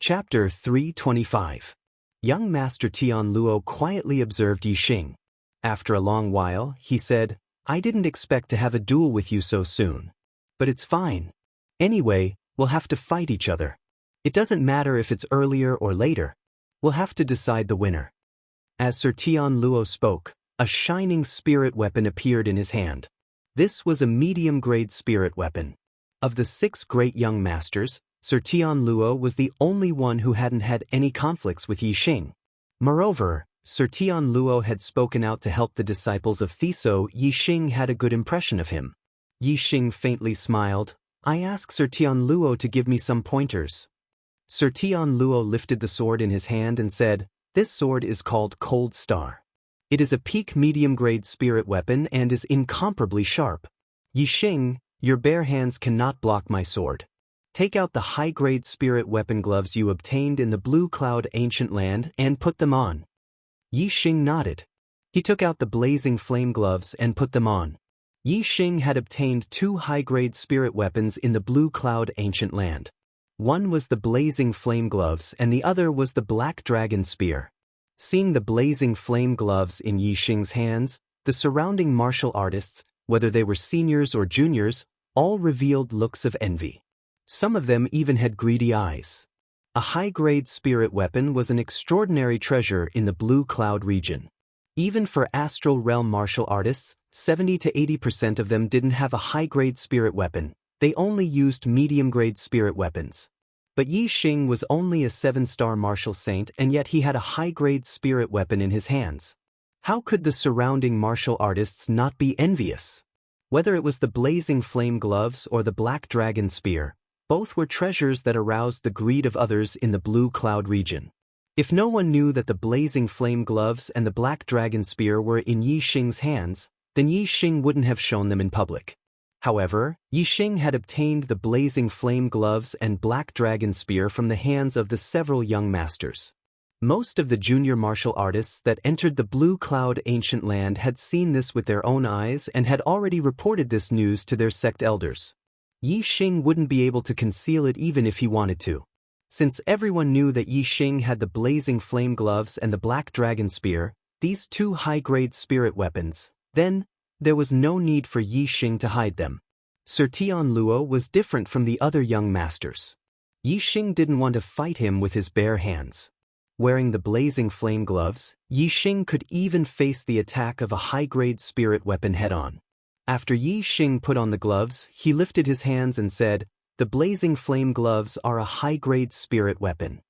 Chapter 325. Young Master Tian Luo quietly observed Yi Xing. After a long while, he said, "I didn't expect to have a duel with you so soon. But it's fine. Anyway, we'll have to fight each other. It doesn't matter if it's earlier or later. We'll have to decide the winner." As Sir Tian Luo spoke, a shining spirit weapon appeared in his hand. This was a medium-grade spirit weapon. Of the 6 great young masters, Sir Tian Luo was the only one who hadn't had any conflicts with Yi Xing. Moreover, Sir Tian Luo had spoken out to help the disciples of Thiso. Yi Xing had a good impression of him. Yi Xing faintly smiled. "I asked Sir Tian Luo to give me some pointers." Sir Tian Luo lifted the sword in his hand and said, "This sword is called Cold Star. It is a peak medium-grade spirit weapon and is incomparably sharp. Yi Xing, your bare hands cannot block my sword. Take out the high-grade spirit weapon gloves you obtained in the Blue Cloud Ancient Land and put them on." Yi Xing nodded. He took out the blazing flame gloves and put them on. Yi Xing had obtained 2 high-grade spirit weapons in the Blue Cloud Ancient Land. One was the blazing flame gloves and the other was the black dragon spear. Seeing the blazing flame gloves in Yi Xing's hands, the surrounding martial artists, whether they were seniors or juniors, all revealed looks of envy. Some of them even had greedy eyes. A high-grade spirit weapon was an extraordinary treasure in the Blue Cloud region. Even for Astral Realm martial artists, 70 to 80% of them didn't have a high-grade spirit weapon. They only used medium-grade spirit weapons. But Yi Xing was only a 7-star martial saint and yet he had a high-grade spirit weapon in his hands. How could the surrounding martial artists not be envious? Whether it was the blazing flame gloves or the black dragon spear, both were treasures that aroused the greed of others in the Blue Cloud region. If no one knew that the blazing flame gloves and the black dragon spear were in Yi Xing's hands, then Yi Xing wouldn't have shown them in public. However, Yi Xing had obtained the blazing flame gloves and black dragon spear from the hands of the several young masters. Most of the junior martial artists that entered the Blue Cloud Ancient Land had seen this with their own eyes and had already reported this news to their sect elders. Yi Xing wouldn't be able to conceal it even if he wanted to. Since everyone knew that Yi Xing had the blazing flame gloves and the black dragon spear, these 2 high-grade spirit weapons, then there was no need for Yi Xing to hide them. Sir Tian Luo was different from the other young masters. Yi Xing didn't want to fight him with his bare hands. Wearing the blazing flame gloves, Yi Xing could even face the attack of a high-grade spirit weapon head-on. After Yi Xing put on the gloves, he lifted his hands and said, "The blazing flame gloves are a high-grade spirit weapon.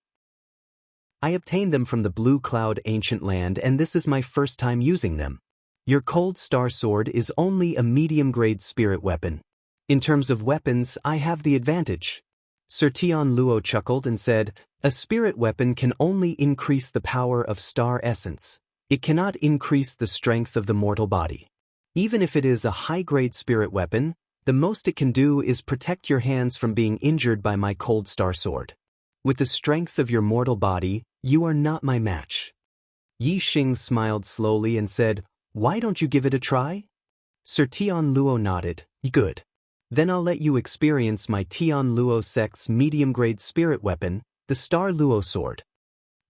I obtained them from the Blue Cloud Ancient Land and this is my first time using them. Your Cold Star sword is only a medium-grade spirit weapon. In terms of weapons, I have the advantage." Sir Tian Luo chuckled and said, "A spirit weapon can only increase the power of star essence. It cannot increase the strength of the mortal body. Even if it is a high-grade spirit weapon, the most it can do is protect your hands from being injured by my Cold Star sword. With the strength of your mortal body, you are not my match." Yi Xing smiled slowly and said, "Why don't you give it a try?" Sir Tian Luo nodded. "Good. Then I'll let you experience my Tian Luo sect's medium-grade spirit weapon, the Star Luo sword."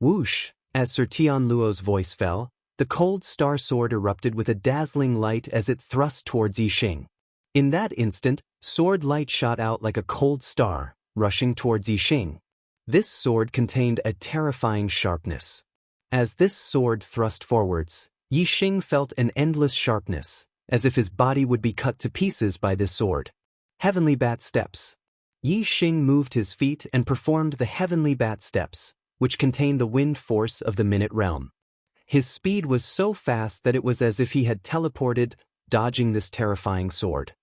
Whoosh! As Sir Tian Luo's voice fell, the Cold Star sword erupted with a dazzling light as it thrust towards Yi Xing. In that instant, sword light shot out like a cold star, rushing towards Yi Xing. This sword contained a terrifying sharpness. As this sword thrust forwards, Yi Xing felt an endless sharpness, as if his body would be cut to pieces by this sword. Heavenly Bat Steps. Yi Xing moved his feet and performed the Heavenly Bat Steps, which contain the wind force of the Minute Realm. His speed was so fast that it was as if he had teleported, dodging this terrifying sword.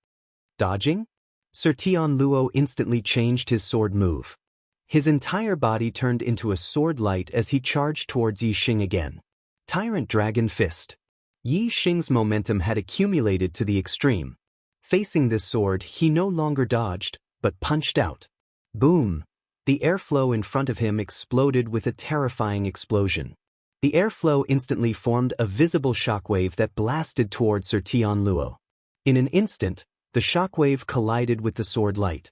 Dodging? Sir Tian Luo instantly changed his sword move. His entire body turned into a sword light as he charged towards Yi Xing again. Tyrant Dragon Fist. Yi Xing's momentum had accumulated to the extreme. Facing this sword, he no longer dodged, but punched out. Boom! The airflow in front of him exploded with a terrifying explosion. The airflow instantly formed a visible shockwave that blasted towards Sir Tian Luo. In an instant, the shockwave collided with the sword light.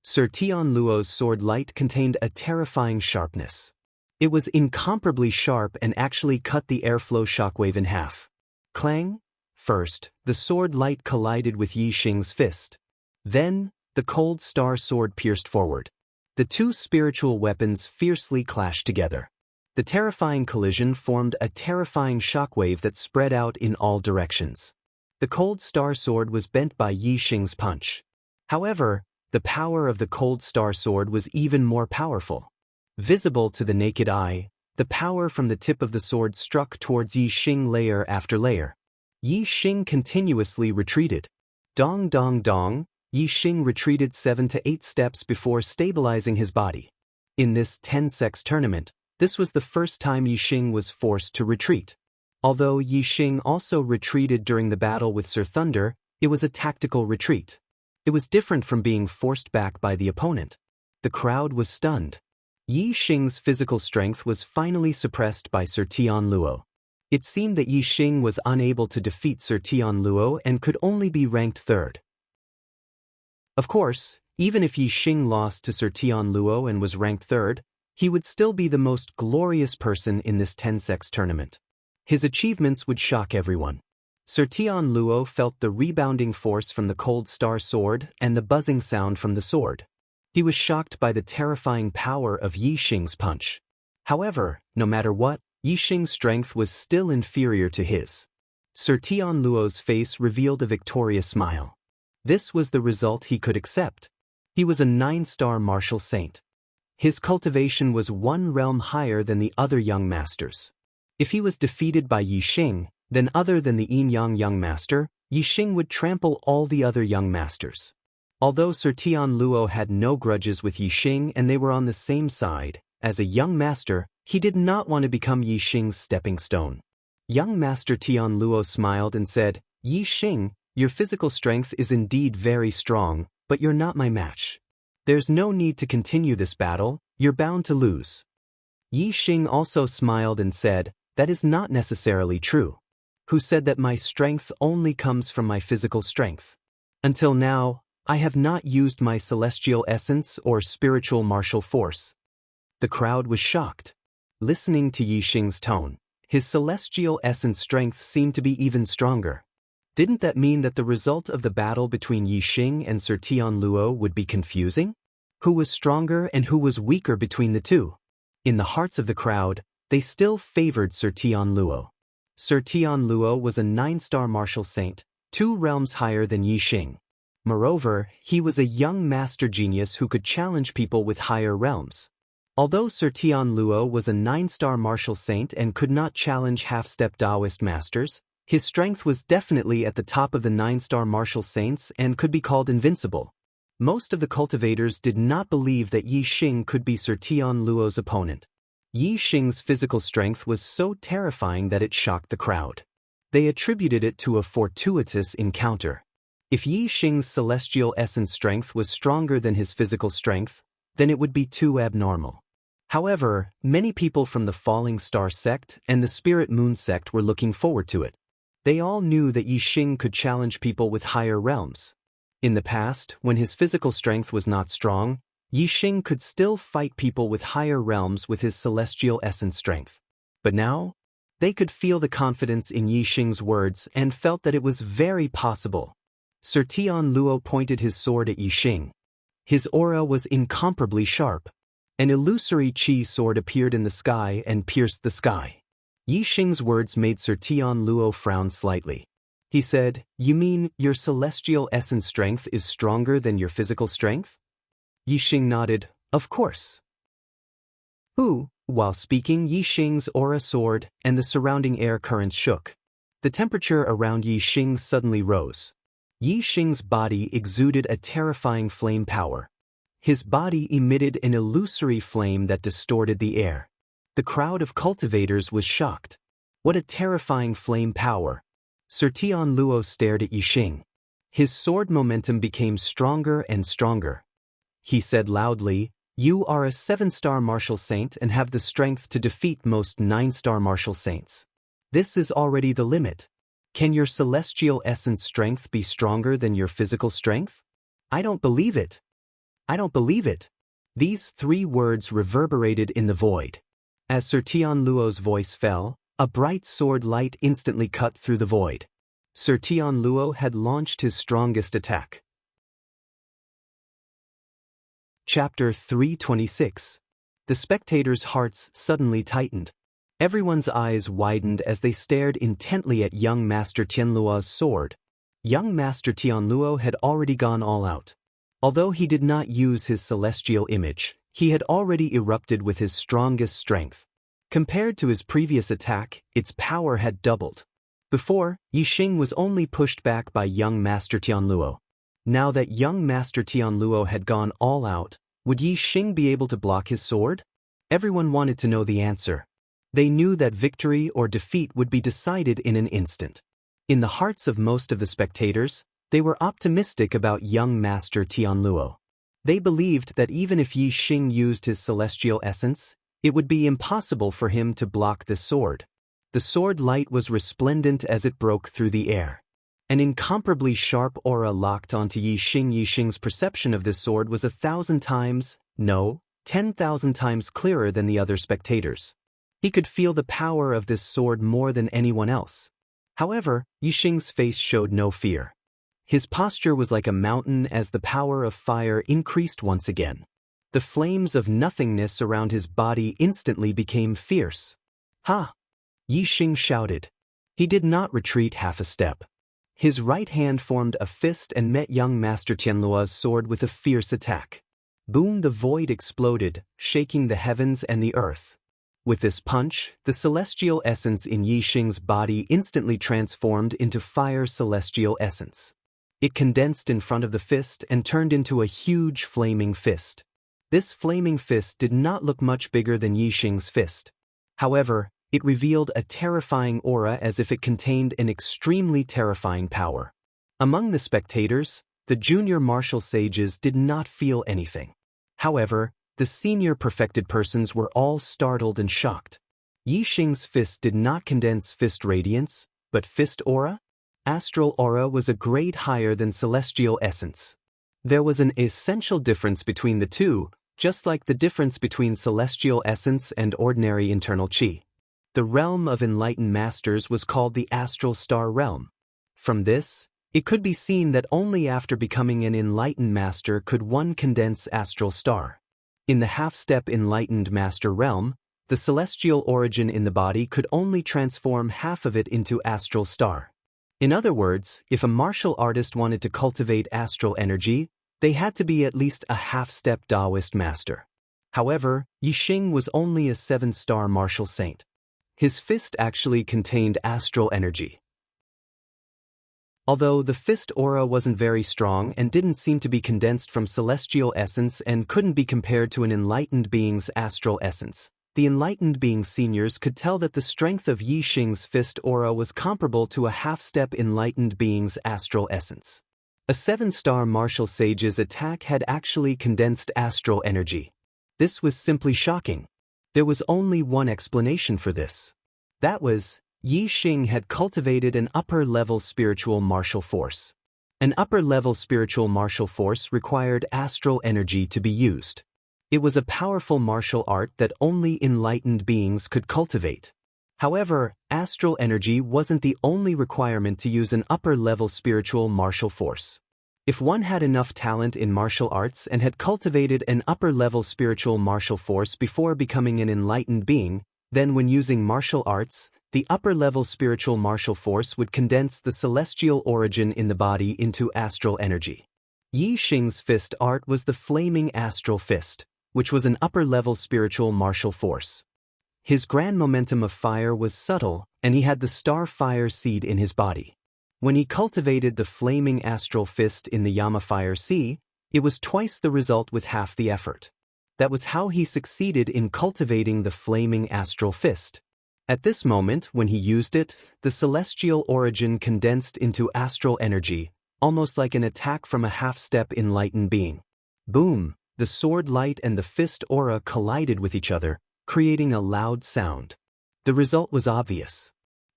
Sir Tian Luo's sword light contained a terrifying sharpness. It was incomparably sharp and actually cut the airflow shockwave in half. Clang! First, the sword light collided with Yi Xing's fist. Then, the cold star sword pierced forward. The two spiritual weapons fiercely clashed together. The terrifying collision formed a terrifying shockwave that spread out in all directions. The cold star sword was bent by Yi Xing's punch. However, the power of the cold star sword was even more powerful. Visible to the naked eye, the power from the tip of the sword struck towards Yi Xing layer after layer. Yi Xing continuously retreated. Dong dong dong, Yi Xing retreated 7 to 8 steps before stabilizing his body. In this 10 sects tournament, this was the first time Yi Xing was forced to retreat. Although Yi Xing also retreated during the battle with Sir Thunder, it was a tactical retreat. It was different from being forced back by the opponent. The crowd was stunned. Yi Xing's physical strength was finally suppressed by Sir Tian Luo. It seemed that Yi Xing was unable to defeat Sir Tian Luo and could only be ranked third. Of course, even if Yi Xing lost to Sir Tian Luo and was ranked third, he would still be the most glorious person in this 10 sects tournament. His achievements would shock everyone. Sir Tian Luo felt the rebounding force from the cold star sword and the buzzing sound from the sword. He was shocked by the terrifying power of Yi Xing's punch. However, no matter what, Yi Xing's strength was still inferior to his. Sir Tian Luo's face revealed a victorious smile. This was the result he could accept. He was a 9-star martial saint. His cultivation was 1 realm higher than the other young masters. If he was defeated by Yi Xing, then other than the Yin-Yang young master, Yi Xing would trample all the other young masters. Although Sir Tian Luo had no grudges with Yi Xing and they were on the same side, as a young master, he did not want to become Yi Xing's stepping stone. Young Master Tian Luo smiled and said, "Yi Xing, your physical strength is indeed very strong, but you're not my match. There's no need to continue this battle, you're bound to lose." Yi Xing also smiled and said, "That is not necessarily true. Who said that my strength only comes from my physical strength? Until now, I have not used my celestial essence or spiritual martial force." The crowd was shocked. Listening to Yi Xing's tone, his celestial essence strength seemed to be even stronger. Didn't that mean that the result of the battle between Yi Xing and Sir Tian Luo would be confusing? Who was stronger and who was weaker between the two? In the hearts of the crowd, they still favored Sir Tian Luo. Sir Tian Luo was a 9-star martial saint, 2 realms higher than Yi Xing. Moreover, he was a young master genius who could challenge people with higher realms. Although Sir Tian Luo was a 9-star martial saint and could not challenge half-step Taoist masters, his strength was definitely at the top of the 9-star martial saints and could be called invincible. Most of the cultivators did not believe that Yi Xing could be Sir Tian Luo's opponent. Yi Xing's physical strength was so terrifying that it shocked the crowd. They attributed it to a fortuitous encounter. If Yi Xing's celestial essence strength was stronger than his physical strength, then it would be too abnormal. However, many people from the Falling Star sect and the Spirit Moon sect were looking forward to it. They all knew that Yi Xing could challenge people with higher realms. In the past, when his physical strength was not strong, Yi Xing could still fight people with higher realms with his celestial essence strength. But now, they could feel the confidence in Yi Xing's words and felt that it was very possible. Sir Tian Luo pointed his sword at Yi Xing. His aura was incomparably sharp. An illusory qi sword appeared in the sky and pierced the sky. Yi Xing's words made Sir Tian Luo frown slightly. He said, "You mean your celestial essence strength is stronger than your physical strength?" Yi Xing nodded, "Of course." While speaking, Yi Xing's aura soared and the surrounding air currents shook. The temperature around Yi Xing suddenly rose. Yi Xing's body exuded a terrifying flame power. His body emitted an illusory flame that distorted the air. The crowd of cultivators was shocked. What a terrifying flame power! Sir Tian Luo stared at Yi Xing. His sword momentum became stronger and stronger. He said loudly, "You are a 7-star martial saint and have the strength to defeat most 9-star martial saints. This is already the limit. Can your celestial essence strength be stronger than your physical strength? I don't believe it." I don't believe it. These 3 words reverberated in the void. As Sir Tianluo's voice fell, a bright sword light instantly cut through the void. Sir Tianluo had launched his strongest attack. Chapter 326. The spectators' hearts suddenly tightened. Everyone's eyes widened as they stared intently at young Master Tianluo's sword. Young Master Tianluo had already gone all out. Although he did not use his celestial image, he had already erupted with his strongest strength. Compared to his previous attack, its power had doubled. Before, Yixing was only pushed back by young Master Tianluo. Now that young Master Tianluo had gone all out, would Yixing be able to block his sword? Everyone wanted to know the answer. They knew that victory or defeat would be decided in an instant. In the hearts of most of the spectators, they were optimistic about young Master Tianluo. They believed that even if Yixing used his celestial essence, it would be impossible for him to block the sword. The sword light was resplendent as it broke through the air. An incomparably sharp aura locked onto Yixing. Yixing's perception of this sword was 1,000 times, no, 10,000 times clearer than the other spectators. He could feel the power of this sword more than anyone else. However, Yixing's face showed no fear. His posture was like a mountain as the power of fire increased once again. The flames of nothingness around his body instantly became fierce. Ha! Yixing shouted. He did not retreat half a step. His right hand formed a fist and met young Master Tianluo's sword with a fierce attack. Boom! The void exploded, shaking the heavens and the earth. With this punch, the celestial essence in Yixing's body instantly transformed into fire celestial essence. It condensed in front of the fist and turned into a huge flaming fist. This flaming fist did not look much bigger than Yixing's fist. However, it revealed a terrifying aura as if it contained an extremely terrifying power. Among the spectators, the junior martial sages did not feel anything. However, the senior perfected persons were all startled and shocked. Yixing's fist did not condense fist radiance, but fist aura? Astral aura was a grade higher than celestial essence. There was an essential difference between the two, just like the difference between celestial essence and ordinary internal qi. The realm of enlightened masters was called the astral star realm. From this, it could be seen that only after becoming an enlightened master could one condense astral star. In the half-step enlightened master realm, the celestial origin in the body could only transform half of it into astral star. In other words, if a martial artist wanted to cultivate astral energy, they had to be at least a half-step Taoist master. However, Yixing was only a 7-star martial saint. His fist actually contained astral energy. Although the fist aura wasn't very strong and didn't seem to be condensed from celestial essence and couldn't be compared to an enlightened being's astral essence, the enlightened being seniors could tell that the strength of Yixing's fist aura was comparable to a half-step enlightened being's astral essence. A 7-star martial sage's attack had actually condensed astral energy. This was simply shocking. There was only one explanation for this. That was, Yixing had cultivated an upper-level spiritual martial force. An upper-level spiritual martial force required astral energy to be used. It was a powerful martial art that only enlightened beings could cultivate. However, astral energy wasn't the only requirement to use an upper-level spiritual martial force. If one had enough talent in martial arts and had cultivated an upper-level spiritual martial force before becoming an enlightened being, then when using martial arts, the upper-level spiritual martial force would condense the celestial origin in the body into astral energy. Yixing's fist art was the flaming astral fist, which was an upper-level spiritual martial force. His grand momentum of fire was subtle, and he had the star fire seed in his body. When he cultivated the flaming astral fist in the Yama Fire Sea, it was twice the result with half the effort. That was how he succeeded in cultivating the flaming astral fist. At this moment, when he used it, the celestial origin condensed into astral energy, almost like an attack from a half-step enlightened being. Boom! The sword light and the fist aura collided with each other, creating a loud sound. The result was obvious.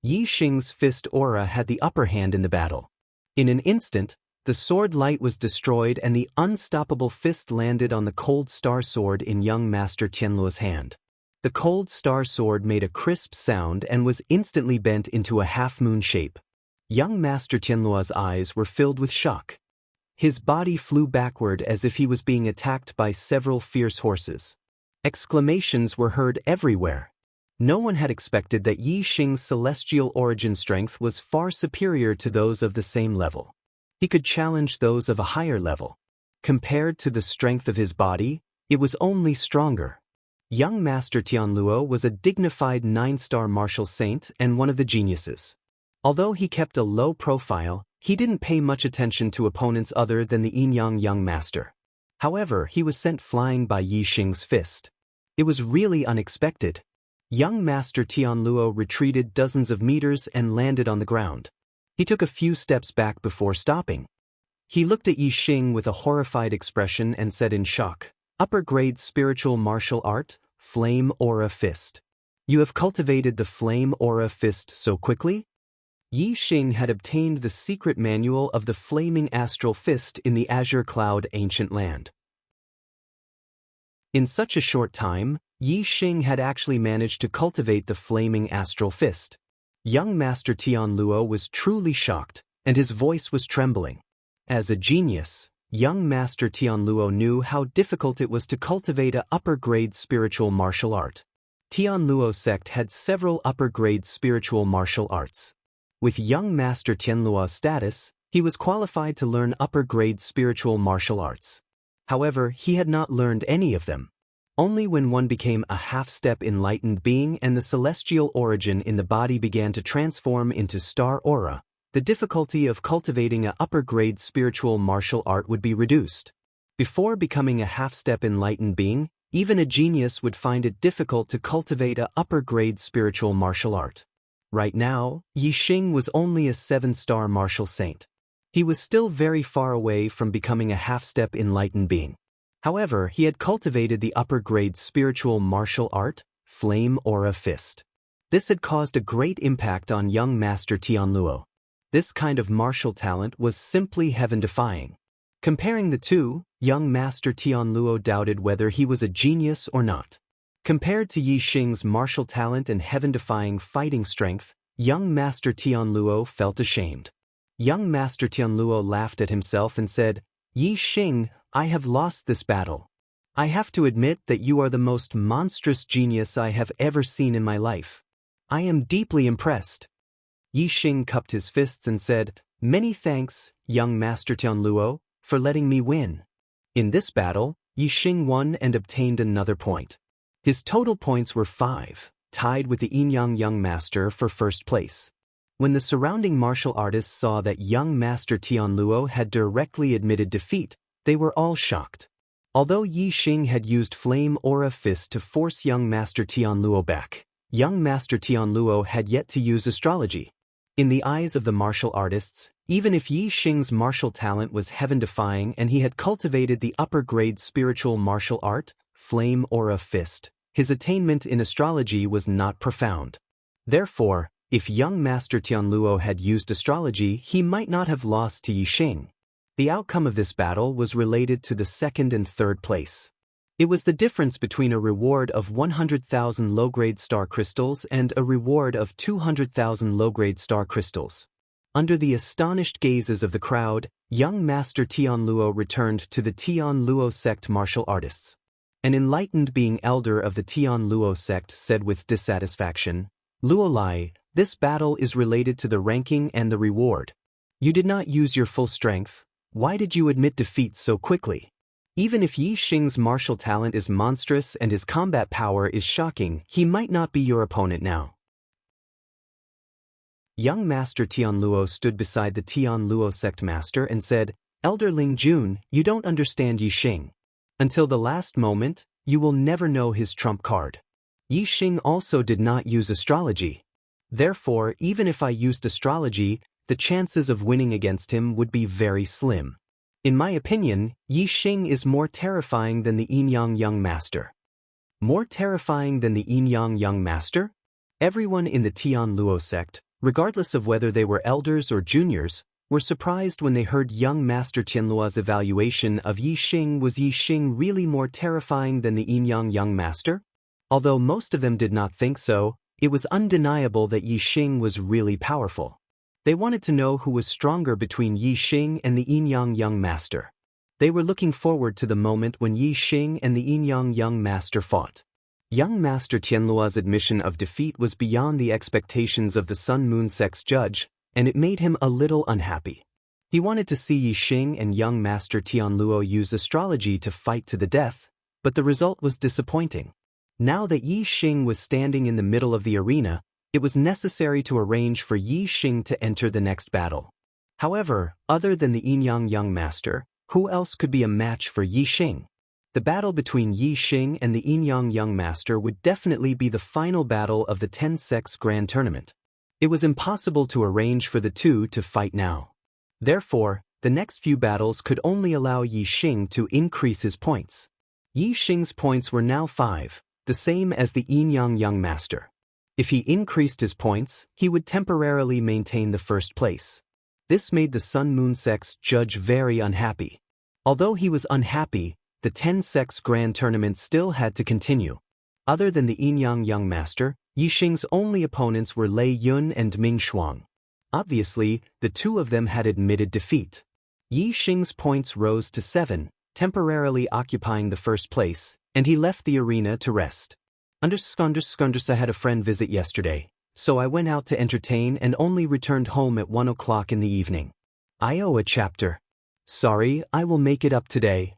Yixing's fist aura had the upper hand in the battle. In an instant, The sword light was destroyed and the unstoppable fist landed on the cold star sword in young Master Tianluo's hand. The cold star sword made a crisp sound and was instantly bent into a half-moon shape. Young Master Tianluo's eyes were filled with shock. His body flew backward as if he was being attacked by several fierce horses. Exclamations were heard everywhere. No one had expected that Yi Xing's celestial origin strength was far superior to those of the same level. He could challenge those of a higher level. Compared to the strength of his body, it was only stronger. Young Master Tianluo was a dignified 9-star martial saint and one of the geniuses. Although he kept a low profile, he didn't pay much attention to opponents other than the Yinyang young master. However, he was sent flying by Yi Xing's fist. It was really unexpected. Young Master Tianluo retreated dozens of meters and landed on the ground. He took a few steps back before stopping. He looked at Yi Xing with a horrified expression and said in shock, "Upper-grade spiritual martial art, Flame Aura Fist. You have cultivated the Flame Aura Fist so quickly?" Yi Xing had obtained the secret manual of the Flaming Astral Fist in the Azure Cloud Ancient Land. In such a short time, Yi Xing had actually managed to cultivate the Flaming Astral Fist. Young Master Tianluo was truly shocked, and his voice was trembling. As a genius, young Master Tianluo knew how difficult it was to cultivate a upper-grade spiritual martial art. Tianluo's sect had several upper-grade spiritual martial arts. With young Master Tianluo's status, he was qualified to learn upper-grade spiritual martial arts. However, he had not learned any of them. Only when one became a half-step enlightened being and the celestial origin in the body began to transform into star aura, the difficulty of cultivating a upper-grade spiritual martial art would be reduced. Before becoming a half-step enlightened being, even a genius would find it difficult to cultivate a upper-grade spiritual martial art. Right now, Yi Xing was only a 7-star martial saint. He was still very far away from becoming a half-step enlightened being. However, he had cultivated the upper-grade spiritual martial art, Flame Aura Fist. This had caused a great impact on young Master Tianluo. This kind of martial talent was simply heaven-defying. Comparing the two, young Master Tianluo doubted whether he was a genius or not. Compared to Yi Xing's martial talent and heaven-defying fighting strength, young Master Tianluo felt ashamed. Young Master Tianluo laughed at himself and said, "Yi Xing, I have lost this battle. I have to admit that you are the most monstrous genius I have ever seen in my life. I am deeply impressed." Yi Xing cupped his fists and said, "Many thanks, young Master Tianluo, for letting me win." In this battle, Yi Xing won and obtained another point. His total points were 5, tied with the Yinyang young master for first place. When the surrounding martial artists saw that young Master Tianluo had directly admitted defeat, they were all shocked. Although Yi Xing had used Flame Aura Fist to force young Master Tianluo back, young Master Tianluo had yet to use astrology. In the eyes of the martial artists, even if Yi Xing's martial talent was heaven-defying and he had cultivated the upper-grade spiritual martial art, Flame Aura Fist, his attainment in astrology was not profound. Therefore, if young Master Tianluo had used astrology, he might not have lost to Yi Xing. The outcome of this battle was related to the second and third place. It was the difference between a reward of 100,000 low-grade star crystals and a reward of 200,000 low-grade star crystals. Under the astonished gazes of the crowd, young Master Tianluo returned to the Tianluo sect martial artists. An enlightened being elder of the Tianluo sect said with dissatisfaction, "Luolai, this battle is related to the ranking and the reward. You did not use your full strength. Why did you admit defeat so quickly? Even if Yi Xing's martial talent is monstrous and his combat power is shocking, he might not be your opponent now." Young Master Tianluo stood beside the Tianluo sect master and said, "Elder Ling Jun, you don't understand Yi Xing. Until the last moment, you will never know his trump card. Yi Xing also did not use astrology. Therefore, even if I used astrology, the chances of winning against him would be very slim. In my opinion, Yi Xing is more terrifying than the Yinyang young master." More terrifying than the Yinyang young master? Everyone in the Tianluo sect, regardless of whether they were elders or juniors, were surprised when they heard young Master Tianluo's evaluation of Yi Xing. Was Yi Xing really more terrifying than the Yinyang young master? Although most of them did not think so, it was undeniable that Yi Xing was really powerful. They wanted to know who was stronger between Yi Xing and the Yinyang young master. They were looking forward to the moment when Yi Xing and the Yinyang young master fought. Young Master Tianluo's admission of defeat was beyond the expectations of the Sun Moon sect's judge, and it made him a little unhappy. He wanted to see Yi Xing and young Master Tianluo use astrology to fight to the death, but the result was disappointing. Now that Yi Xing was standing in the middle of the arena, it was necessary to arrange for Yi Xing to enter the next battle. However, other than the Yinyang young master, who else could be a match for Yi Xing? The battle between Yi Xing and the Yinyang young master would definitely be the final battle of the 10 sects grand tournament. It was impossible to arrange for the two to fight now. Therefore, the next few battles could only allow Yi Xing to increase his points. Yi Xing's points were now 5, the same as the Yinyang young master. If he increased his points, he would temporarily maintain the first place. This made the Sun Moon sect's judge very unhappy. Although he was unhappy, the 10 sects grand tournament still had to continue. Other than the Yinyang young master, Yi Xing's only opponents were Lei Yun and Ming Shuang. Obviously, the two of them had admitted defeat. Yi Xing's points rose to 7, temporarily occupying the first place, and he left the arena to rest. I had a friend visit yesterday, so I went out to entertain and only returned home at 1 o'clock in the evening. I owe a chapter. Sorry, I will make it up today.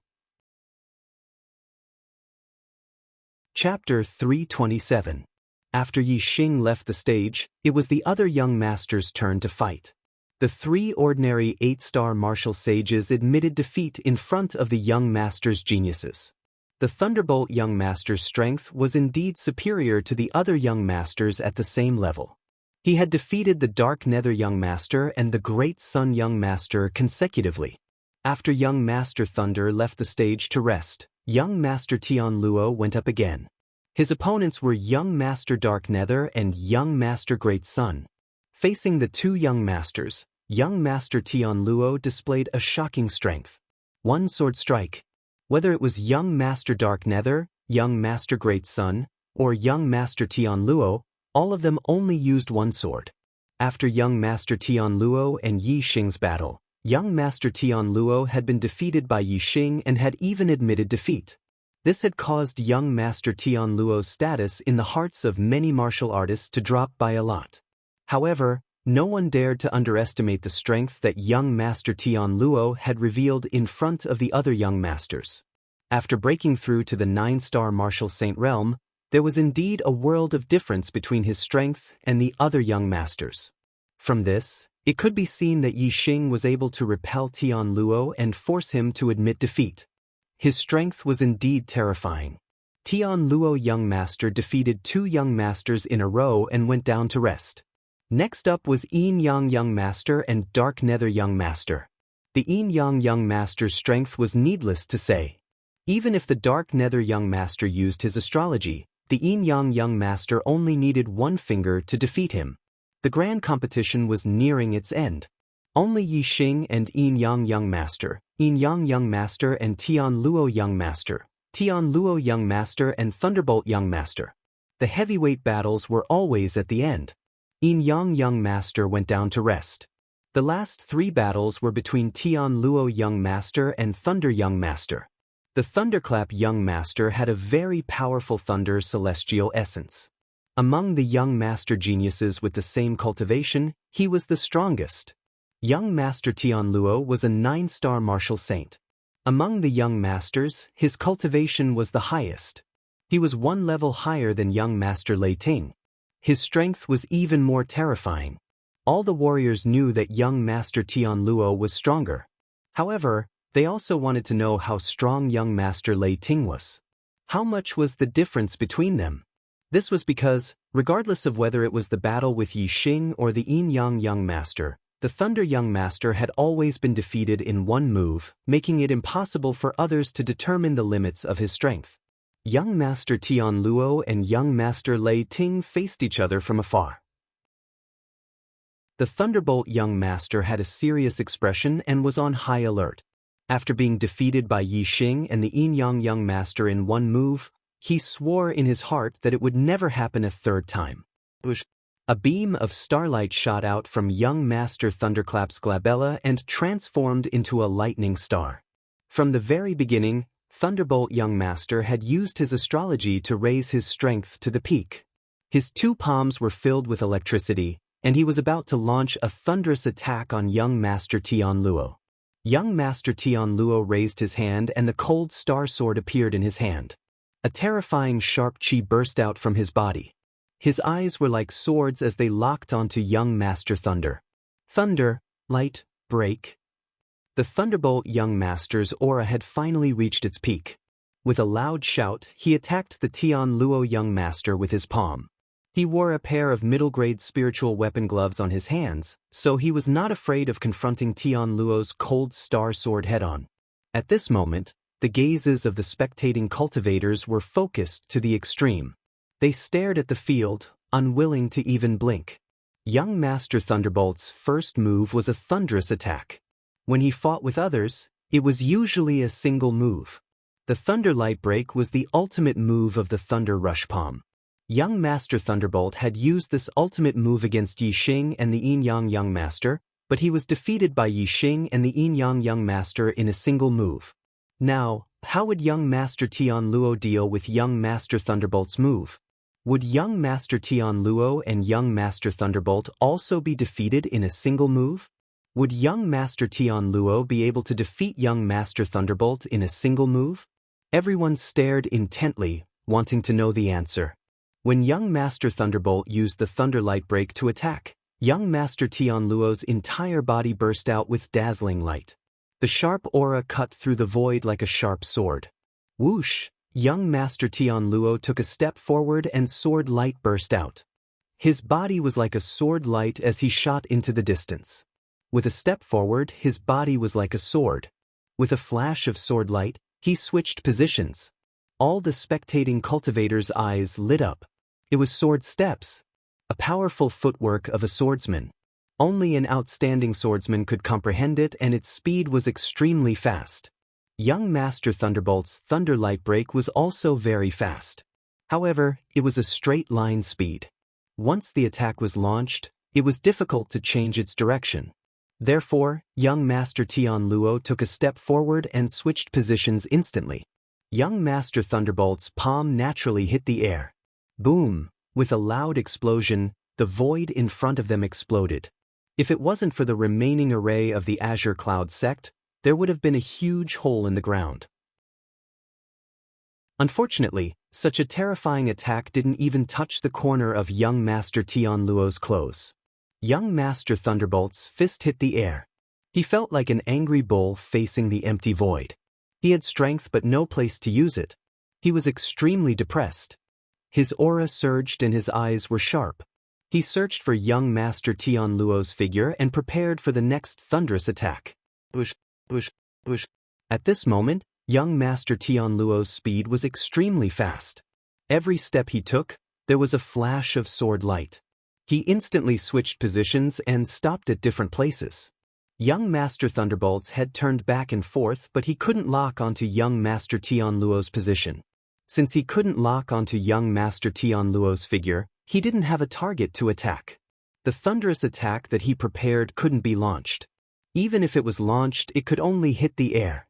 Chapter 327. After Yi Xing left the stage, it was the other young master's turn to fight. The 3 ordinary 8-star martial sages admitted defeat in front of the young master's geniuses. The Thunderbolt young master's strength was indeed superior to the other young masters at the same level. He had defeated the Dark Nether young master and the Great Sun young master consecutively. After young Master Thunder left the stage to rest, young Master Tianluo went up again. His opponents were young Master Dark Nether and young Master Great Sun. Facing the two young masters, young Master Tianluo displayed a shocking strength. One sword strike. Whether it was young Master Dark Nether, young Master Great Sun, or young Master Tianluo, all of them only used one sword. After young Master Tianluo and Yi Xing's battle, young Master Tianluo had been defeated by Yi Xing and had even admitted defeat. This had caused young Master Tianluo's status in the hearts of many martial artists to drop by a lot. However, no one dared to underestimate the strength that young Master Tianluo had revealed in front of the other young masters. After breaking through to the 9-star martial saint realm, there was indeed a world of difference between his strength and the other young masters. From this, it could be seen that Yi Xing was able to repel Tianluo and force him to admit defeat. His strength was indeed terrifying. Tianluo young master defeated 2 young masters in a row and went down to rest. Next up was Yinyang young master and Dark Nether young master. The Yinyang young master's strength was needless to say. Even if the Dark Nether young master used his astrology, the Yinyang young master only needed 1 finger to defeat him. The grand competition was nearing its end. Only Yi Xing and Yinyang young master, Yinyang young master and Tianluo young master, Tianluo young master and Thunderbolt young master. The heavyweight battles were always at the end. Yinyang young master went down to rest. The last 3 battles were between Tianluo young master and Thunder young master. The Thunderclap young master had a very powerful thunder celestial essence. Among the young master geniuses with the same cultivation, he was the strongest. Young Master Tianluo was a 9-star martial saint. Among the young masters, his cultivation was the highest. He was 1 level higher than young Master Lei Ting. His strength was even more terrifying. All the warriors knew that young Master Tianluo was stronger. However, they also wanted to know how strong young Master Lei Ting was. How much was the difference between them? This was because, regardless of whether it was the battle with Yi Xing or the Yinyang young master, the Thunder young master had always been defeated in 1 move, making it impossible for others to determine the limits of his strength. Young Master Tianluo and young Master Lei Ting faced each other from afar. The Thunderbolt young master had a serious expression and was on high alert. After being defeated by Yi Xing and the Yin Yang young master in one move, he swore in his heart that it would never happen a third time. A beam of starlight shot out from young master Thunderclap's glabella and transformed into a lightning star. From the very beginning, Thunderbolt young master had used his astrology to raise his strength to the peak. His two palms were filled with electricity, and he was about to launch a thunderous attack on young master Tian Luo. Young master Tian Luo raised his hand and the cold star sword appeared in his hand. A terrifying sharp chi burst out from his body. His eyes were like swords as they locked onto young master Thunder. Thunder, light, break. The Thunderbolt young master's aura had finally reached its peak. With a loud shout, he attacked the Tian Luo young master with his palm. He wore a pair of middle-grade spiritual weapon gloves on his hands, so he was not afraid of confronting Tian Luo's cold star sword head-on. At this moment, the gazes of the spectating cultivators were focused to the extreme. They stared at the field, unwilling to even blink. Young Master Thunderbolt's first move was a thunderous attack. When he fought with others, it was usually a single move. The Thunder Light Break was the ultimate move of the Thunder Rush Palm. Young Master Thunderbolt had used this ultimate move against Yi Xing and the Yin Yang Young Master, but he was defeated by Yi Xing and the Yin Yang Young Master in a single move. Now, how would Young Master Tian Luo deal with Young Master Thunderbolt's move? Would Young Master Tian Luo and Young Master Thunderbolt also be defeated in a single move? Would Young Master Tian Luo be able to defeat Young Master Thunderbolt in a single move? Everyone stared intently, wanting to know the answer. When Young Master Thunderbolt used the Thunder Light Break to attack, Young Master Tian Luo's entire body burst out with dazzling light. The sharp aura cut through the void like a sharp sword. Whoosh! Young Master Tian Luo took a step forward and sword light burst out. His body was like a sword light as he shot into the distance. With a step forward, his body was like a sword. With a flash of sword light, he switched positions. All the spectating cultivators' eyes lit up. It was sword steps. A powerful footwork of a swordsman. Only an outstanding swordsman could comprehend it, and its speed was extremely fast. Young Master Thunderbolt's Thunder Light Break was also very fast. However, it was a straight line speed. Once the attack was launched, it was difficult to change its direction. Therefore, Young Master Tian Luo took a step forward and switched positions instantly. Young Master Thunderbolt's palm naturally hit the air. Boom! With a loud explosion, the void in front of them exploded. If it wasn't for the remaining array of the Azure Cloud sect, there would have been a huge hole in the ground. Unfortunately, such a terrifying attack didn't even touch the corner of Young Master Tian Luo's clothes. Young Master Thunderbolt's fist hit the air. He felt like an angry bull facing the empty void. He had strength but no place to use it. He was extremely depressed. His aura surged and his eyes were sharp. He searched for Young Master Tian Luo's figure and prepared for the next thunderous attack. Bush, bush, bush. At this moment, Young Master Tian Luo's speed was extremely fast. Every step he took, there was a flash of sword light. He instantly switched positions and stopped at different places. Young Master Thunderbolt's head turned back and forth, but he couldn't lock onto Young Master Tian Luo's position. Since he couldn't lock onto Young Master Tian Luo's figure, he didn't have a target to attack. The thunderous attack that he prepared couldn't be launched. Even if it was launched, it could only hit the air.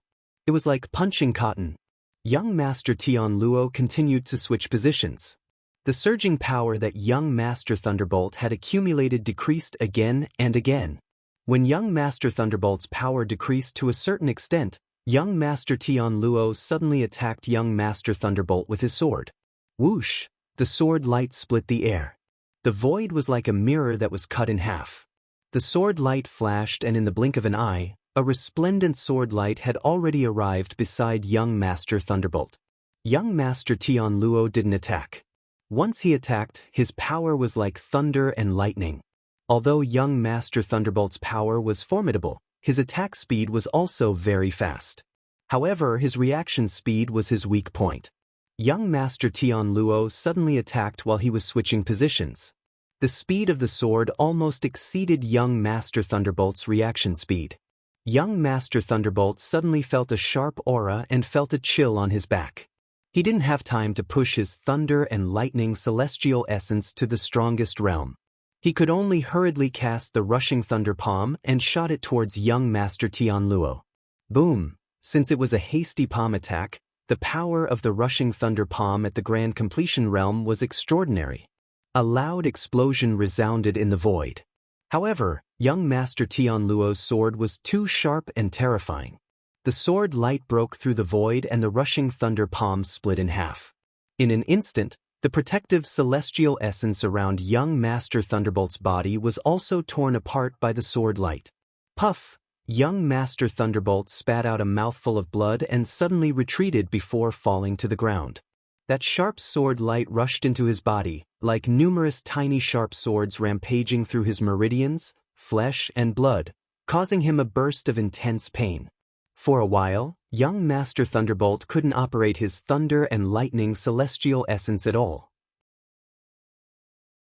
It was like punching cotton. Young Master Tian Luo continued to switch positions. The surging power that Young Master Thunderbolt had accumulated decreased again and again. When Young Master Thunderbolt's power decreased to a certain extent, Young Master Tian Luo suddenly attacked Young Master Thunderbolt with his sword. Whoosh! The sword light split the air. The void was like a mirror that was cut in half. The sword light flashed, and in the blink of an eye, a resplendent sword light had already arrived beside Young Master Thunderbolt. Young Master Tian Luo didn't attack. Once he attacked, his power was like thunder and lightning. Although Young Master Thunderbolt's power was formidable, his attack speed was also very fast. However, his reaction speed was his weak point. Young Master Tian Luo suddenly attacked while he was switching positions. The speed of the sword almost exceeded young Master Thunderbolt's reaction speed. Young Master Thunderbolt suddenly felt a sharp aura and felt a chill on his back. He didn't have time to push his thunder and lightning celestial essence to the strongest realm. He could only hurriedly cast the rushing thunder palm and shot it towards young Master Tianluo. Boom! Since it was a hasty palm attack, the power of the rushing thunder palm at the grand completion realm was extraordinary. A loud explosion resounded in the void. However, young Master Tianluo's sword was too sharp and terrifying. The sword light broke through the void and the rushing thunder palm split in half. In an instant, the protective celestial essence around young Master Thunderbolt's body was also torn apart by the sword light. Puff! Young Master Thunderbolt spat out a mouthful of blood and suddenly retreated before falling to the ground. That sharp sword light rushed into his body, like numerous tiny sharp swords rampaging through his meridians, flesh, and blood, causing him a burst of intense pain. For a while, young Master Thunderbolt couldn't operate his thunder and lightning celestial essence at all.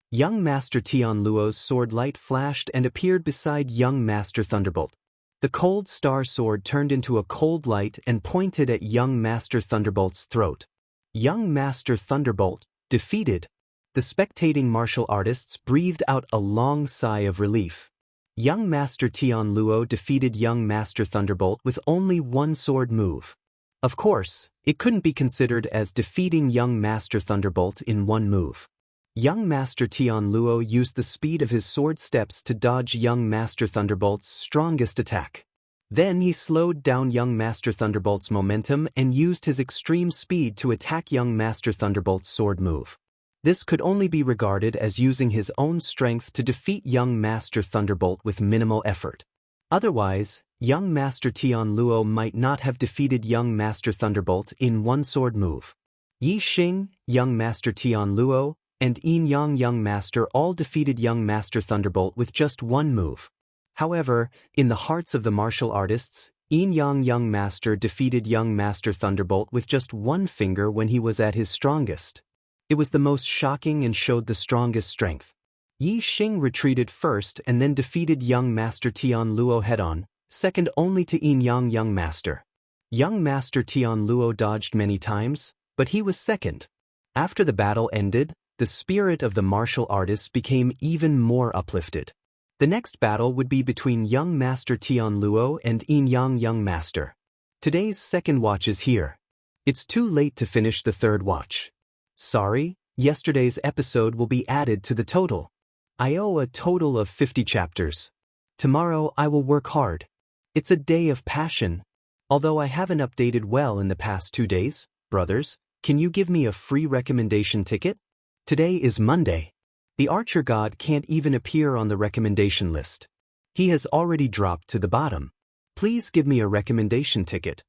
Young Master Tianluo's sword light flashed and appeared beside young Master Thunderbolt. The cold star sword turned into a cold light and pointed at young Master Thunderbolt's throat. Young Master Thunderbolt, defeated. The spectating martial artists breathed out a long sigh of relief. Young Master Tianluo defeated young Master Thunderbolt with only one sword move. Of course, it couldn't be considered as defeating young Master Thunderbolt in one move. Young Master Tianluo used the speed of his sword steps to dodge young Master Thunderbolt's strongest attack. Then he slowed down young Master Thunderbolt's momentum and used his extreme speed to attack young Master Thunderbolt's sword move. This could only be regarded as using his own strength to defeat young Master Thunderbolt with minimal effort. Otherwise, young Master Tianluo might not have defeated young Master Thunderbolt in one sword move. Yi Xing, young Master Tianluo, and Yin Yang young Master all defeated young Master Thunderbolt with just one move. However, in the hearts of the martial artists, Yin Yang young Master defeated young Master Thunderbolt with just one finger when he was at his strongest. It was the most shocking and showed the strongest strength. Yi Xing retreated first and then defeated young Master Tianluo head-on, second only to Yin Yang young Master. Young Master Tianluo dodged many times, but he was second. After the battle ended, the spirit of the martial artists became even more uplifted. The next battle would be between young Master Tianluo and Yin Yang young Master. Today's second watch is here. It's too late to finish the third watch. Sorry, yesterday's episode will be added to the total. I owe a total of 50 chapters. Tomorrow I will work hard. It's a day of passion. Although I haven't updated well in the past 2 days, brothers, can you give me a free recommendation ticket? Today is Monday. The Archer God can't even appear on the recommendation list. He has already dropped to the bottom. Please give me a recommendation ticket.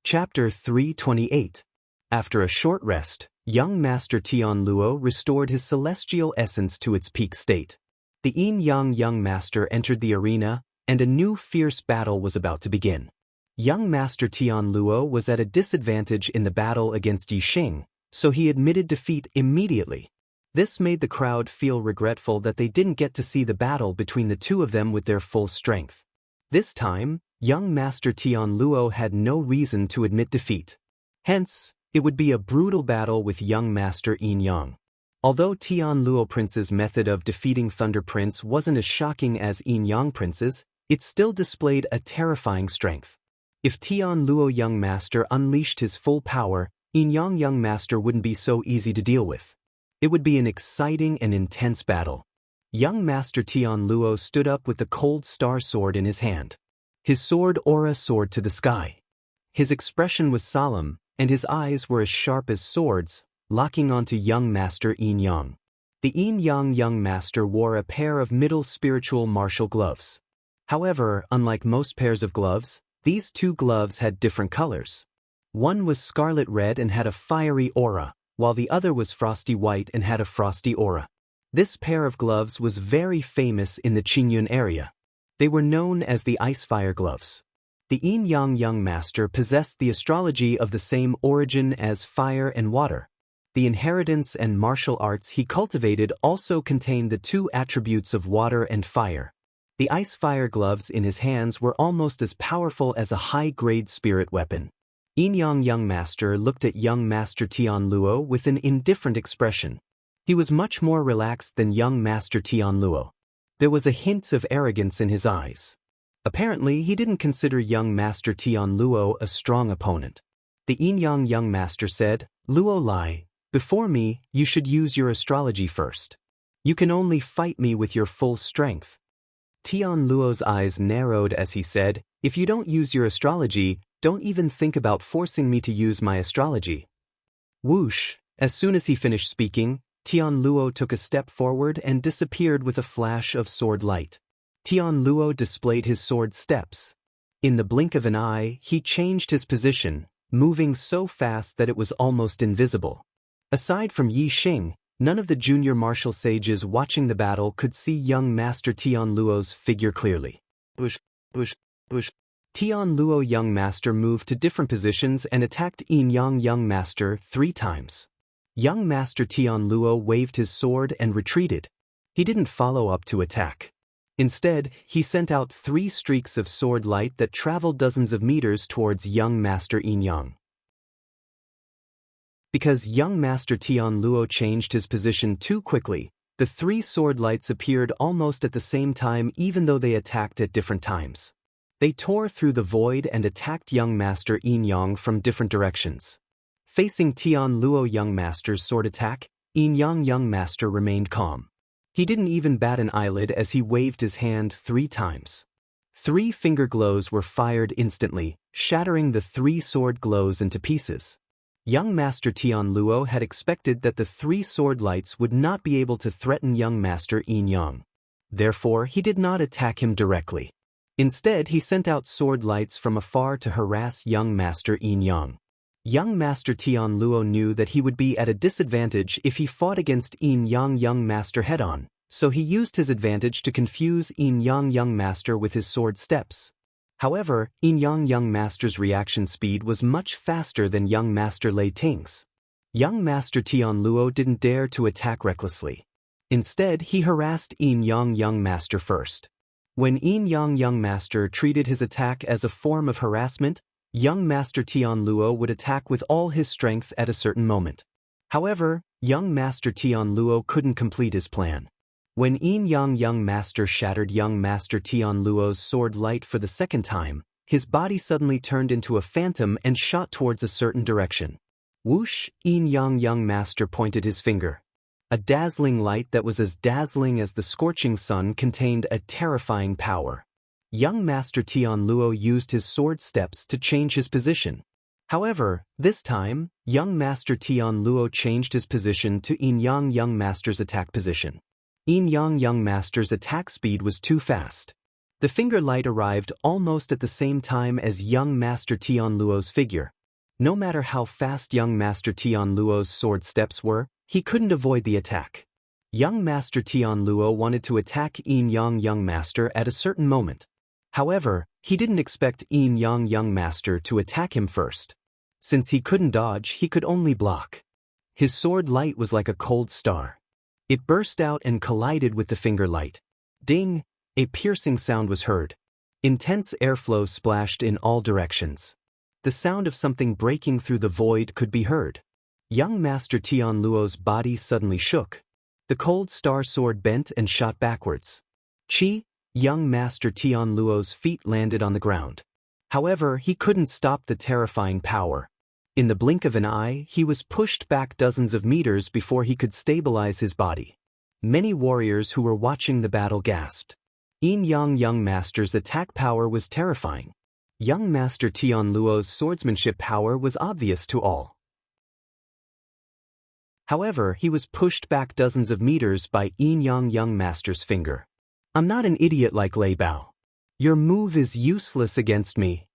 Chapter 328. After a short rest, young Master Tianluo restored his celestial essence to its peak state. The Yin Yang young Master entered the arena, and a new fierce battle was about to begin. Young Master Tianluo was at a disadvantage in the battle against Yi Xing, so he admitted defeat immediately. This made the crowd feel regretful that they didn't get to see the battle between the two of them with their full strength. This time, young Master Tianluo had no reason to admit defeat. Hence, it would be a brutal battle with young Master Yin Yang. Although Tianluo Prince's method of defeating Thunder Prince wasn't as shocking as Yin Yang Prince's, it still displayed a terrifying strength. If Tianluo young Master unleashed his full power, Yin Yang young Master wouldn't be so easy to deal with. It would be an exciting and intense battle. Young Master Tianluo stood up with the cold star sword in his hand. His sword aura soared to the sky. His expression was solemn, and his eyes were as sharp as swords, locking onto young Master Yin Yang. The Yin Yang young Master wore a pair of middle spiritual martial gloves. However, unlike most pairs of gloves, these two gloves had different colors. One was scarlet red and had a fiery aura, while the other was frosty white and had a frosty aura. This pair of gloves was very famous in the Qingyun area. They were known as the Icefire gloves. The Yin Yang young Master possessed the astrology of the same origin as fire and water. The inheritance and martial arts he cultivated also contained the two attributes of water and fire. The ice-fire gloves in his hands were almost as powerful as a high-grade spirit weapon. Yin Yang young master looked at young master Tian Luo with an indifferent expression. He was much more relaxed than young master Tian Luo. There was a hint of arrogance in his eyes. Apparently, he didn't consider young master Tian Luo a strong opponent. The Yin Yang young master said, "Luo Lai, before me, you should use your astrology first. You can only fight me with your full strength." Tian Luo's eyes narrowed as he said, "If you don't use your astrology, don't even think about forcing me to use my astrology." Whoosh! As soon as he finished speaking, Tian Luo took a step forward and disappeared with a flash of sword light. Tian Luo displayed his sword steps. In the blink of an eye, he changed his position, moving so fast that it was almost invisible. Aside from Yi Xing, none of the junior martial sages watching the battle could see young Master Tian Luo's figure clearly. Tian Luo young master moved to different positions and attacked Yin Yang young master 3 times. Young master Tian Luo waved his sword and retreated. He didn't follow up to attack. Instead, he sent out 3 streaks of sword light that traveled dozens of meters towards young master Yin Yang. Because young master Tian Luo changed his position too quickly, the 3 sword lights appeared almost at the same time even though they attacked at different times. They tore through the void and attacked young master Yin Yang from different directions. Facing Tian Luo young master's sword attack, Yin Yang young master remained calm. He didn't even bat an eyelid as he waved his hand 3 times. 3 finger glows were fired instantly, shattering the 3 sword glows into pieces. Young master Tian Luo had expected that the 3 sword lights would not be able to threaten young master Yin Yang. Therefore, he did not attack him directly. Instead, he sent out sword lights from afar to harass young master Yin Yang. Young master Tian Luo knew that he would be at a disadvantage if he fought against Yin Yang young master head-on, so he used his advantage to confuse Yin Yang young master with his sword steps. However, Yin Yang young master's reaction speed was much faster than young master Lei Ting's. Young master Tian Luo didn't dare to attack recklessly. Instead, he harassed Yin Yang young master first. When Yin Yang young master treated his attack as a form of harassment, young master Tian Luo would attack with all his strength at a certain moment. However, young master Tian Luo couldn't complete his plan. When Yin Yang young master shattered young master Tian Luo's sword light for the second time, his body suddenly turned into a phantom and shot towards a certain direction. Whoosh! Yin Yang young master pointed his finger. A dazzling light that was as dazzling as the scorching sun contained a terrifying power. Young master Tian Luo used his sword steps to change his position. However, this time, young master Tian Luo changed his position to Yin Yang young master's attack position. Yin Yang young master's attack speed was too fast. The finger light arrived almost at the same time as young master Tian Luo's figure. No matter how fast young master Tian Luo's sword steps were, he couldn't avoid the attack. Young master Tian Luo wanted to attack Yin Yang young master at a certain moment. However, he didn't expect Yin Yang young master to attack him first. Since he couldn't dodge, he could only block. His sword light was like a cold star. It burst out and collided with the finger light. Ding! A piercing sound was heard. Intense airflow splashed in all directions. The sound of something breaking through the void could be heard. Young master Tian Luo's body suddenly shook. The cold star sword bent and shot backwards. Chi! Young master Tian Luo's feet landed on the ground. However, he couldn't stop the terrifying power. In the blink of an eye, he was pushed back dozens of meters before he could stabilize his body. Many warriors who were watching the battle gasped. Yin Yang young master's attack power was terrifying. Young master Tian Luo's swordsmanship power was obvious to all. However, he was pushed back dozens of meters by Yin Yang young master's finger. "I'm not an idiot like Lei Bao. Your move is useless against me."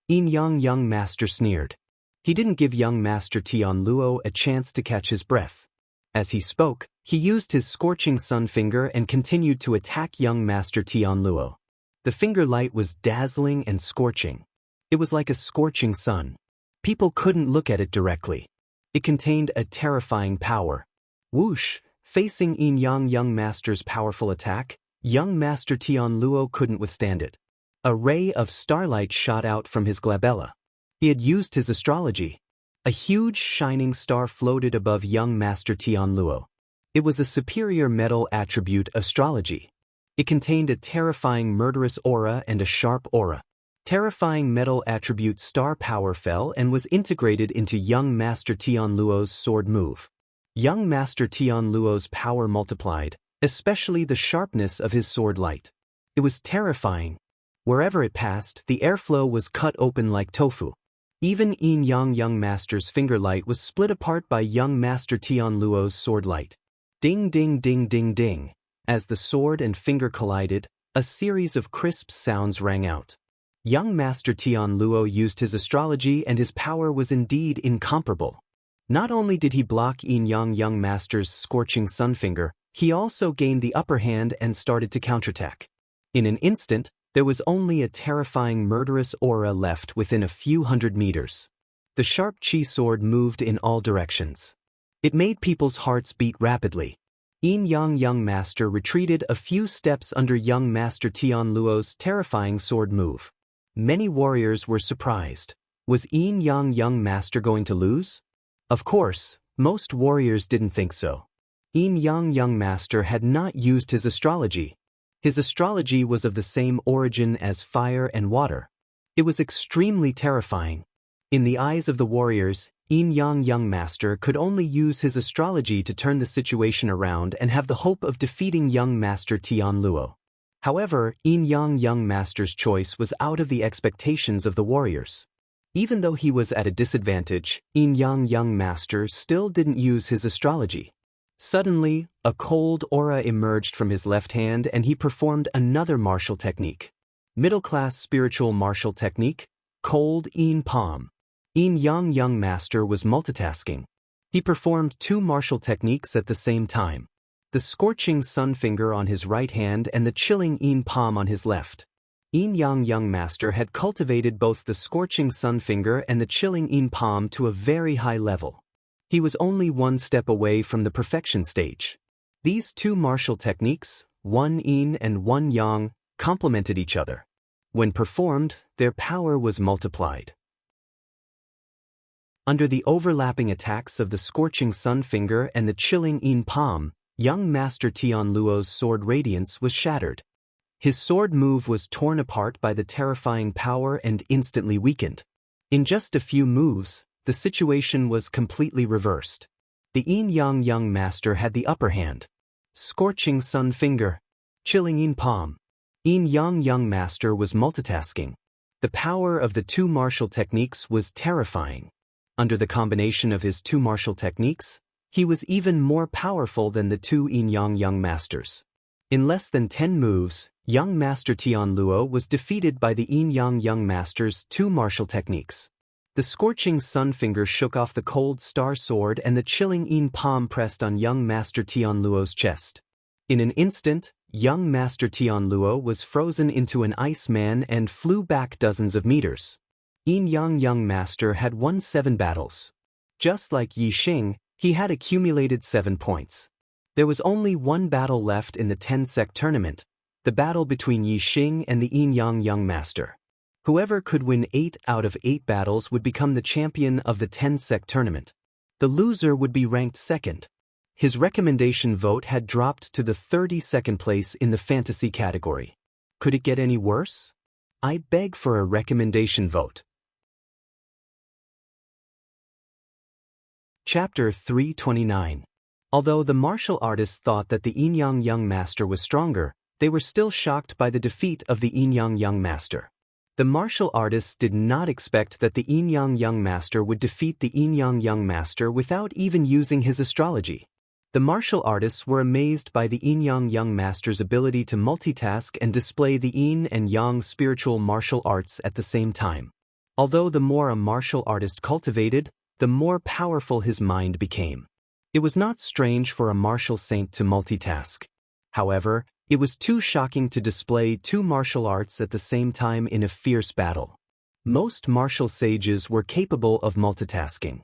Yin Yang young master sneered. He didn't give young master Tian Luo a chance to catch his breath. As he spoke, he used his scorching sun finger and continued to attack young master Tian Luo. The finger light was dazzling and scorching. It was like a scorching sun. People couldn't look at it directly. It contained a terrifying power. Whoosh! Facing Yin Yang Young Master's powerful attack, young Master Tian Luo couldn't withstand it. A ray of starlight shot out from his glabella. He had used his astrology. A huge shining star floated above young Master Tian Luo. It was a superior metal attribute astrology. It contained a terrifying murderous aura and a sharp aura. Terrifying metal attribute star power fell and was integrated into young Master Tian Luo's sword move. Young Master Tian Luo's power multiplied, especially the sharpness of his sword light. It was terrifying. Wherever it passed, the airflow was cut open like tofu. Even Yin Yang Young Master's finger light was split apart by young Master Tian Luo's sword light. Ding ding ding ding ding. As the sword and finger collided, a series of crisp sounds rang out. Young Master Tian Luo used his astrology and his power was indeed incomparable. Not only did he block Yin Yang Young Master's scorching sun finger, he also gained the upper hand and started to counterattack. In an instant, there was only a terrifying murderous aura left within a few hundred meters. The sharp chi sword moved in all directions. It made people's hearts beat rapidly. Yin Yang Young Master retreated a few steps under young Master Tian Luo's terrifying sword move. Many warriors were surprised. Was Yin Yang Young Master going to lose? Of course, most warriors didn't think so. Yin Yang Young Master had not used his astrology. His astrology was of the same origin as fire and water. It was extremely terrifying. In the eyes of the warriors, Yin Yang Young Master could only use his astrology to turn the situation around and have the hope of defeating young Master Tian Luo. However, Yin Yang Young Master's choice was out of the expectations of the warriors. Even though he was at a disadvantage, Yin Yang Young Master still didn't use his astrology. Suddenly, a cold aura emerged from his left hand and he performed another martial technique. Middle-class spiritual martial technique, Cold Yin Palm. Yin Yang Young Master was multitasking. He performed two martial techniques at the same time. The scorching sun finger on his right hand and the chilling Yin Palm on his left. Yin Yang Young Master had cultivated both the scorching sun finger and the chilling Yin Palm to a very high level. He was only one step away from the perfection stage. These two martial techniques, one Yin and one Yang, complemented each other. When performed, their power was multiplied. Under the overlapping attacks of the scorching sun finger and the chilling Yin Palm, young Master Tian Luo's sword radiance was shattered. His sword move was torn apart by the terrifying power and instantly weakened. In just a few moves, the situation was completely reversed. The Yin Yang Young Master had the upper hand. Scorching sun finger. Chilling Yin Palm. Yin Yang Young Master was multitasking. The power of the two martial techniques was terrifying. Under the combination of his two martial techniques, he was even more powerful than the two Yin Yang Young Masters. In less than 10 moves, young Master Tian Luo was defeated by the Yin Yang Young Master's two martial techniques. The scorching sun finger shook off the cold star sword and the chilling Yin Palm pressed on young Master Tian Luo's chest. In an instant, young Master Tian Luo was frozen into an ice man and flew back dozens of meters. Yin Yang Young Master had won 7 battles. Just like Yi Xing, he had accumulated 7 points. There was only one battle left in the 10-sect tournament, the battle between Yi Xing and the Yin Yang Young Master. Whoever could win 8 out of 8 battles would become the champion of the 10-sect tournament. The loser would be ranked second. His recommendation vote had dropped to the 32nd place in the fantasy category. Could it get any worse? I beg for a recommendation vote. Chapter 329. Although the martial artists thought that the Yin Yang Young Master was stronger, they were still shocked by the defeat of the Yin Yang Young Master. The martial artists did not expect that the Yin Yang Young Master would defeat the Yin Yang Young Master without even using his astrology. The martial artists were amazed by the Yin Yang Young Master's ability to multitask and display the Yin and Yang spiritual martial arts at the same time. Although the more a martial artist cultivated, the more powerful his mind became. It was not strange for a martial saint to multitask. However, it was too shocking to display two martial arts at the same time in a fierce battle. Most martial sages were capable of multitasking.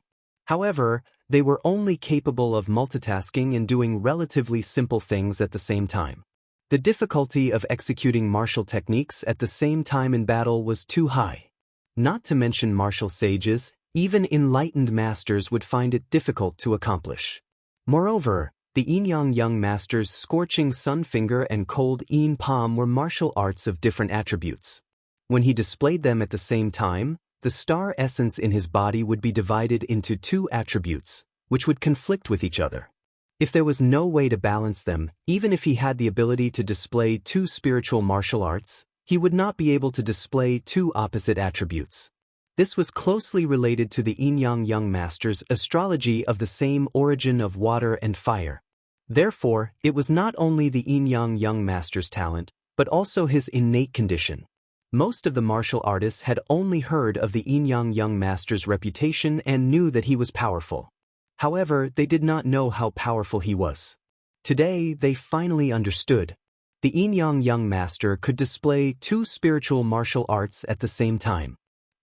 However, they were only capable of multitasking and doing relatively simple things at the same time. The difficulty of executing martial techniques at the same time in battle was too high. Not to mention martial sages, even enlightened masters would find it difficult to accomplish. Moreover, the Yin Yang masters' scorching sun finger and cold Yin palm were martial arts of different attributes. When he displayed them at the same time, the star essence in his body would be divided into two attributes, which would conflict with each other. If there was no way to balance them, even if he had the ability to display two spiritual martial arts, he would not be able to display two opposite attributes. This was closely related to the Yin Yang masters' astrology of the same origin of water and fire. Therefore, it was not only the Yin Yang master's talent, but also his innate condition. Most of the martial artists had only heard of the Yin Yang master's reputation and knew that he was powerful. However, they did not know how powerful he was. Today, they finally understood. The Yin Yang master could display two spiritual martial arts at the same time.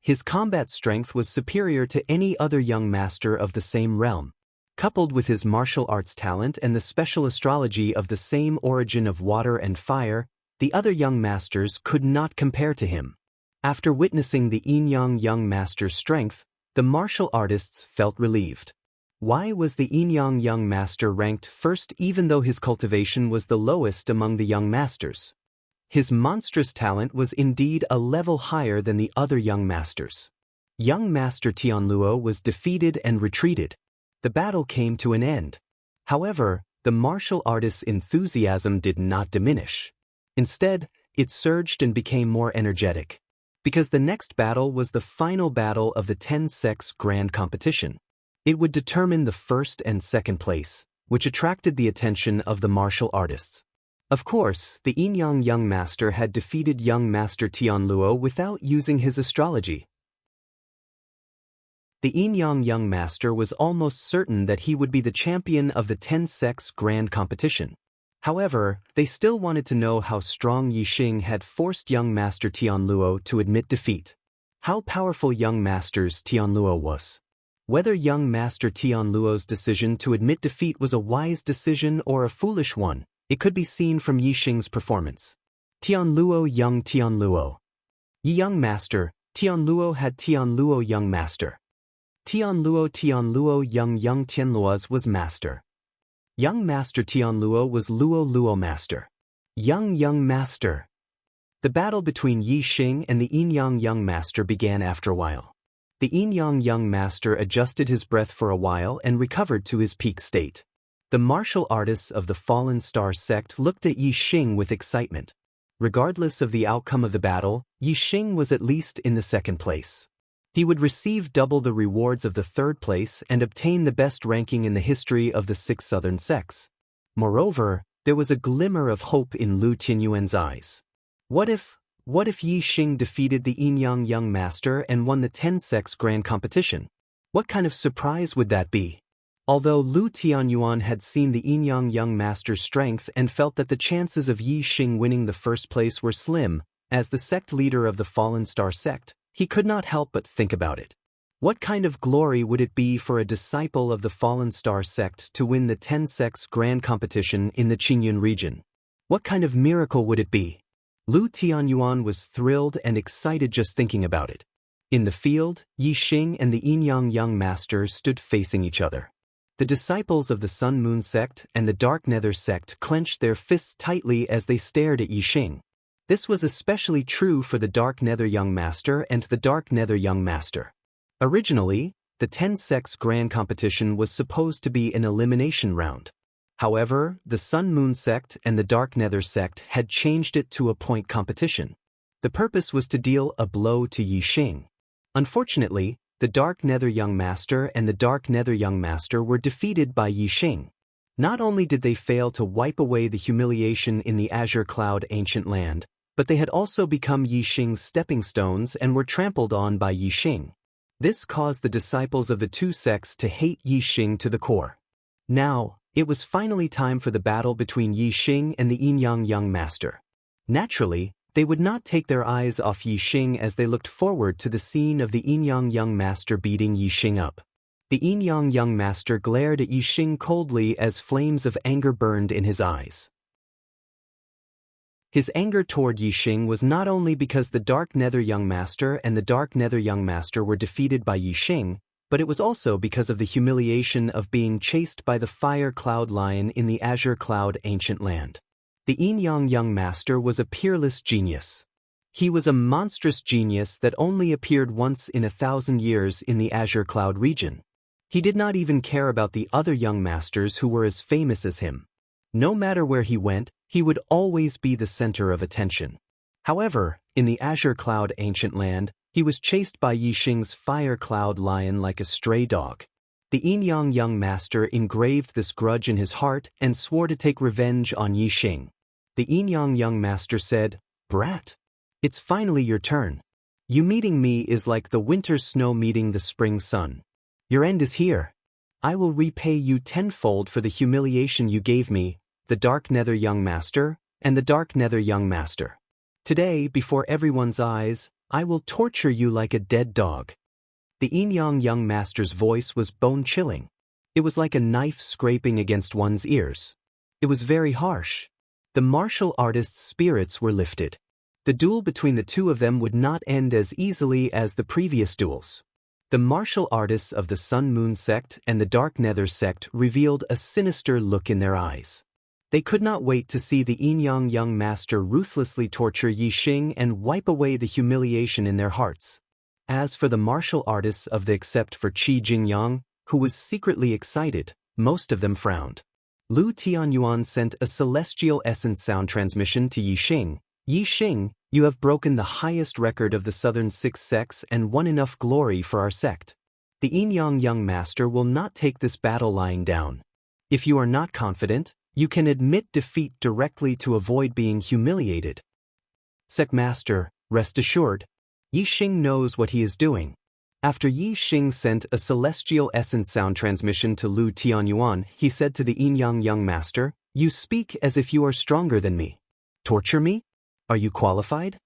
His combat strength was superior to any other young master of the same realm. Coupled with his martial arts talent and the special astrology of the same origin of water and fire, the other young masters could not compare to him. After witnessing the Yin Yang master's strength, the martial artists felt relieved. Why was the Yin Yang master ranked first even though his cultivation was the lowest among the young masters? His monstrous talent was indeed a level higher than the other young masters. Young Master Tianluo was defeated and retreated. The battle came to an end. However, the martial artist's enthusiasm did not diminish. Instead, it surged and became more energetic. Because the next battle was the final battle of the 10 sects grand competition. It would determine the first and second place, which attracted the attention of the martial artists. Of course, the Yin Yang master had defeated young Master Tianluo without using his astrology. The Yin Yang master was almost certain that he would be the champion of the 10 sects grand competition. However, they still wanted to know how strong Yixing had forced young Master Tianluo to admit defeat. How powerful young Master's Tianluo was. Whether young Master Tianluo's decision to admit defeat was a wise decision or a foolish one, it could be seen from Yixing's performance. Tianluo young Tianluo. Young Master, Tianluo had Tianluo young Master. Tianluo young Tianluo's was Master. Young Master Tianluo was Luo Master. Young Master. The battle between Yixing and the Yin Yang Master began after a while. The Yin Yang Master adjusted his breath for a while and recovered to his peak state. The martial artists of the Fallen Star sect looked at Yixing with excitement. Regardless of the outcome of the battle, Yixing was at least in the second place. He would receive double the rewards of the third place and obtain the best ranking in the history of the 6 southern sects. Moreover, there was a glimmer of hope in Lu Tianyuan's eyes. What if Yixing defeated the Yin Yang master and won the 10 sects grand competition? What kind of surprise would that be? Although Lu Tianyuan had seen the Yin Yang master's strength and felt that the chances of Yixing winning the first place were slim, as the sect leader of the Fallen Star sect, he could not help but think about it. What kind of glory would it be for a disciple of the Fallen Star sect to win the 10 sects grand competition in the Qingyun region? What kind of miracle would it be? Lu Tianyuan was thrilled and excited just thinking about it. In the field, Yixing and the Yin Yang master stood facing each other. The disciples of the Sun Moon sect and the Dark Nether sect clenched their fists tightly as they stared at Yixing. This was especially true for the Dark Nether young master and the Dark Nether young master. Originally, the 10 sects grand competition was supposed to be an elimination round. However, the Sun Moon sect and the Dark Nether sect had changed it to a point competition. The purpose was to deal a blow to Yixing. Unfortunately, the Dark Nether young master and the Dark Nether young master were defeated by Yixing. Not only did they fail to wipe away the humiliation in the Azure Cloud ancient land, but they had also become Yixing's stepping stones and were trampled on by Yixing. This caused the disciples of the two sects to hate Yixing to the core. Now, it was finally time for the battle between Yixing and the Yin Yang master. Naturally, they would not take their eyes off Yixing as they looked forward to the scene of the Yin Yang master beating Yixing up. The Yin-Yang young master glared at Yixing coldly as flames of anger burned in his eyes. His anger toward Yixing was not only because the Dark Nether young master and the Dark Nether young master were defeated by Yixing, but it was also because of the humiliation of being chased by the Fire Cloud Lion in the Azure Cloud ancient land. The Yin-Yang young master was a peerless genius. He was a monstrous genius that only appeared once in 1,000 years in the Azure Cloud region. He did not even care about the other young masters who were as famous as him. No matter where he went, he would always be the center of attention. However, in the Azure Cloud ancient land, he was chased by Yixing's Fire Cloud Lion like a stray dog. The Yin-Yang young master engraved this grudge in his heart and swore to take revenge on Yixing. The Yin-Yang young master said, "Brat, it's finally your turn. You meeting me is like the winter snow meeting the spring sun. Your end is here. I will repay you tenfold for the humiliation you gave me, the Dark Nether young master, and the Dark Nether young master. Today, before everyone's eyes, I will torture you like a dead dog." The Yin-Yang young master's voice was bone-chilling. It was like a knife scraping against one's ears. It was very harsh. The martial artist's spirits were lifted. The duel between the two of them would not end as easily as the previous duels. The martial artists of the Sun Moon sect and the Dark Nether sect revealed a sinister look in their eyes. They could not wait to see the Yin-Yang young master ruthlessly torture Yixing and wipe away the humiliation in their hearts. As for the martial artists of the except for Qi Jingyang, who was secretly excited, most of them frowned. Lu Tianyuan sent a celestial essence sound transmission to Yixing. "Yixing, you have broken the highest record of the Southern Six sects and won enough glory for our sect. The Yin-Yang young master will not take this battle lying down. If you are not confident, you can admit defeat directly to avoid being humiliated. Sect master, rest assured, Yixing knows what he is doing." After Yixing sent a celestial essence sound transmission to Lu Tianyuan, he said to the Yin-Yang young master, "You speak as if you are stronger than me. Torture me? Are you qualified?"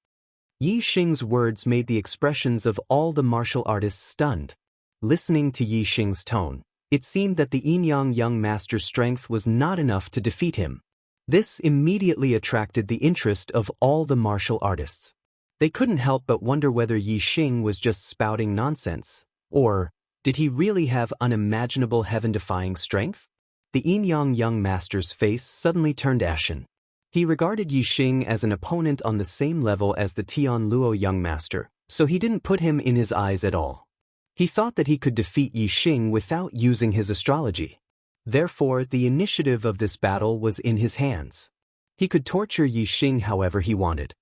Yixing's words made the expressions of all the martial artists stunned. Listening to Yixing's tone, it seemed that the Yin-Yang young master's strength was not enough to defeat him. This immediately attracted the interest of all the martial artists. They couldn't help but wonder whether Yixing was just spouting nonsense, or did he really have unimaginable heaven-defying strength? The Yin-Yang young master's face suddenly turned ashen. He regarded Yixing as an opponent on the same level as the Tianluo young master, so he didn't put him in his eyes at all. He thought that he could defeat Yixing without using his astrology. Therefore, the initiative of this battle was in his hands. He could torture Yixing however he wanted.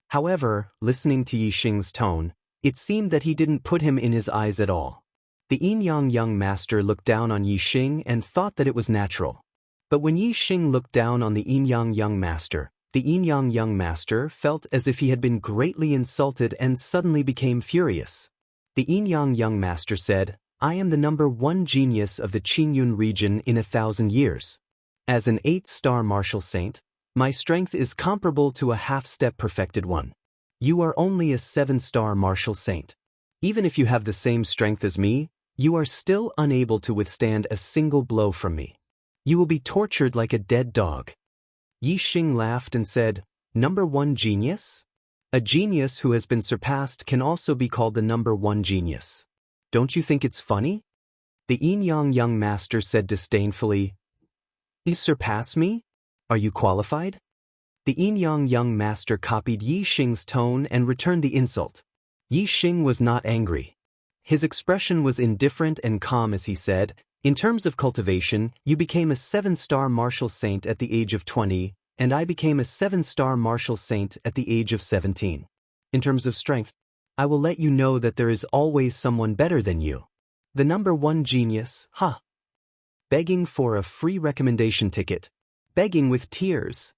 However, listening to Yixing's tone, it seemed that he didn't put him in his eyes at all. The Yin-Yang young master looked down on Yixing and thought that it was natural. But when Yixing looked down on the Yin-Yang young master, the Yin-Yang young master felt as if he had been greatly insulted and suddenly became furious. The Yin-Yang young master said, "I am the #1 genius of the Qingyun region in 1,000 years. As an 8-star martial saint, my strength is comparable to a half-step perfected one. You are only a 7-star martial saint. Even if you have the same strength as me, you are still unable to withstand a single blow from me. You will be tortured like a dead dog." Yixing laughed and said, "#1 genius? A genius who has been surpassed can also be called the #1 genius. Don't you think it's funny?" The Yin-Yang young master said disdainfully, "You surpass me? Are you qualified?" The Yin-Yang young master copied Yixing's tone and returned the insult. Yixing was not angry. His expression was indifferent and calm as he said, "In terms of cultivation, you became a 7-star martial saint at the age of 20, and I became a 7-star martial saint at the age of 17. In terms of strength, I will let you know that there is always someone better than you. The #1 genius, huh? Begging for a free recommendation ticket. Begging with tears."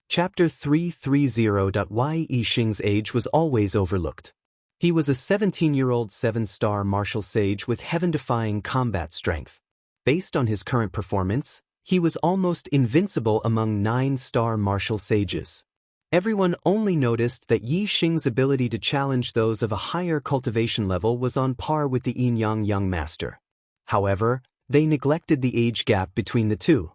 Chapter 330. Why Yixing's age was always overlooked. He was a 17-year-old 7-star martial sage with heaven-defying combat strength. Based on his current performance, he was almost invincible among 9-star martial sages. Everyone only noticed that Yi Xing's ability to challenge those of a higher cultivation level was on par with the Yin-Yang young master. However, they neglected the age gap between the two.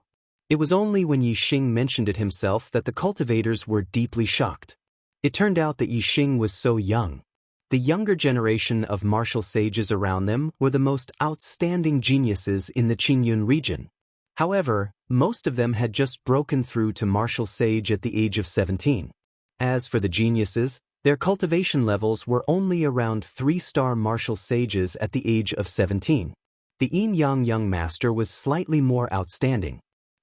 It was only when Yi Xing mentioned it himself that the cultivators were deeply shocked. It turned out that Yi Xing was so young. The younger generation of martial sages around them were the most outstanding geniuses in the Qingyun region. However, most of them had just broken through to martial sage at the age of 17. As for the geniuses, their cultivation levels were only around 3-star martial sages at the age of 17. The Yin-Yang young master was slightly more outstanding.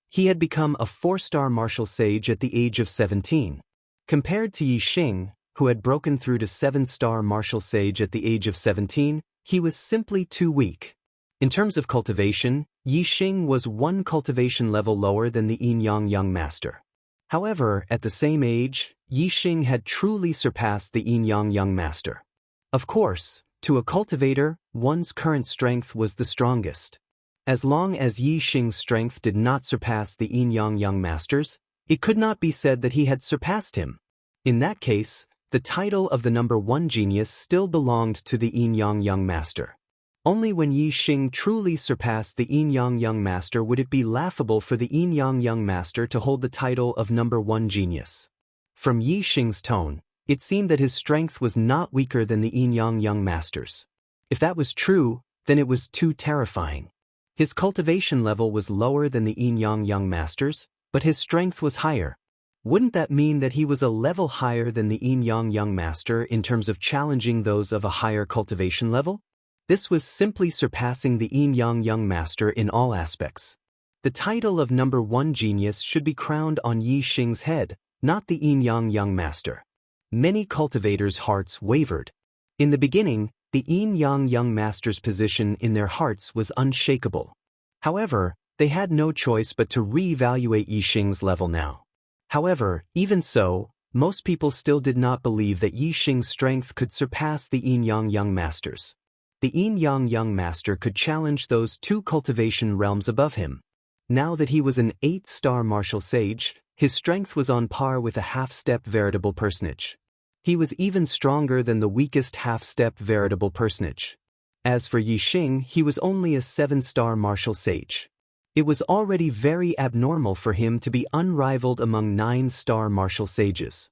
He had become a 4-star martial sage at the age of 17. Compared to Yi Xing, who had broken through to 7-star martial sage at the age of 17, he was simply too weak. In terms of cultivation, Yi Xing was 1 cultivation level lower than the Yin-Yang young master. However, at the same age, Yi Xing had truly surpassed the Yin-Yang young master. Of course, to a cultivator, one's current strength was the strongest. As long as Yi Xing's strength did not surpass the Yin-Yang young master's, it could not be said that he had surpassed him. In that case, the title of the number 1 genius still belonged to the Yin-Yang young master. Only when Yi Xing truly surpassed the Yin-Yang young master would it be laughable for the Yin-Yang young master to hold the title of number 1 genius. From Yi Xing's tone, it seemed that his strength was not weaker than the Yin-Yang young master's. If that was true, then it was too terrifying. His cultivation level was lower than the Yin-Yang young master's, but his strength was higher. Wouldn't that mean that he was a level higher than the Yin-Yang young master in terms of challenging those of a higher cultivation level? This was simply surpassing the Yin-Yang young master in all aspects. The title of number 1 genius should be crowned on Yi Xing's head, not the Yin-Yang young master. Many cultivators' hearts wavered. In the beginning, the Yin-Yang young master's position in their hearts was unshakable. However, they had no choice but to re-evaluate Yi Xing's level now. However, even so, most people still did not believe that Yi Xing's strength could surpass the Yin-Yang young master's. The Yin-Yang young master could challenge those 2 cultivation realms above him. Now that he was an 8-star martial sage, his strength was on par with a half-step veritable personage. He was even stronger than the weakest half-step veritable personage. As for Yi Xing, he was only a 7-star martial sage. It was already very abnormal for him to be unrivaled among 9-star martial sages.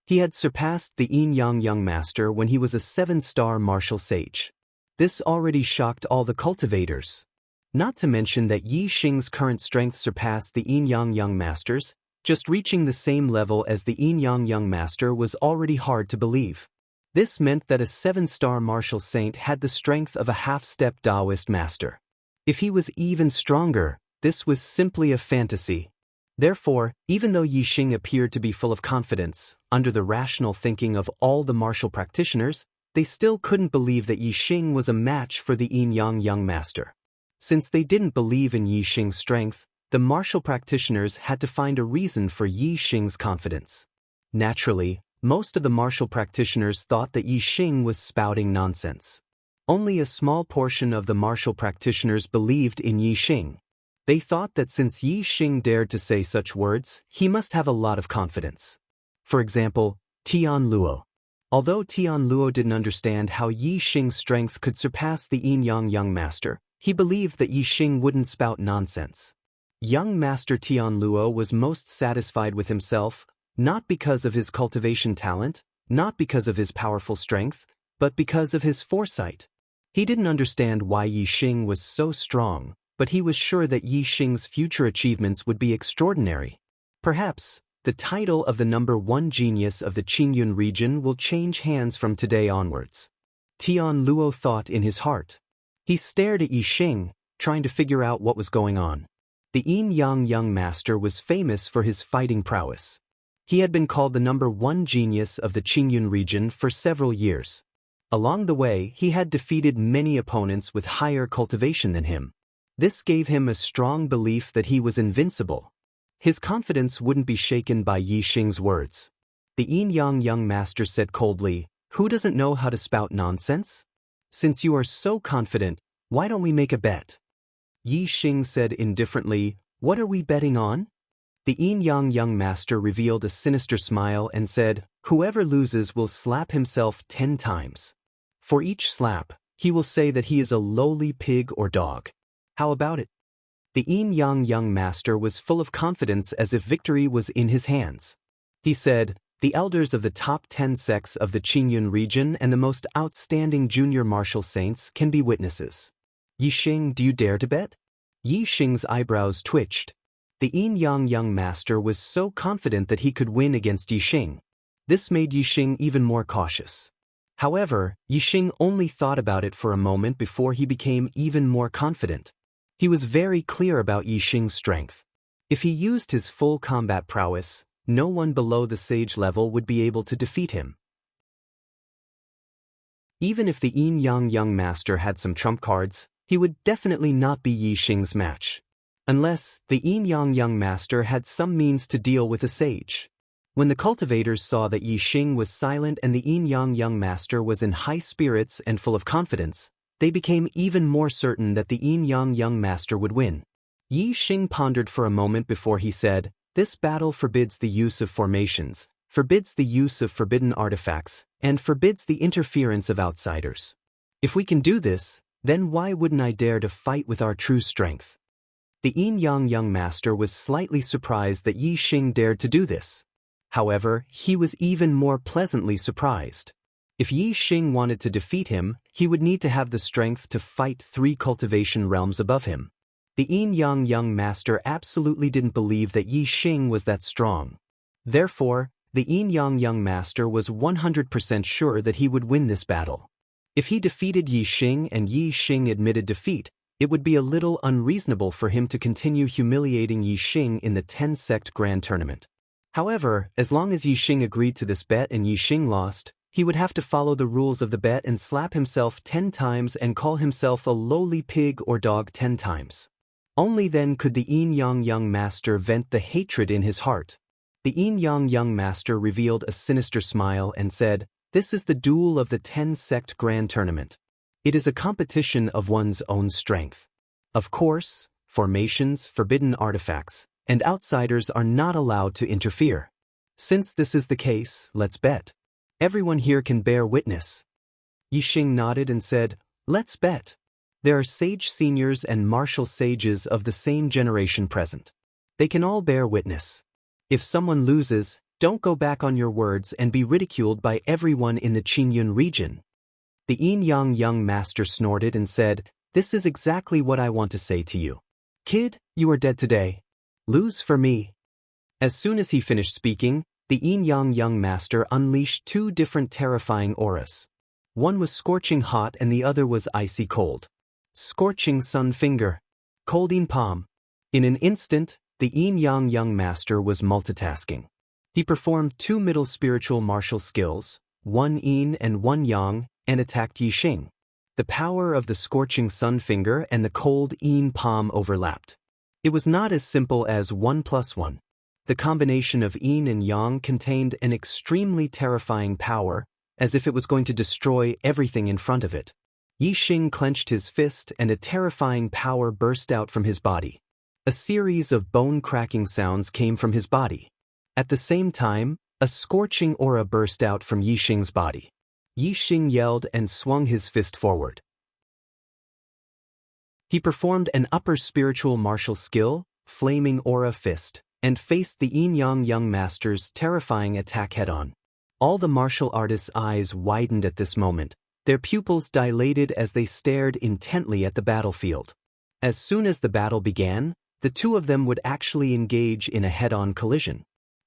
He had surpassed the Yin-Yang young master when he was a 7-star martial sage. This already shocked all the cultivators. Not to mention that Yi Xing's current strength surpassed the Yin-Yang young master's, just reaching the same level as the Yin-Yang young master was already hard to believe. This meant that a 7-star martial saint had the strength of a half-step Taoist master. If he was even stronger, this was simply a fantasy. Therefore, even though Yi Xing appeared to be full of confidence, under the rational thinking of all the martial practitioners, they still couldn't believe that Yi Xing was a match for the Yin-Yang young master. Since they didn't believe in Yi Xing's strength, the martial practitioners had to find a reason for Yi Xing's confidence. Naturally, most of the martial practitioners thought that Yi Xing was spouting nonsense. Only a small portion of the martial practitioners believed in Yi Xing. They thought that since Yi Xing dared to say such words, he must have a lot of confidence. For example, Tian Luo. Although Tian Luo didn't understand how Yi Xing's strength could surpass the Yin-Yang young master, he believed that Yi Xing wouldn't spout nonsense. Young master Tian Luo was most satisfied with himself, not because of his cultivation talent, not because of his powerful strength, but because of his foresight. He didn't understand why Yi Xing was so strong, but he was sure that Yi Xing's future achievements would be extraordinary. Perhaps, the title of the number 1 genius of the Qingyun region will change hands from today onwards. Tian Luo thought in his heart. He stared at Yi Xing, trying to figure out what was going on. The Yin-Yang young master was famous for his fighting prowess. He had been called the number 1 genius of the Qingyun region for several years. Along the way, he had defeated many opponents with higher cultivation than him. This gave him a strong belief that he was invincible. His confidence wouldn't be shaken by Yi Xing's words. The Yin-Yang young master said coldly, "Who doesn't know how to spout nonsense? Since you are so confident, why don't we make a bet?" Yi Xing said indifferently, "What are we betting on?" The yin-yang young master revealed a sinister smile and said, "Whoever loses will slap himself 10 times. For each slap, he will say that he is a lowly pig or dog. How about it?" The yin-yang young master was full of confidence as if victory was in his hands. He said, "The elders of the top 10 sects of the Qingyun region and the most outstanding junior martial saints can be witnesses. Yixing, do you dare to bet?" Yixing's eyebrows twitched. The yin-yang young master was so confident that he could win against Yixing. This made Yixing even more cautious. However, Yixing only thought about it for a moment before he became even more confident. He was very clear about Yixing's strength. If he used his full combat prowess, no one below the sage level would be able to defeat him. Even if the yin-yang young master had some trump cards, he would definitely not be Yixing's match. Unless the yin-yang young master had some means to deal with a sage. When the cultivators saw that Yixing was silent and the yin-yang young master was in high spirits and full of confidence, they became even more certain that the yin-yang young master would win. Yixing pondered for a moment before he said, "This battle forbids the use of formations, forbids the use of forbidden artifacts, and forbids the interference of outsiders. If we can do this, then why wouldn't I dare to fight with our true strength?" The yin-yang young master was slightly surprised that Yixing dared to do this. However, he was even more pleasantly surprised. If Yixing wanted to defeat him, he would need to have the strength to fight 3 cultivation realms above him. The yin-yang young master absolutely didn't believe that Yixing was that strong. Therefore, the yin-yang young master was 100% sure that he would win this battle. If he defeated Yixing and Yixing admitted defeat, it would be a little unreasonable for him to continue humiliating Yixing in the 10-sect grand tournament. However, as long as Yixing agreed to this bet and Yixing lost, he would have to follow the rules of the bet and slap himself 10 times and call himself a lowly pig or dog 10 times. Only then could the yin-yang young master vent the hatred in his heart. The yin-yang young master revealed a sinister smile and said, "This is the duel of the 10-sect grand tournament. It is a competition of one's own strength. Of course, formations, forbidden artifacts, and outsiders are not allowed to interfere. Since this is the case, let's bet. Everyone here can bear witness." Yixing nodded and said, "Let's bet. There are sage seniors and martial sages of the same generation present. They can all bear witness. If someone loses, don't go back on your words and be ridiculed by everyone in the Qingyun region." The yin-yang young master snorted and said, "This is exactly what I want to say to you. Kid, you are dead today. Lose for me." As soon as he finished speaking, the yin-yang young master unleashed 2 different terrifying auras. One was scorching hot and the other was icy cold. Scorching sun finger. Cold yin palm. In an instant, the yin-yang young master was multitasking. He performed 2 middle spiritual martial skills, one yin and one yang, and attacked Yixing. The power of the scorching sun finger and the cold yin palm overlapped. It was not as simple as 1 + 1. The combination of yin and yang contained an extremely terrifying power, as if it was going to destroy everything in front of it. Yixing clenched his fist and a terrifying power burst out from his body. A series of bone-cracking sounds came from his body. At the same time, a scorching aura burst out from Yixing's body. Yixing yelled and swung his fist forward. He performed an upper spiritual martial skill, Flaming Aura Fist, and faced the yin-yang young master's terrifying attack head-on. All the martial artists' eyes widened at this moment, their pupils dilated as they stared intently at the battlefield. As soon as the battle began, the 2 of them would actually engage in a head-on collision.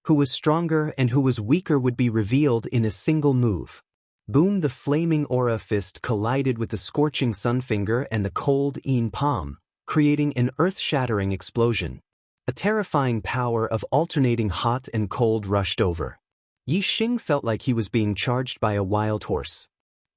Who was stronger and who was weaker would be revealed in a single move. Boom! The flaming aura fist collided with the scorching sun finger and the cold yin palm, creating an earth-shattering explosion. A terrifying power of alternating hot and cold rushed over. Yixing felt like he was being charged by a wild horse.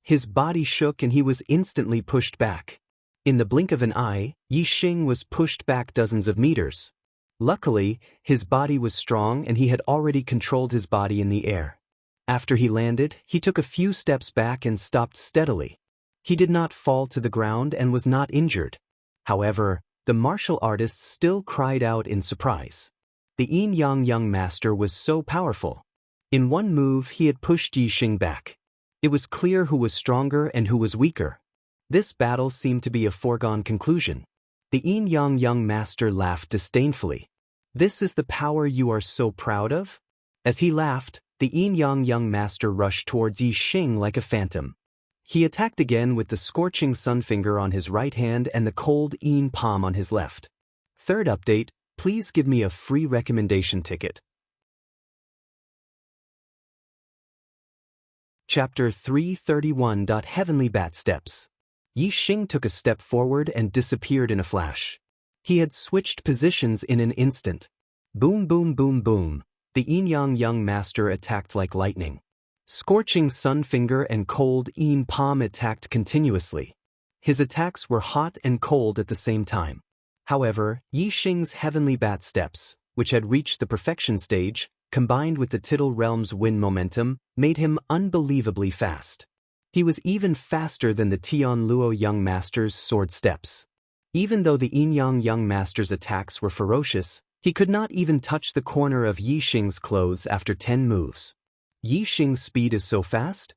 His body shook and he was instantly pushed back. In the blink of an eye, Yixing was pushed back dozens of meters. Luckily, his body was strong and he had already controlled his body in the air. After he landed, he took a few steps back and stopped steadily. He did not fall to the ground and was not injured. However, the martial artists still cried out in surprise. The yin-yang young master was so powerful. In one move he had pushed Yixing back. It was clear who was stronger and who was weaker. This battle seemed to be a foregone conclusion. The yin-yang young master laughed disdainfully. "This is the power you are so proud of?" As he laughed, the yin-yang young master rushed towards Yixing like a phantom. He attacked again with the scorching sun finger on his right hand and the cold yin palm on his left. Third update, please give me a free recommendation ticket. Chapter 331. Heavenly Bat Steps. Yixing took a step forward and disappeared in a flash. He had switched positions in an instant. Boom boom boom boom. The yin-yang young master attacked like lightning. Scorching sun finger and cold yin palm attacked continuously. His attacks were hot and cold at the same time. However, Yixing's heavenly bat steps, which had reached the perfection stage, combined with the Tittle Realm's wind momentum, made him unbelievably fast. He was even faster than the Tian Luo young master's sword steps. Even though the yin-yang young master's attacks were ferocious, he could not even touch the corner of Yixing's clothes after 10 moves. Yixing's speed is so fast?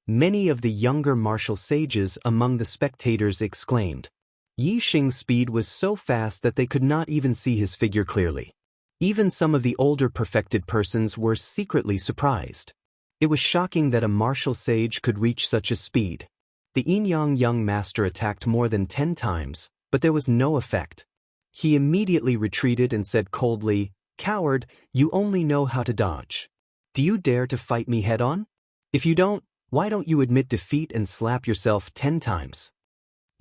Many of the younger martial sages among the spectators exclaimed. Yixing's speed was so fast that they could not even see his figure clearly. Even some of the older perfected persons were secretly surprised. It was shocking that a martial sage could reach such a speed. The yin-yang young master attacked more than 10 times, but there was no effect. He immediately retreated and said coldly, "Coward, you only know how to dodge. Do you dare to fight me head-on? If you don't, why don't you admit defeat and slap yourself 10 times?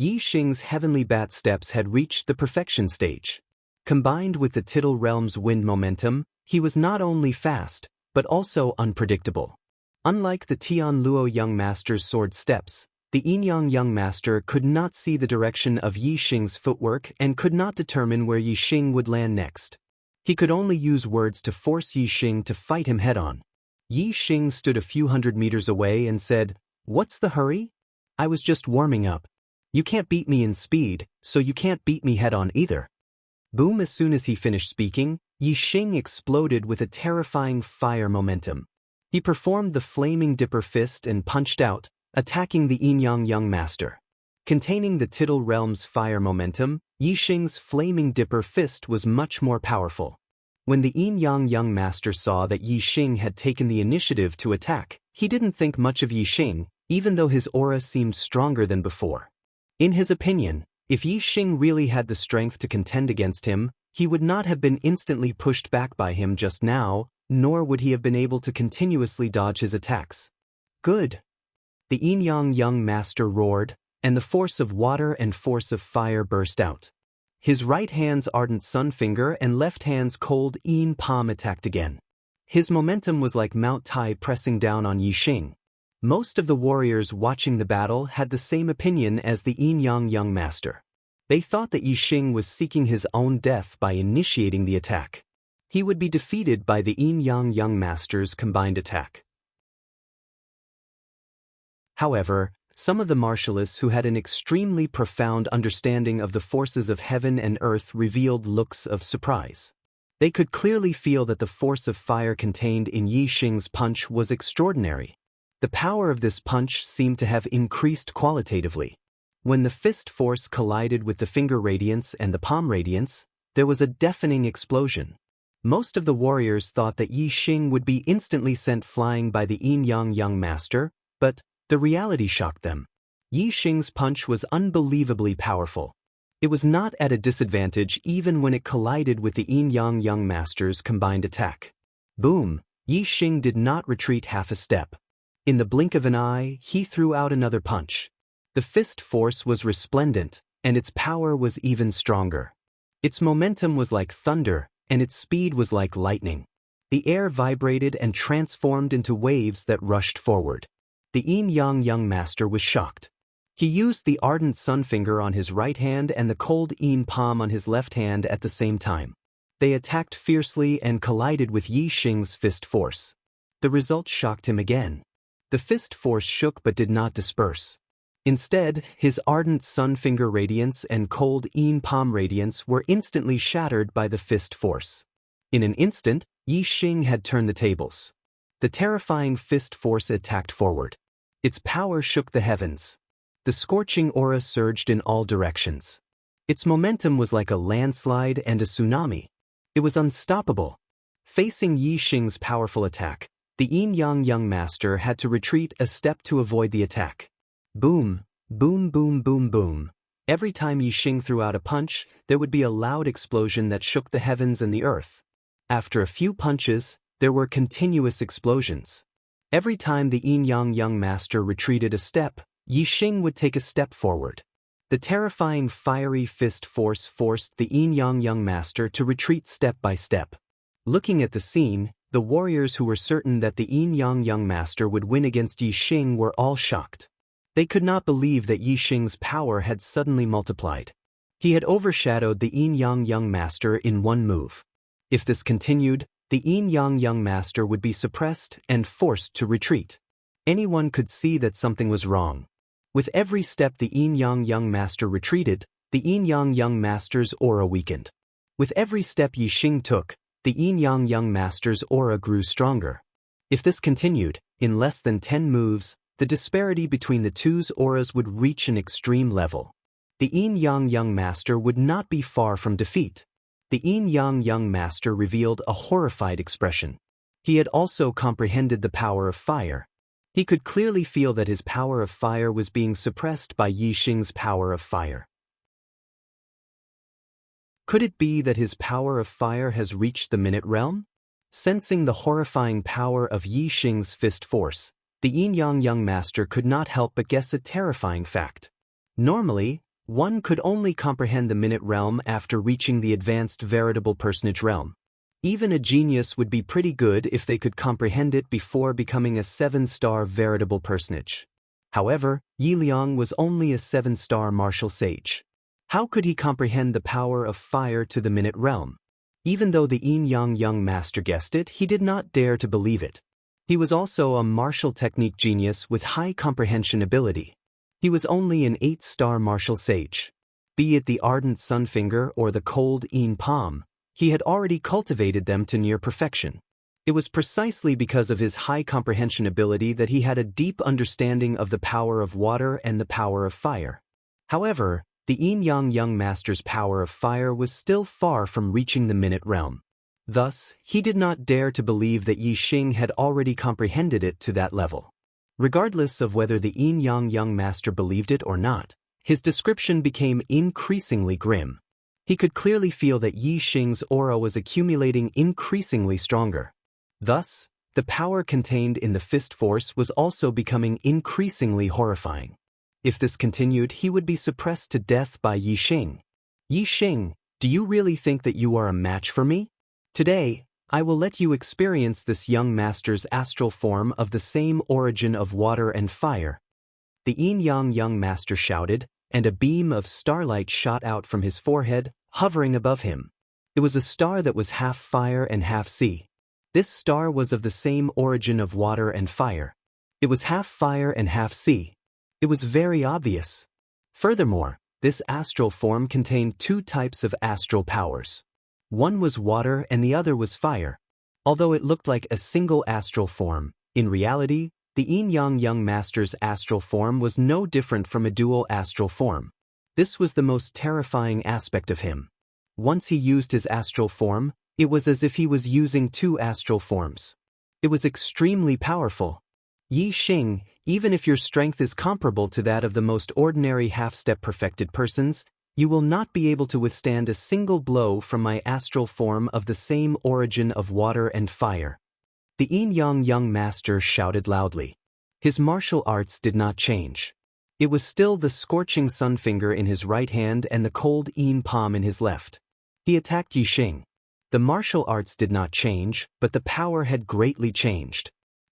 Yixing's heavenly bat steps had reached the perfection stage. Combined with the Tittle Realm's wind momentum, he was not only fast, but also unpredictable. Unlike the Tian Luo young master's sword steps, the yin-yang young master could not see the direction of Yixing's footwork and could not determine where Yixing would land next. He could only use words to force Yixing to fight him head-on. Yixing stood a few hundred meters away and said, "What's the hurry? I was just warming up. You can't beat me in speed, so you can't beat me head-on either." Boom! As soon as he finished speaking, Yixing exploded with a terrifying fire momentum. He performed the flaming dipper fist and punched out, attacking the yin-yang young master. Containing the Tittle Realm's fire momentum, Yixing's flaming dipper fist was much more powerful. When the yin-yang young master saw that Yixing had taken the initiative to attack, he didn't think much of Yixing, even though his aura seemed stronger than before. In his opinion, if Yixing really had the strength to contend against him, he would not have been instantly pushed back by him just now, nor would he have been able to continuously dodge his attacks. Good. The yin-yang young master roared, and the force of water and force of fire burst out. His right hand's ardent sun finger and left hand's cold yin palm attacked again. His momentum was like Mount Tai pressing down on Yixing. Most of the warriors watching the battle had the same opinion as the yin-yang young master. They thought that Yixing was seeking his own death by initiating the attack. He would be defeated by the yin-yang young master's combined attack. However, some of the martialists who had an extremely profound understanding of the forces of heaven and earth revealed looks of surprise. They could clearly feel that the force of fire contained in Yixing's punch was extraordinary. The power of this punch seemed to have increased qualitatively. When the fist force collided with the finger radiance and the palm radiance, there was a deafening explosion. Most of the warriors thought that Yixing would be instantly sent flying by the yin-yang young master, but the reality shocked them. Yixing's punch was unbelievably powerful. It was not at a disadvantage even when it collided with the yin-yang young master's combined attack. Boom! Yixing did not retreat half a step. In the blink of an eye, he threw out another punch. The fist force was resplendent, and its power was even stronger. Its momentum was like thunder, and its speed was like lightning. The air vibrated and transformed into waves that rushed forward. The yin-yang young master was shocked. He used the ardent sun finger on his right hand and the cold yin palm on his left hand at the same time. They attacked fiercely and collided with Yixing's fist force. The result shocked him again. The fist force shook but did not disperse. Instead, his ardent sun finger radiance and cold yin palm radiance were instantly shattered by the fist force. In an instant, Yi Xing had turned the tables. The terrifying fist force attacked forward. Its power shook the heavens. The scorching aura surged in all directions. Its momentum was like a landslide and a tsunami. It was unstoppable. Facing Yi Xing's powerful attack, the Yin-Yang Young Master had to retreat a step to avoid the attack. Boom, boom, boom, boom, boom. Every time Yi Xing threw out a punch, there would be a loud explosion that shook the heavens and the earth. After a few punches, there were continuous explosions. Every time the Yin-Yang Young Master retreated a step, Yi Xing would take a step forward. The terrifying fiery fist force forced the Yin-Yang Young Master to retreat step by step. Looking at the scene, the warriors who were certain that the Yin-Yang Young Master would win against Yi Xing were all shocked. They could not believe that Yi Xing's power had suddenly multiplied. He had overshadowed the Yin-Yang Young Master in one move. If this continued, the Yin-Yang Young Master would be suppressed and forced to retreat. Anyone could see that something was wrong. With every step the Yin-Yang Young Master retreated, the Yin-Yang Young Master's aura weakened. With every step Yi Xing took, the Yin-Yang Young Master's aura grew stronger. If this continued, in less than 10 moves, the disparity between the two's auras would reach an extreme level. The Yin-Yang Young Master would not be far from defeat. The Yin-Yang Young Master revealed a horrified expression. He had also comprehended the power of fire. He could clearly feel that his power of fire was being suppressed by Yi Xing's power of fire. Could it be that his power of fire has reached the minute realm? Sensing the horrifying power of Yi Xing's fist force, the Yin-Yang Young Master could not help but guess a terrifying fact. Normally, one could only comprehend the minute realm after reaching the advanced veritable personage realm. Even a genius would be pretty good if they could comprehend it before becoming a 7-star veritable personage. However, Yi Liang was only a 7-star martial sage. How could he comprehend the power of fire to the minute realm? Even though the Yin-Yang Young Master guessed it, he did not dare to believe it. He was also a martial technique genius with high comprehension ability. He was only an 8-star martial sage. Be it the ardent Sunfinger or the cold Yin Palm, he had already cultivated them to near perfection. It was precisely because of his high comprehension ability that he had a deep understanding of the power of water and the power of fire. However, the Yin-Yang Young Master's power of fire was still far from reaching the minute realm. Thus, he did not dare to believe that Yi Xing had already comprehended it to that level. Regardless of whether the Yin-Yang Young Master believed it or not, his description became increasingly grim. He could clearly feel that Yi Xing's aura was accumulating increasingly stronger. Thus, the power contained in the fist force was also becoming increasingly horrifying. If this continued, he would be suppressed to death by Yi Xing. Yi Xing, do you really think that you are a match for me? Today, I will let you experience this young master's astral form of the same origin of water and fire. The Yin-Yang Young Master shouted, and a beam of starlight shot out from his forehead, hovering above him. It was a star that was half fire and half sea. This star was of the same origin of water and fire. It was half fire and half sea. It was very obvious. Furthermore, this astral form contained 2 types of astral powers. One was water and the other was fire. Although it looked like a single astral form, in reality, the Yin-Yang Young Master's astral form was no different from a dual astral form. This was the most terrifying aspect of him. Once he used his astral form, it was as if he was using 2 astral forms. It was extremely powerful. Yi Xing, even if your strength is comparable to that of the most ordinary half-step perfected persons, you will not be able to withstand a single blow from my astral form of the same origin of water and fire. The Yin-Yang Young Master shouted loudly. His martial arts did not change. It was still the scorching Sunfinger in his right hand and the cold Yin Palm in his left. He attacked Yi Xing. The martial arts did not change, but the power had greatly changed.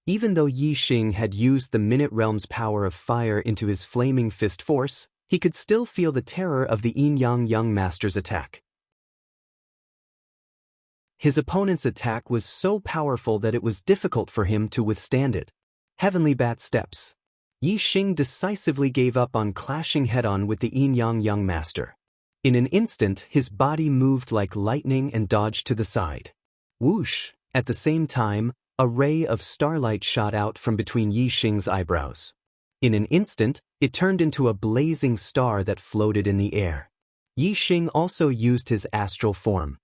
Even though Yi Xing had used the Minute Realm's power of fire into his flaming fist force, he could still feel the terror of the Yin-Yang Young Master's attack. His opponent's attack was so powerful that it was difficult for him to withstand it. Heavenly Bat Steps. Yi Xing decisively gave up on clashing head-on with the Yin-Yang Young Master. In an instant, his body moved like lightning and dodged to the side. Whoosh! At the same time, a ray of starlight shot out from between Yi Xing's eyebrows. In an instant, it turned into a blazing star that floated in the air. Yi Xing also used his astral form.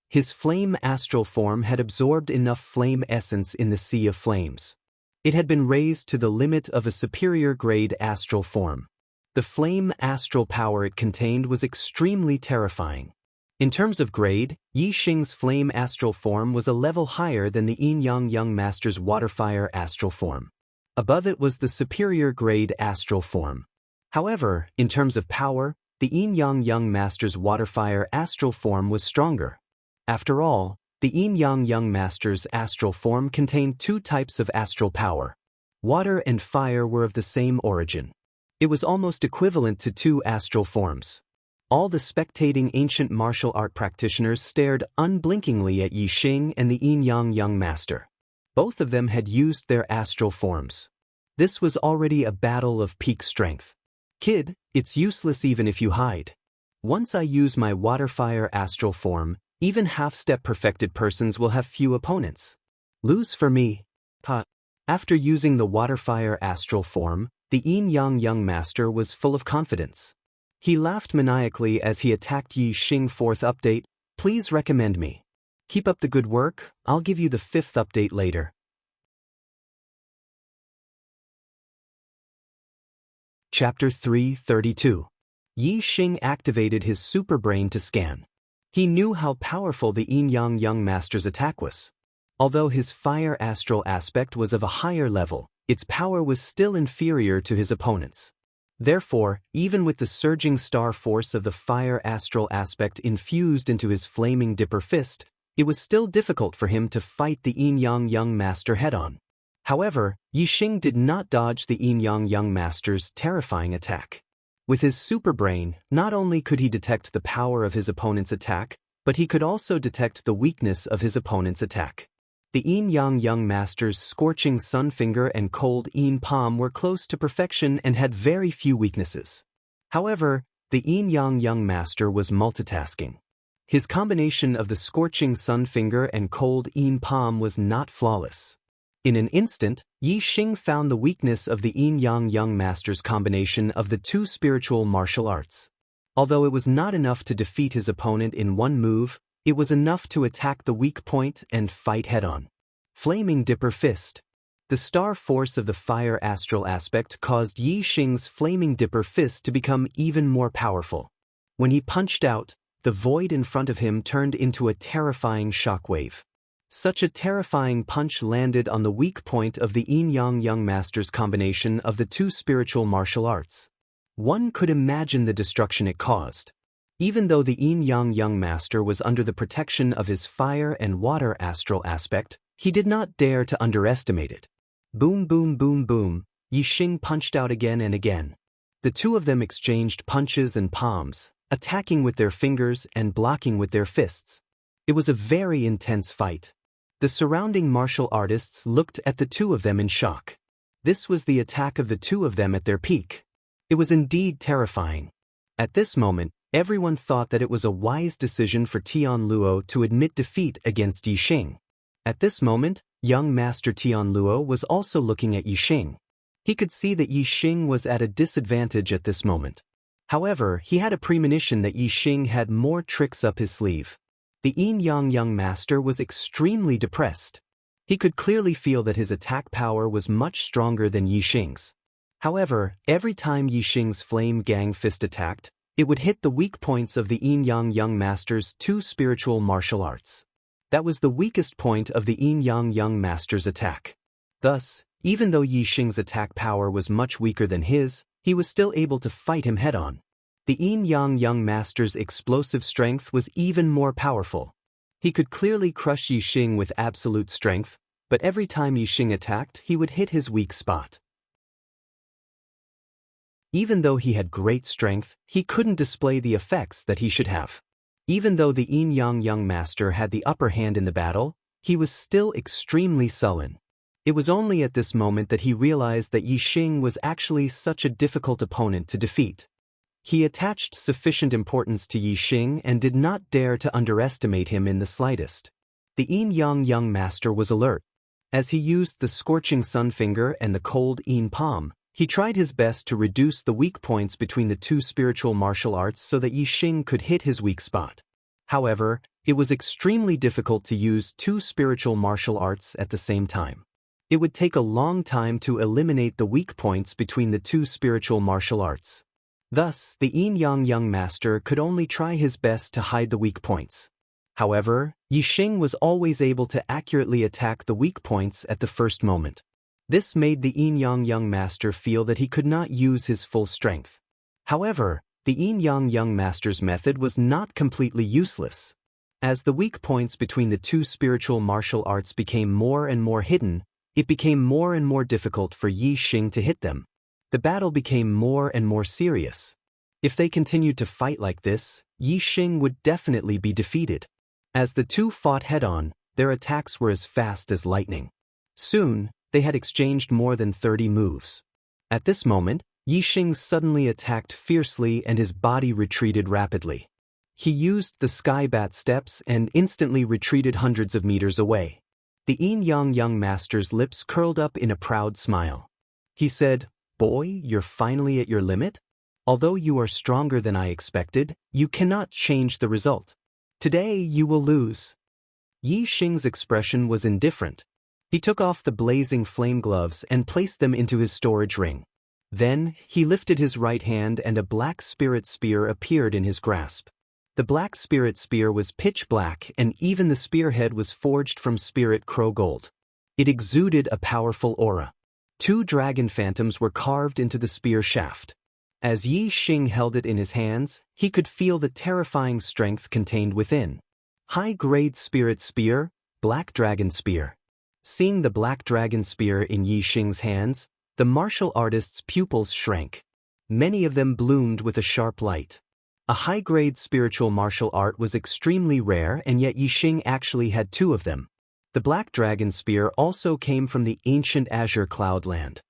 His flame astral form had absorbed enough flame essence in the sea of flames. It had been raised to the limit of a superior grade astral form. The flame astral power it contained was extremely terrifying. In terms of grade, Yi Xing's flame astral form was a level higher than the Yin Yang Young Master's waterfire astral form. Above it was the superior grade astral form. However, in terms of power, the Yin Yang Young Master's waterfire astral form was stronger. After all, the Yin Yang Young Master's astral form contained two types of astral power. Water and fire were of the same origin. It was almost equivalent to two astral forms. All the spectating ancient martial art practitioners stared unblinkingly at Yi Xing and the Yin Yang Young Master. Both of them had used their astral forms. This was already a battle of peak strength. Kid, it's useless even if you hide. Once I use my waterfire astral form, even half-step perfected persons will have few opponents. Lose for me. Ha. After using the waterfire astral form, the Yin Yang Young Master was full of confidence. He laughed maniacally as he attacked Yi Xing. Fourth update, please recommend me. Keep up the good work, I'll give you the fifth update later. Chapter 332. Yi Xing activated his super brain to scan. He knew how powerful the Yin Yang Young Master's attack was. Although his fire astral aspect was of a higher level, its power was still inferior to his opponent's. Therefore, even with the surging star force of the fire astral aspect infused into his flaming dipper fist, it was still difficult for him to fight the Yin Yang Young Master head-on. However, Yi Xing did not dodge the Yin Yang Young Master's terrifying attack. With his super brain, not only could he detect the power of his opponent's attack, but he could also detect the weakness of his opponent's attack. The Yin Yang Young Master's scorching sun finger and cold Yin palm were close to perfection and had very few weaknesses. However, the Yin Yang Young Master was multitasking. His combination of the scorching sun finger and cold Yin palm was not flawless. In an instant, Yi Xing found the weakness of the Yin Yang Young Master's combination of the two spiritual martial arts. Although it was not enough to defeat his opponent in one move, it was enough to attack the weak point and fight head-on. Flaming Dipper Fist. The star force of the fire astral aspect caused Yi Xing's Flaming Dipper Fist to become even more powerful. When he punched out, the void in front of him turned into a terrifying shockwave. Such a terrifying punch landed on the weak point of the Yin Yang Young Master's combination of the two spiritual martial arts. One could imagine the destruction it caused. Even though the Yin Yang Young Master was under the protection of his fire and water astral aspect, he did not dare to underestimate it. Boom boom boom boom, Yi Xing punched out again and again. The two of them exchanged punches and palms, attacking with their fingers and blocking with their fists. It was a very intense fight. The surrounding martial artists looked at the two of them in shock. This was the attack of the two of them at their peak. It was indeed terrifying. At this moment, everyone thought that it was a wise decision for Tian Luo to admit defeat against Yi Xing. At this moment, young Master Tian Luo was also looking at Yi Xing. He could see that Yi Xing was at a disadvantage at this moment. However, he had a premonition that Yi Xing had more tricks up his sleeve. The Yin Yang Young Master was extremely depressed. He could clearly feel that his attack power was much stronger than Yi Xing's. However, every time Yi Xing's Flame Gang Fist attacked, it would hit the weak points of the Yin Yang Young Master's two spiritual martial arts. That was the weakest point of the Yin Yang Young Master's attack. Thus, even though Yi Xing's attack power was much weaker than his, he was still able to fight him head-on. The Yin Yang Young Master's explosive strength was even more powerful. He could clearly crush Yi Xing with absolute strength, but every time Yi Xing attacked, he would hit his weak spot. Even though he had great strength, he couldn't display the effects that he should have. Even though the Yin Yang Young Master had the upper hand in the battle, he was still extremely sullen. It was only at this moment that he realized that Yi Xing was actually such a difficult opponent to defeat. He attached sufficient importance to Yi Xing and did not dare to underestimate him in the slightest. The yin-yang young master was alert. As he used the scorching sun finger and the cold yin palm, he tried his best to reduce the weak points between the two spiritual martial arts so that Yixing could hit his weak spot. However, it was extremely difficult to use two spiritual martial arts at the same time. It would take a long time to eliminate the weak points between the two spiritual martial arts. Thus, the yin-yang young master could only try his best to hide the weak points. However, Yixing was always able to accurately attack the weak points at the first moment. This made the yin-yang young master feel that he could not use his full strength. However, the yin-yang young master's method was not completely useless. As the weak points between the two spiritual martial arts became more and more hidden, it became more and more difficult for Yixing to hit them. The battle became more and more serious. If they continued to fight like this, Yixing would definitely be defeated. As the two fought head-on, their attacks were as fast as lightning. Soon, they had exchanged more than 30 moves. At this moment, Yixing suddenly attacked fiercely and his body retreated rapidly. He used the sky bat steps and instantly retreated hundreds of meters away. The yin-yang young master's lips curled up in a proud smile. He said, "Boy, you're finally at your limit? Although you are stronger than I expected, you cannot change the result. Today you will lose." Yixing's expression was indifferent. He took off the blazing flame gloves and placed them into his storage ring. Then, he lifted his right hand and a black spirit spear appeared in his grasp. The black spirit spear was pitch black and even the spearhead was forged from spirit crow gold. It exuded a powerful aura. 2 dragon phantoms were carved into the spear shaft. As Yixing held it in his hands, he could feel the terrifying strength contained within. High-grade spirit spear, black dragon spear. Seeing the black dragon spear in Yixing's hands, the martial artist's pupils shrank. Many of them bloomed with a sharp light. A high-grade spiritual martial art was extremely rare and yet Yixing actually had 2 of them. The black dragon spear also came from the ancient azure cloudland.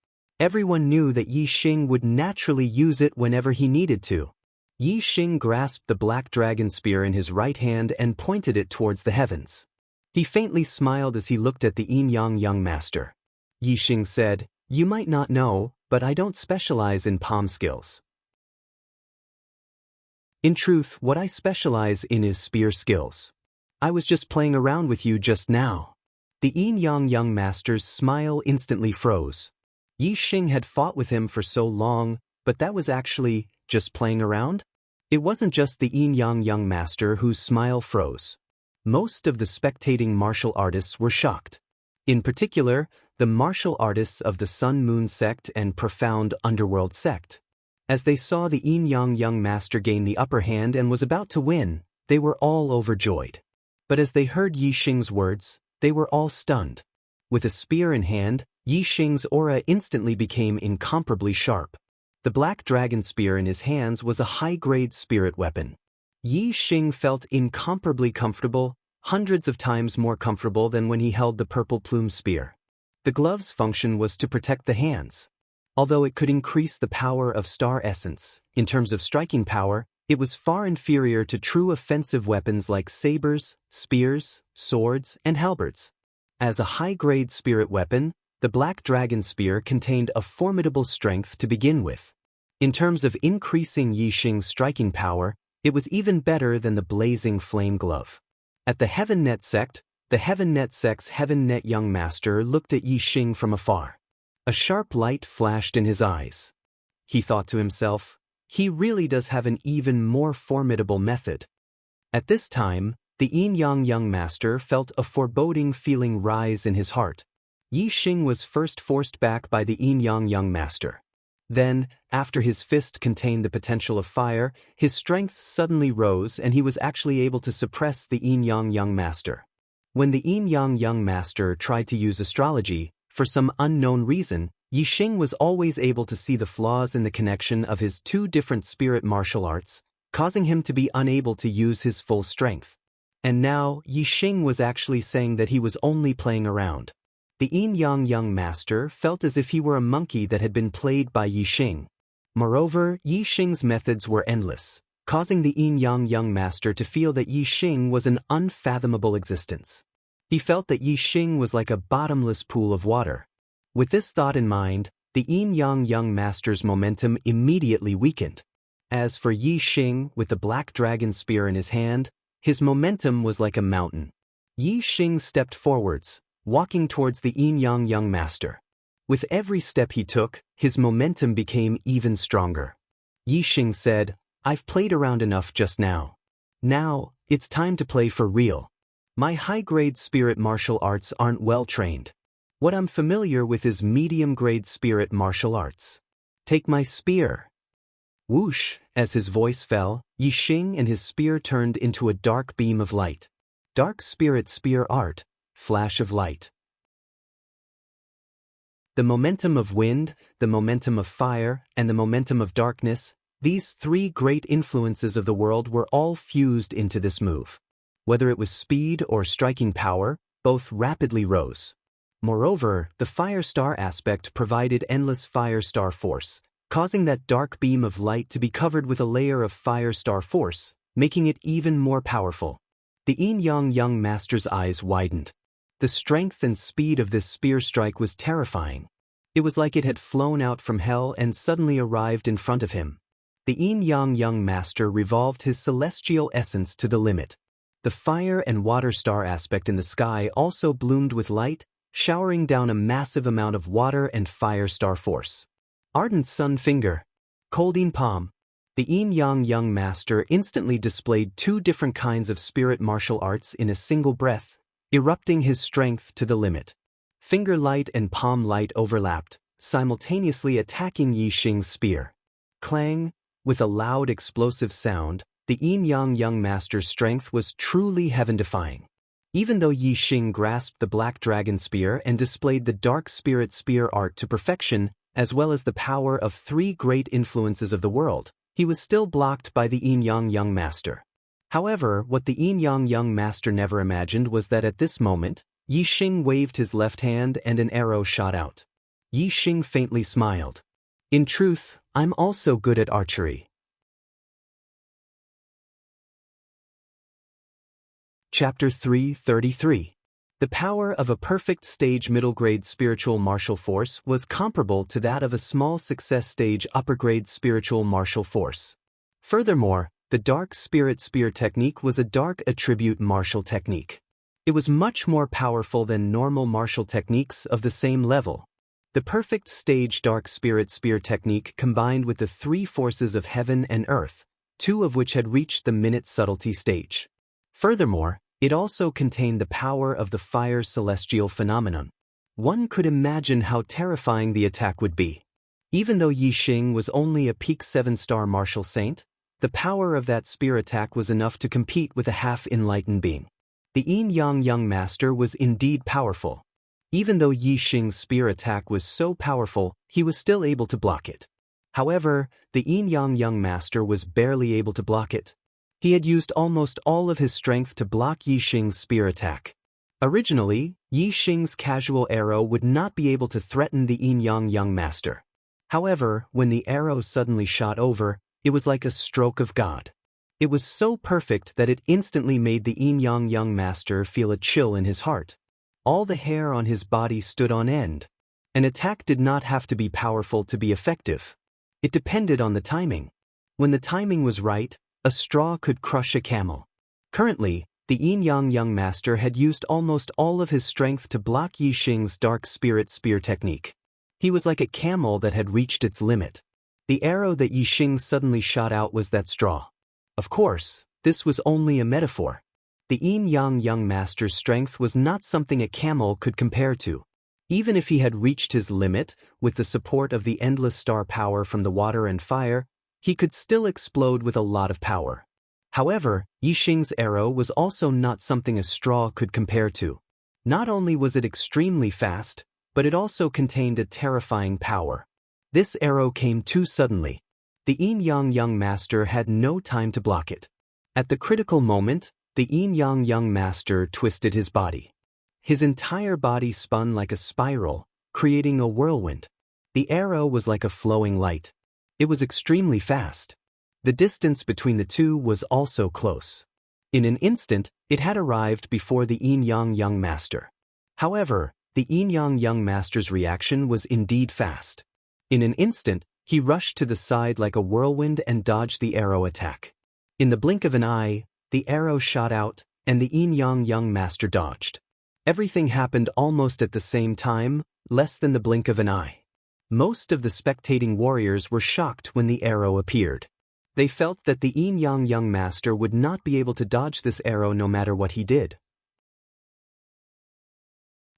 Everyone knew that Yixing would naturally use it whenever he needed to. Yixing grasped the black dragon spear in his right hand and pointed it towards the heavens. He faintly smiled as he looked at the yin-yang young master. Yixing said, "You might not know, but I don't specialize in palm skills. In truth, what I specialize in is spear skills. I was just playing around with you just now." The yin-yang young master's smile instantly froze. Yixing had fought with him for so long, but that was actually just playing around? It wasn't just the yin-yang young master whose smile froze. Most of the spectating martial artists were shocked. In particular, the martial artists of the Sun Moon sect and Profound Underworld sect. As they saw the yin-yang young master gain the upper hand and was about to win, they were all overjoyed. But as they heard Yixing's words, they were all stunned. With a spear in hand, Yixing's aura instantly became incomparably sharp. The black dragon spear in his hands was a high-grade spirit weapon. Yixing felt incomparably comfortable, hundreds of times more comfortable than when he held the purple plume spear. The glove's function was to protect the hands. Although it could increase the power of star essence, in terms of striking power, it was far inferior to true offensive weapons like sabers, spears, swords, and halberds. As a high-grade spirit weapon, the black dragon spear contained a formidable strength to begin with. In terms of increasing Yixing's striking power, it was even better than the blazing flame glove. At the Heaven Net sect, the Heaven Net sect's Heaven Net young master looked at Yixing from afar. A sharp light flashed in his eyes. He thought to himself, he really does have an even more formidable method. At this time, the yin-yang young master felt a foreboding feeling rise in his heart. Yixing was first forced back by the yin-yang young master. Then, after his fist contained the potential of fire, his strength suddenly rose and he was actually able to suppress the yin-yang young master. When the yin-yang young master tried to use astrology, for some unknown reason, Yixing was always able to see the flaws in the connection of his 2 different spirit martial arts, causing him to be unable to use his full strength. And now, Yixing was actually saying that he was only playing around. The yin-yang young master felt as if he were a monkey that had been played by Yixing. Moreover, Yixing's methods were endless, causing the yin-yang young master to feel that Yixing was an unfathomable existence. He felt that Yi Xing was like a bottomless pool of water. With this thought in mind, the yin-yang young master's momentum immediately weakened. As for Yi Xing, with the black dragon spear in his hand, his momentum was like a mountain. Yi Xing stepped forwards, walking towards the yin-yang young master. With every step he took, his momentum became even stronger. Yi Xing said, "I've played around enough just now. Now, it's time to play for real. My high-grade spirit martial arts aren't well-trained. What I'm familiar with is medium-grade spirit martial arts. Take my spear." Whoosh, as his voice fell, Yi Xing and his spear turned into a dark beam of light. Dark spirit spear art, flash of light. The momentum of wind, the momentum of fire, and the momentum of darkness, these three great influences of the world were all fused into this move. Whether it was speed or striking power, both rapidly rose. Moreover, the fire star aspect provided endless fire star force, causing that dark beam of light to be covered with a layer of fire star force, making it even more powerful. The yin-yang young master's eyes widened. The strength and speed of this spear strike was terrifying. It was like it had flown out from hell and suddenly arrived in front of him. The yin-yang young master revolved his celestial essence to the limit. The fire and water star aspect in the sky also bloomed with light, showering down a massive amount of water and fire star force. Ardent sun finger. Colding palm. The yin-yang young master instantly displayed two different kinds of spirit martial arts in a single breath, erupting his strength to the limit. Finger light and palm light overlapped, simultaneously attacking Yi Xing's spear. Clang! With a loud explosive sound, the yin-yang young master's strength was truly heaven-defying. Even though Yi Xing grasped the black dragon spear and displayed the dark spirit spear art to perfection, as well as the power of three great influences of the world, he was still blocked by the yin-yang young master. However, what the yin-yang young master never imagined was that at this moment, Yi Xing waved his left hand and an arrow shot out. Yi Xing faintly smiled. "In truth, I'm also good at archery." Chapter 333. The power of a perfect stage middle-grade spiritual martial force was comparable to that of a small success stage upper-grade spiritual martial force. Furthermore, the dark spirit spear technique was a dark attribute martial technique. It was much more powerful than normal martial techniques of the same level. The perfect stage dark spirit spear technique combined with the three forces of heaven and earth, two of which had reached the minute subtlety stage. Furthermore, it also contained the power of the fire celestial phenomenon. One could imagine how terrifying the attack would be. Even though Yi Xing was only a peak 7-star martial saint, the power of that spear attack was enough to compete with a half-enlightened being. The yin-yang young master was indeed powerful. Even though Yi Xing's spear attack was so powerful, he was still able to block it. However, the yin-yang young master was barely able to block it. He had used almost all of his strength to block Yi Xing's spear attack. Originally, Yi Xing's casual arrow would not be able to threaten the yin-yang young master. However, when the arrow suddenly shot over, it was like a stroke of God. It was so perfect that it instantly made the yin-yang young master feel a chill in his heart. All the hair on his body stood on end. An attack did not have to be powerful to be effective. It depended on the timing. When the timing was right, a straw could crush a camel. Currently, the yin-yang young master had used almost all of his strength to block Yi Xing's dark spirit spear technique. He was like a camel that had reached its limit. The arrow that Yi Xing suddenly shot out was that straw. Of course, this was only a metaphor. The yin-yang young master's strength was not something a camel could compare to. Even if he had reached his limit, with the support of the endless star power from the water and fire, he could still explode with a lot of power. However, Yi Xing's arrow was also not something a straw could compare to. Not only was it extremely fast, but it also contained a terrifying power. This arrow came too suddenly. The yin-yang young master had no time to block it. At the critical moment, the yin-yang young master twisted his body. His entire body spun like a spiral, creating a whirlwind. The arrow was like a flowing light. It was extremely fast. The distance between the two was also close. In an instant, it had arrived before the Yin-Yang young master. However, the Yin-Yang young master's reaction was indeed fast. In an instant, he rushed to the side like a whirlwind and dodged the arrow attack. In the blink of an eye, the arrow shot out, and the Yin-Yang young master dodged. Everything happened almost at the same time, less than the blink of an eye. Most of the spectating warriors were shocked when the arrow appeared. They felt that the Yin-Yang young master would not be able to dodge this arrow no matter what he did.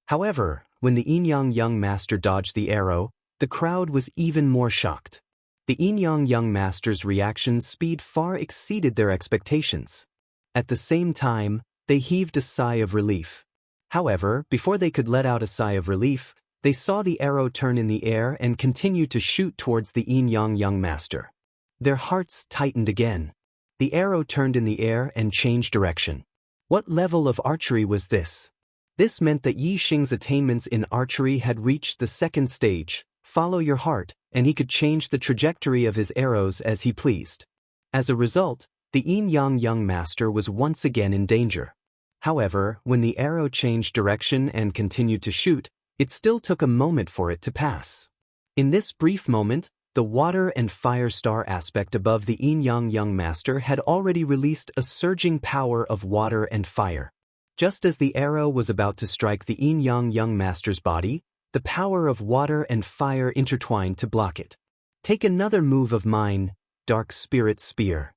However, when the Yin-Yang young master dodged the arrow, the crowd was even more shocked. The Yin-Yang young master's reaction speed far exceeded their expectations. At the same time, they heaved a sigh of relief. However, before they could let out a sigh of relief, they saw the arrow turn in the air and continue to shoot towards the Yin-Yang young master. Their hearts tightened again. The arrow turned in the air and changed direction. What level of archery was this? This meant that Yi Xing's attainments in archery had reached the second stage, follow your heart, and he could change the trajectory of his arrows as he pleased. As a result, the Yin-Yang young master was once again in danger. However, when the arrow changed direction and continued to shoot, it still took a moment for it to pass. In this brief moment, the water and fire star aspect above the Yin-Yang young master had already released a surging power of water and fire. Just as the arrow was about to strike the Yin-Yang young master's body, the power of water and fire intertwined to block it. Take another move of mine, Dark Spirit Spear.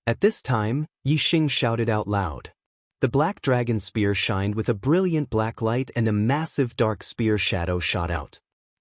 At this time, Yi Xing shouted out loud. The black dragon spear shined with a brilliant black light and a massive dark spear shadow shot out.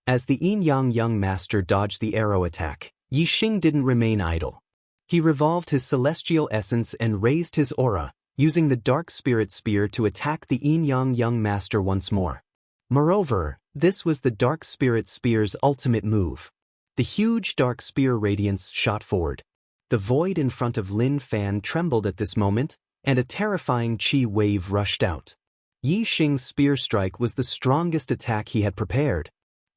As the Yin-Yang young master dodged the arrow attack, Yi Xing didn't remain idle. He revolved his celestial essence and raised his aura, using the dark spirit spear to attack the Yin-Yang young master once more. Moreover, this was the dark spirit spear's ultimate move. The huge dark spear radiance shot forward. The void in front of Lin Fan trembled at this moment, and a terrifying chi wave rushed out. Yi Xing's spear strike was the strongest attack he had prepared.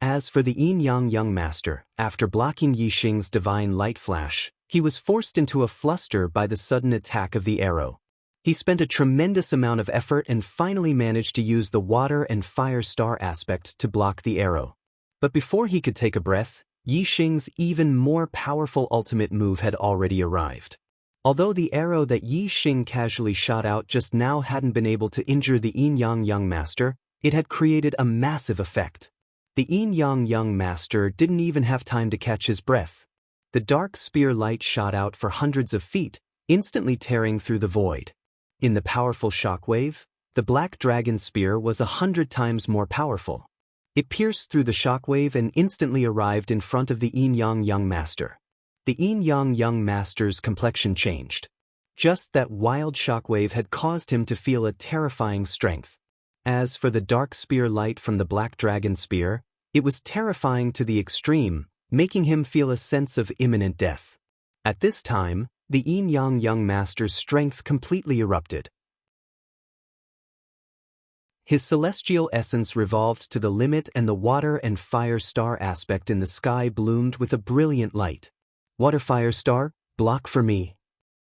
As for the Yin-Yang young master, after blocking Yi Xing's divine light flash, he was forced into a fluster by the sudden attack of the arrow. He spent a tremendous amount of effort and finally managed to use the water and fire star aspect to block the arrow. But before he could take a breath, Yi Xing's even more powerful ultimate move had already arrived. Although the arrow that Yi Xing casually shot out just now hadn't been able to injure the Yin-Yang young master, it had created a massive effect. The Yin-Yang young master didn't even have time to catch his breath. The dark spear light shot out for hundreds of feet, instantly tearing through the void. In the powerful shockwave, the black dragon spear was 100 times more powerful. It pierced through the shockwave and instantly arrived in front of the Yin-Yang young master. The Yin-Yang young master's complexion changed. Just that wild shockwave had caused him to feel a terrifying strength. As for the dark spear light from the black dragon spear, it was terrifying to the extreme, making him feel a sense of imminent death. At this time, the Yin-Yang young master's strength completely erupted. His celestial essence revolved to the limit and the water and fire star aspect in the sky bloomed with a brilliant light. Water fire star, block for me.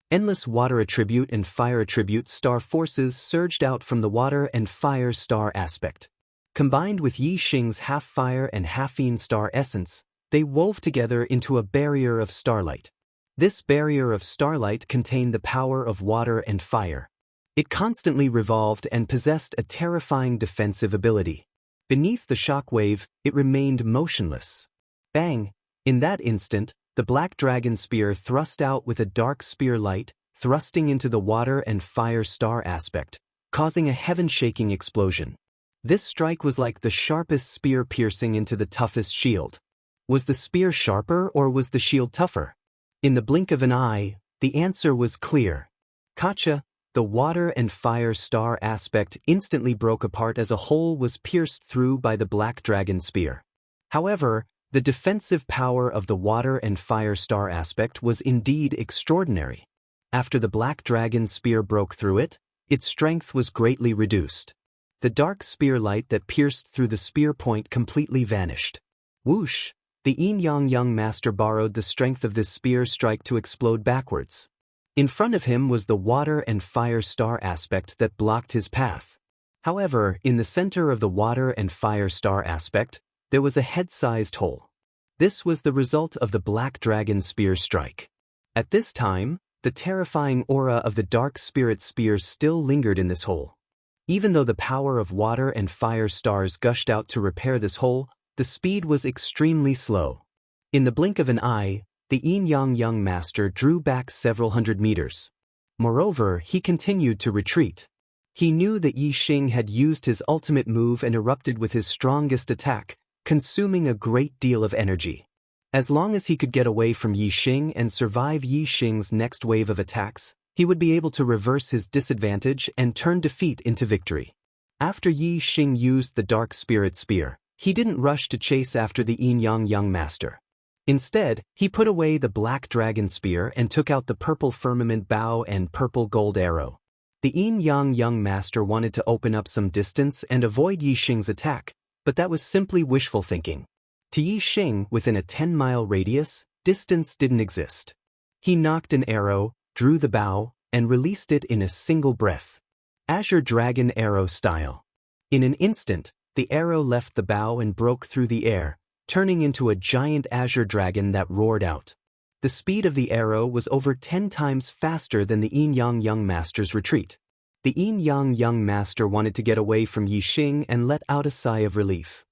Endless water attribute and fire attribute star forces surged out from the water and fire star aspect. Combined with Yi Xing's half fire and half yin star essence, they wove together into a barrier of starlight. This barrier of starlight contained the power of water and fire. It constantly revolved and possessed a terrifying defensive ability. Beneath the shockwave, it remained motionless. Bang! In that instant, the black dragon spear thrust out with a dark spear light, thrusting into the water and fire star aspect, causing a heaven-shaking explosion. This strike was like the sharpest spear piercing into the toughest shield. Was the spear sharper or was the shield tougher? In the blink of an eye, the answer was clear. Kacha, the water and fire star aspect instantly broke apart as a hole was pierced through by the black dragon spear. However, the defensive power of the water and fire star aspect was indeed extraordinary. After the black dragon spear broke through it, its strength was greatly reduced. The dark spear light that pierced through the spear point completely vanished. Whoosh! The Yin-Yang young master borrowed the strength of this spear strike to explode backwards. In front of him was the water and fire star aspect that blocked his path. However, in the center of the water and fire star aspect, there was a head-sized hole. This was the result of the Black Dragon Spear strike. At this time, the terrifying aura of the Dark Spirit Spear still lingered in this hole. Even though the power of water and fire stars gushed out to repair this hole, the speed was extremely slow. In the blink of an eye, the Yin-Yang young master drew back several hundred meters. Moreover, he continued to retreat. He knew that Yi Xing had used his ultimate move and erupted with his strongest attack, consuming a great deal of energy. As long as he could get away from Yi Xing and survive Yi Xing's next wave of attacks, he would be able to reverse his disadvantage and turn defeat into victory. After Yi Xing used the Dark Spirit Spear, he didn't rush to chase after the Yin-Yang young master. Instead, he put away the Black Dragon Spear and took out the Purple Firmament Bow and Purple Gold Arrow. The Yin-Yang young master wanted to open up some distance and avoid Yi Xing's attack, but that was simply wishful thinking. To Yi Xing, within a 10-mile radius, distance didn't exist. He knocked an arrow, drew the bow, and released it in a single breath. Azure Dragon Arrow style. In an instant, the arrow left the bow and broke through the air, turning into a giant azure dragon that roared out. The speed of the arrow was over 10 times faster than the Yin-Yang young master's retreat. The Yin-Yang young master wanted to get away from Yi Xing and let out a sigh of relief.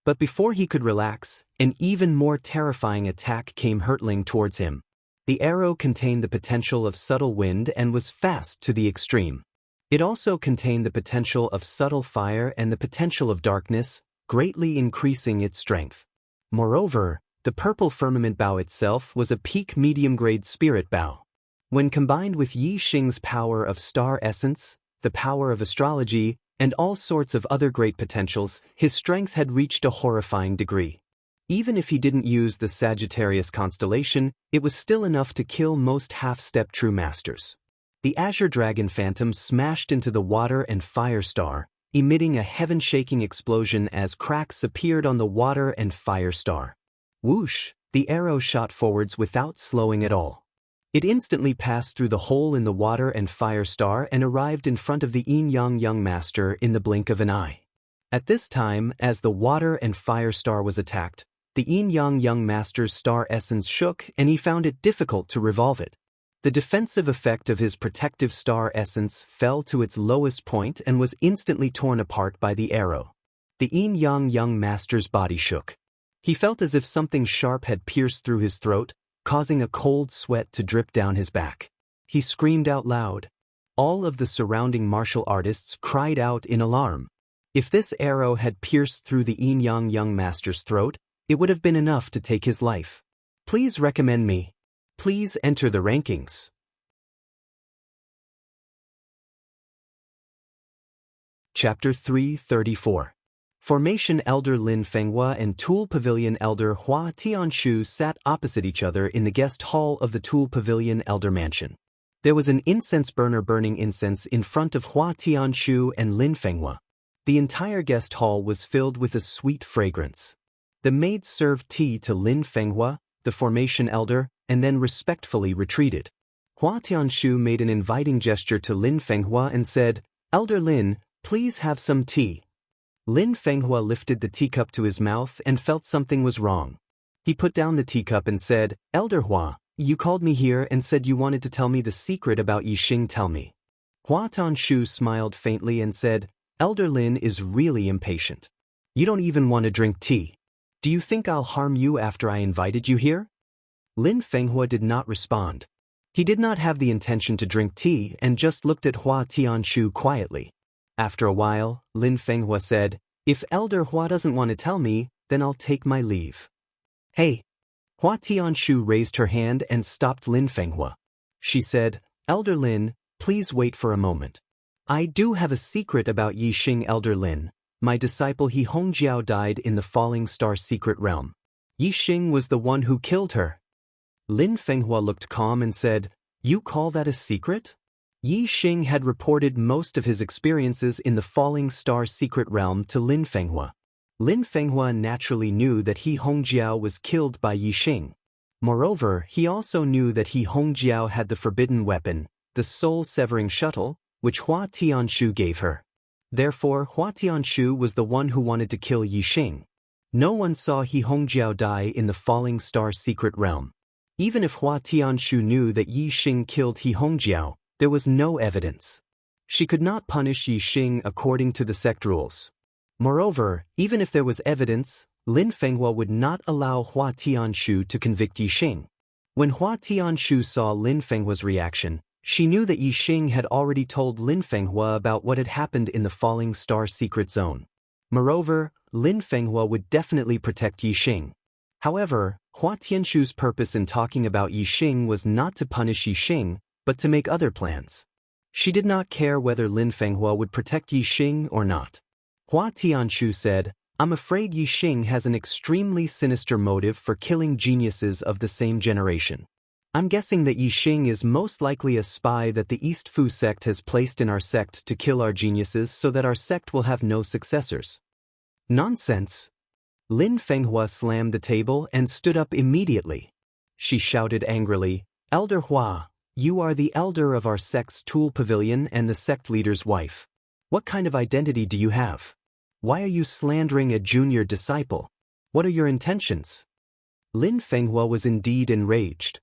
But before he could relax, an even more terrifying attack came hurtling towards him. The arrow contained the potential of subtle wind and was fast to the extreme. It also contained the potential of subtle fire and the potential of darkness, greatly increasing its strength. Moreover, the Purple Firmament Bow itself was a peak medium-grade spirit bow. When combined with Yi Xing's power of star essence, the power of astrology, and all sorts of other great potentials, his strength had reached a horrifying degree. Even if he didn't use the Sagittarius constellation, it was still enough to kill most half-step true masters. The Azure Dragon Phantom smashed into the water and fire star, emitting a heaven-shaking explosion as cracks appeared on the water and fire star. Whoosh! The arrow shot forwards without slowing at all. It instantly passed through the hole in the water and fire star and arrived in front of the Yin-Yang young master in the blink of an eye. At this time, as the water and fire star was attacked, the Yin-Yang young master's star essence shook and he found it difficult to revolve it. The defensive effect of his protective star essence fell to its lowest point and was instantly torn apart by the arrow. The Yin-Yang young master's body shook. He felt as if something sharp had pierced through his throat, causing a cold sweat to drip down his back. He screamed out loud. All of the surrounding martial artists cried out in alarm. If this arrow had pierced through the Yin-Yang young master's throat, it would have been enough to take his life. Please recommend me. Please enter the rankings. Chapter 334. Formation Elder Lin Fenghua and Tool Pavilion Elder Hua Tianshu sat opposite each other in the guest hall of the Tool Pavilion Elder Mansion. There was an incense burner burning incense in front of Hua Tianshu and Lin Fenghua. The entire guest hall was filled with a sweet fragrance. The maids served tea to Lin Fenghua, the Formation Elder, and then respectfully retreated. Hua Tianshu made an inviting gesture to Lin Fenghua and said, "Elder Lin, please have some tea." Lin Fenghua lifted the teacup to his mouth and felt something was wrong. He put down the teacup and said, "Elder Hua, you called me here and said you wanted to tell me the secret about Yi Xing. Tell me." Hua Tianshu smiled faintly and said, "Elder Lin is really impatient. You don't even want to drink tea. Do you think I'll harm you after I invited you here?" Lin Fenghua did not respond. He did not have the intention to drink tea and just looked at Hua Tianshu quietly. After a while, Lin Fenghua said, "If Elder Hua doesn't want to tell me, then I'll take my leave." "Hey!" Hua Tianshu raised her hand and stopped Lin Fenghua. She said, "Elder Lin, please wait for a moment. I do have a secret about Yi Xing. Elder Lin. My disciple He Hongjiao died in the Falling Star Secret Realm. Yi Xing was the one who killed her." Lin Fenghua looked calm and said, "You call that a secret?" Yi Xing had reported most of his experiences in the Falling Star Secret Realm to Lin Fenghua. Lin Fenghua naturally knew that He Hongjiao was killed by Yi Xing. Moreover, he also knew that He Hongjiao had the forbidden weapon, the soul-severing shuttle, which Hua Tianshu gave her. Therefore, Hua Tianshu was the one who wanted to kill Yixing. No one saw He Hongjiao die in the Falling Star secret realm. Even if Hua Tianshu knew that Yixing killed He Hongjiao, there was no evidence. She could not punish Yixing according to the sect rules. Moreover, even if there was evidence, Lin Fenghua would not allow Hua Tianshu to convict Yixing. When Hua Tianshu saw Lin Fenghua's reaction, she knew that Yixing had already told Lin Fenghua about what had happened in the Falling Star secret zone. Moreover, Lin Fenghua would definitely protect Yixing. However, Hua Tianshu's purpose in talking about Yixing was not to punish Yixing, but to make other plans. She did not care whether Lin Fenghua would protect Yixing or not. Hua Tianshu said, "I'm afraid Yixing has an extremely sinister motive for killing geniuses of the same generation. I'm guessing that Yixing is most likely a spy that the East Fu sect has placed in our sect to kill our geniuses so that our sect will have no successors." Nonsense! Lin Fenghua slammed the table and stood up immediately. She shouted angrily, "Elder Hua, you are the elder of our sect's tool pavilion and the sect leader's wife. What kind of identity do you have? Why are you slandering a junior disciple? What are your intentions?" Lin Fenghua was indeed enraged.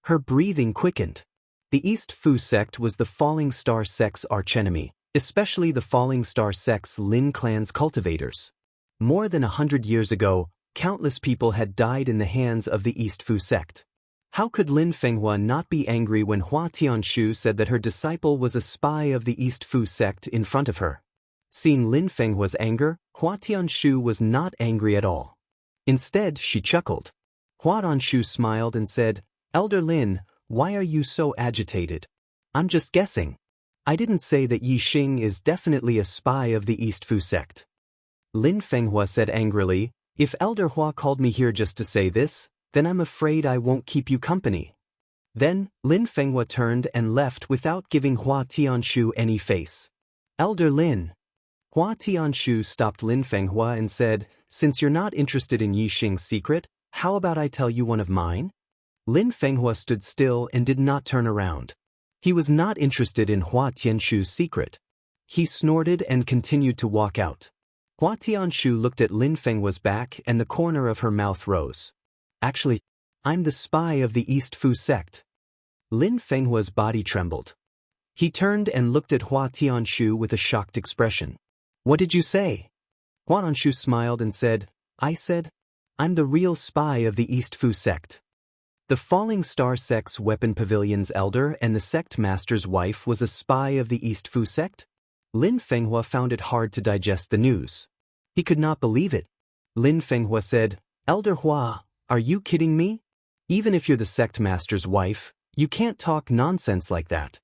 Her breathing quickened. The East Fu sect was the Falling Star sect's archenemy, especially the Falling Star sect's Lin clan's cultivators. More than 100 years ago, countless people had died in the hands of the East Fu sect. How could Lin Fenghua not be angry when Hua Tianshu said that her disciple was a spy of the East Fu sect in front of her? Seeing Lin Fenghua's anger, Hua Tianshu was not angry at all. Instead, she chuckled. Hua Tianshu smiled and said, "Elder Lin, why are you so agitated? I'm just guessing. I didn't say that Yixing is definitely a spy of the East Fu sect." Lin Fenghua said angrily, "If Elder Hua called me here just to say this, then I'm afraid I won't keep you company." Then, Lin Fenghua turned and left without giving Hua Tianshu any face. "Elder Lin." Hua Tianshu stopped Lin Fenghua and said, "Since you're not interested in Yixing's secret, how about I tell you one of mine?" Lin Fenghua stood still and did not turn around. He was not interested in Hua Tianshu's secret. He snorted and continued to walk out. Hua Tianshu looked at Lin Fenghua's back and the corner of her mouth rose. "Actually, I'm the spy of the East Fu sect." Lin Fenghua's body trembled. He turned and looked at Hua Tianshu with a shocked expression. "What did you say?" Hua Tianshu smiled and said, "I said, I'm the real spy of the East Fu sect." The Falling Star sect's weapon pavilion's elder and the sect master's wife was a spy of the East Fu sect? Lin Fenghua found it hard to digest the news. He could not believe it. Lin Fenghua said, "Elder Hua, are you kidding me? Even if you're the sect master's wife, you can't talk nonsense like that."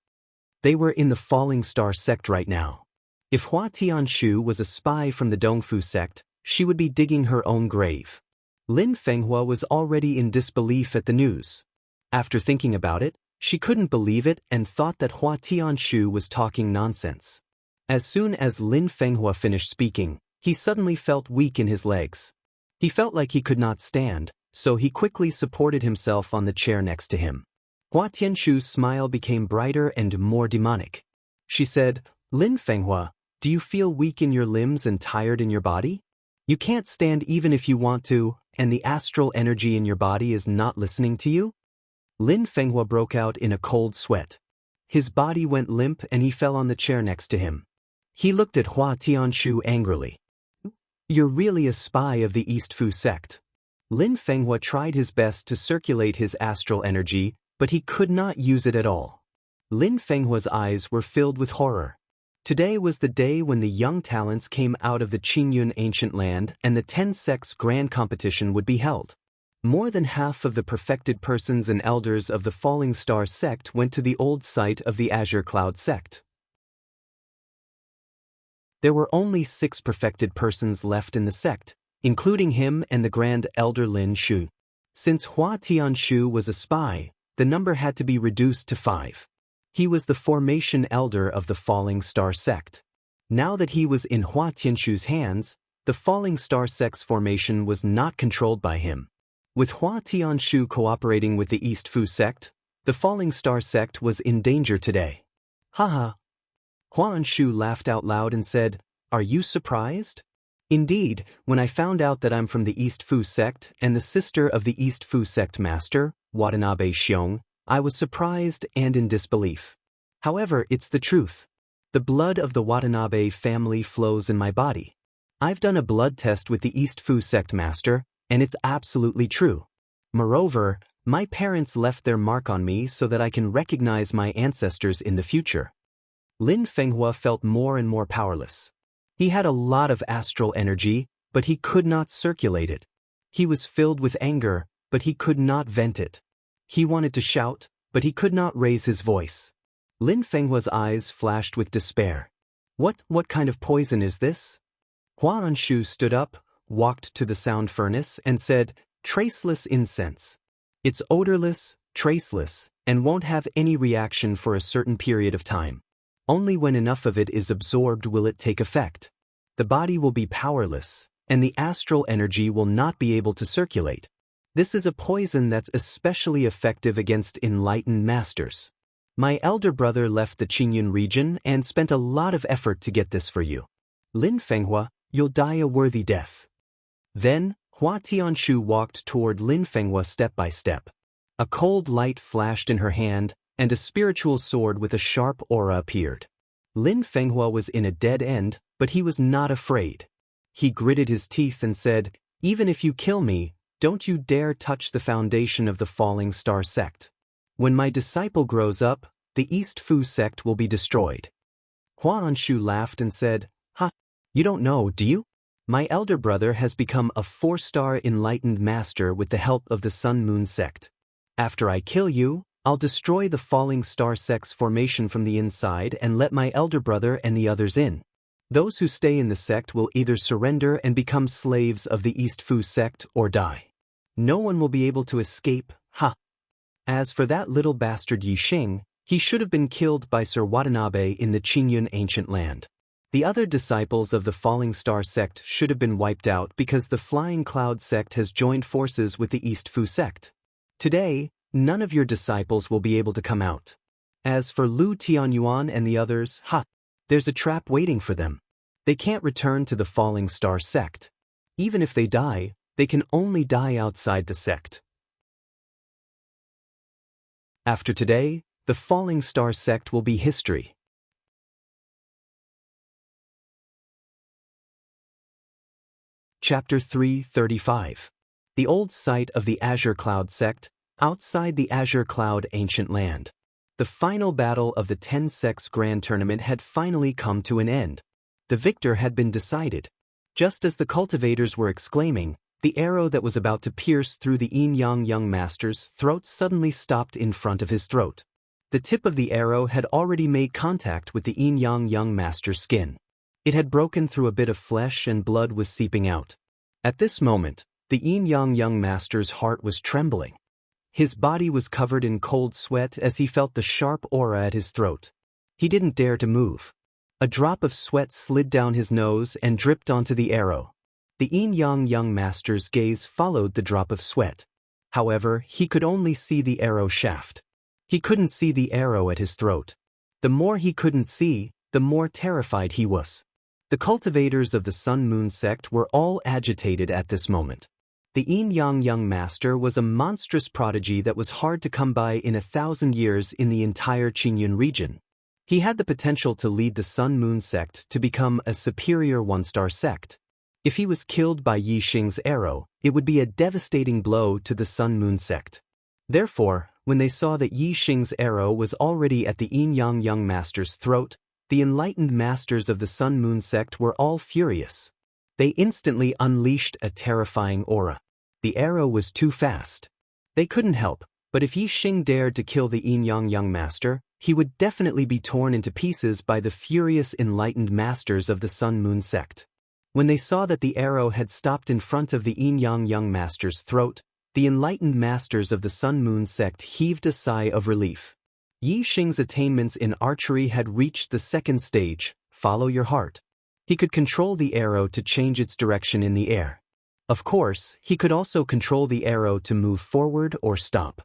They were in the Falling Star sect right now. If Hua Tianshu was a spy from the Dongfu sect, she would be digging her own grave. Lin Fenghua was already in disbelief at the news. After thinking about it, she couldn't believe it and thought that Hua Tianshu was talking nonsense. As soon as Lin Fenghua finished speaking, he suddenly felt weak in his legs. He felt like he could not stand, so he quickly supported himself on the chair next to him. Hua Tianshu's smile became brighter and more demonic. She said, "Lin Fenghua, do you feel weak in your limbs and tired in your body? You can't stand even if you want to, and the astral energy in your body is not listening to you?" Lin Fenghua broke out in a cold sweat. His body went limp and he fell on the chair next to him. He looked at Hua Tianshu angrily. "You're really a spy of the East Fu sect." Lin Fenghua tried his best to circulate his astral energy, but he could not use it at all. Lin Fenghua's eyes were filled with horror. Today was the day when the young talents came out of the Qingyun ancient land and the 10 sects grand competition would be held. More than half of the perfected persons and elders of the Falling Star sect went to the old site of the Azure Cloud sect. There were only 6 perfected persons left in the sect, including him and the Grand Elder Lin Shu. Since Hua Tianshu was a spy, the number had to be reduced to 5. He was the formation elder of the Falling Star sect. Now that he was in Hua Tianshu's hands, the falling star sect's formation was not controlled by him. With Hua Tianshu cooperating with the East Fu sect, the falling star sect was in danger today. Haha. Huan Shu laughed out loud and said, "Are you surprised?" Indeed, when I found out that I'm from the East Fu sect and the sister of the East Fu sect master, Watanabe Xiong, I was surprised and in disbelief. However, it's the truth. The blood of the Watanabe family flows in my body. I've done a blood test with the East Fu sect master, and it's absolutely true. Moreover, my parents left their mark on me so that I can recognize my ancestors in the future. Lin Fenghua felt more and more powerless. He had a lot of astral energy, but he could not circulate it. He was filled with anger, but he could not vent it. He wanted to shout, but he could not raise his voice. Lin Fenghua's eyes flashed with despair. What kind of poison is this? Huan Shu stood up, walked to the sound furnace, and said, "Traceless incense. It's odorless, traceless, and won't have any reaction for a certain period of time. Only when enough of it is absorbed will it take effect. The body will be powerless, and the astral energy will not be able to circulate. This is a poison that's especially effective against enlightened masters. My elder brother left the Qingyun region and spent a lot of effort to get this for you. Lin Fenghua, you'll die a worthy death." Then, Hua Tianshu walked toward Lin Fenghua step by step. A cold light flashed in her hand, and a spiritual sword with a sharp aura appeared. Lin Fenghua was in a dead end, but he was not afraid. He gritted his teeth and said, "Even if you kill me, don't you dare touch the foundation of the falling star sect. When my disciple grows up, the East Fu sect will be destroyed." Huan Shu laughed and said, "Ha, you don't know, do you? My elder brother has become a 4-star enlightened master with the help of the Sun Moon sect. After I kill you, I'll destroy the falling star sect's formation from the inside and let my elder brother and the others in. Those who stay in the sect will either surrender and become slaves of the East Fu sect or die. No one will be able to escape, ha. As for that little bastard Yixing, he should have been killed by Sir Watanabe in the Qingyun ancient land. The other disciples of the falling star sect should have been wiped out because the flying cloud sect has joined forces with the East Fu sect. Today, none of your disciples will be able to come out. As for Lu Tianyuan and the others, ha, there's a trap waiting for them. They can't return to the falling star sect. Even if they die, they can only die outside the sect. After today, the falling star sect will be history. Chapter 335. The old site of the Azure Cloud sect, outside the Azure Cloud ancient land. The final battle of the 10 sects grand tournament had finally come to an end. The victor had been decided. Just as the cultivators were exclaiming, the arrow that was about to pierce through the Yin Yang young master's throat suddenly stopped in front of his throat. The tip of the arrow had already made contact with the Yin Yang young master's skin. It had broken through a bit of flesh and blood was seeping out. At this moment, the Yin Yang young master's heart was trembling. His body was covered in cold sweat as he felt the sharp aura at his throat. He didn't dare to move. A drop of sweat slid down his nose and dripped onto the arrow. The Yin Yang young master's gaze followed the drop of sweat. However, he could only see the arrow shaft. He couldn't see the arrow at his throat. The more he couldn't see, the more terrified he was. The cultivators of the Sun Moon sect were all agitated at this moment. The Yin Yang young master was a monstrous prodigy that was hard to come by in 1,000 years in the entire Qingyun region. He had the potential to lead the Sun Moon sect to become a superior 1-star sect. If he was killed by Yi Xing's arrow, it would be a devastating blow to the Sun Moon sect. Therefore, when they saw that Yi Xing's arrow was already at the Yin Yang young master's throat, the enlightened masters of the Sun Moon sect were all furious. They instantly unleashed a terrifying aura. The arrow was too fast. They couldn't help, but if Yi Xing dared to kill the Yin Yang young master, he would definitely be torn into pieces by the furious enlightened masters of the Sun Moon sect. When they saw that the arrow had stopped in front of the Yin Yang young master's throat, the enlightened masters of the Sun Moon sect heaved a sigh of relief. Yi Xing's attainments in archery had reached the 2nd stage, follow your heart. He could control the arrow to change its direction in the air. Of course, he could also control the arrow to move forward or stop.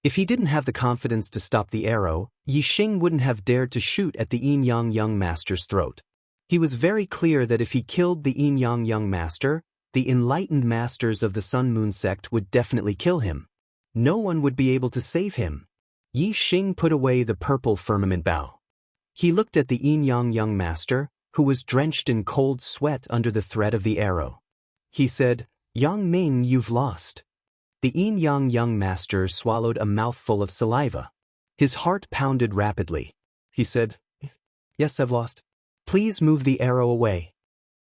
If he didn't have the confidence to stop the arrow, Yixing wouldn't have dared to shoot at the Yin Yang Young Master's throat. He was very clear that if he killed the Yin Yang Young Master, the enlightened masters of the Sun Moon sect would definitely kill him. No one would be able to save him. Yixing put away the purple firmament bow. He looked at the Yin Yang Young Master, who was drenched in cold sweat under the threat of the arrow. He said, "Yang Ming, you've lost." The Yin Yang Young Master swallowed a mouthful of saliva. His heart pounded rapidly. He said, "Yes, I've lost. Please move the arrow away."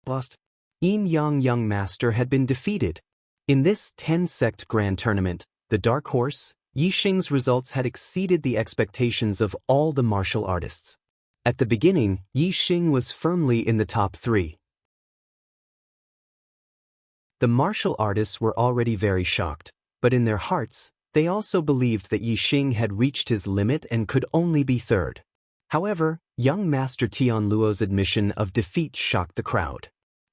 Lost. Yin Yang Young Master had been defeated. In this 10-sect grand tournament, the Dark Horse, Yixing's results had exceeded the expectations of all the martial artists. At the beginning, Yixing was firmly in the top 3. The martial artists were already very shocked, but in their hearts, they also believed that Yixing had reached his limit and could only be third. However, young Master Tian Luo's admission of defeat shocked the crowd.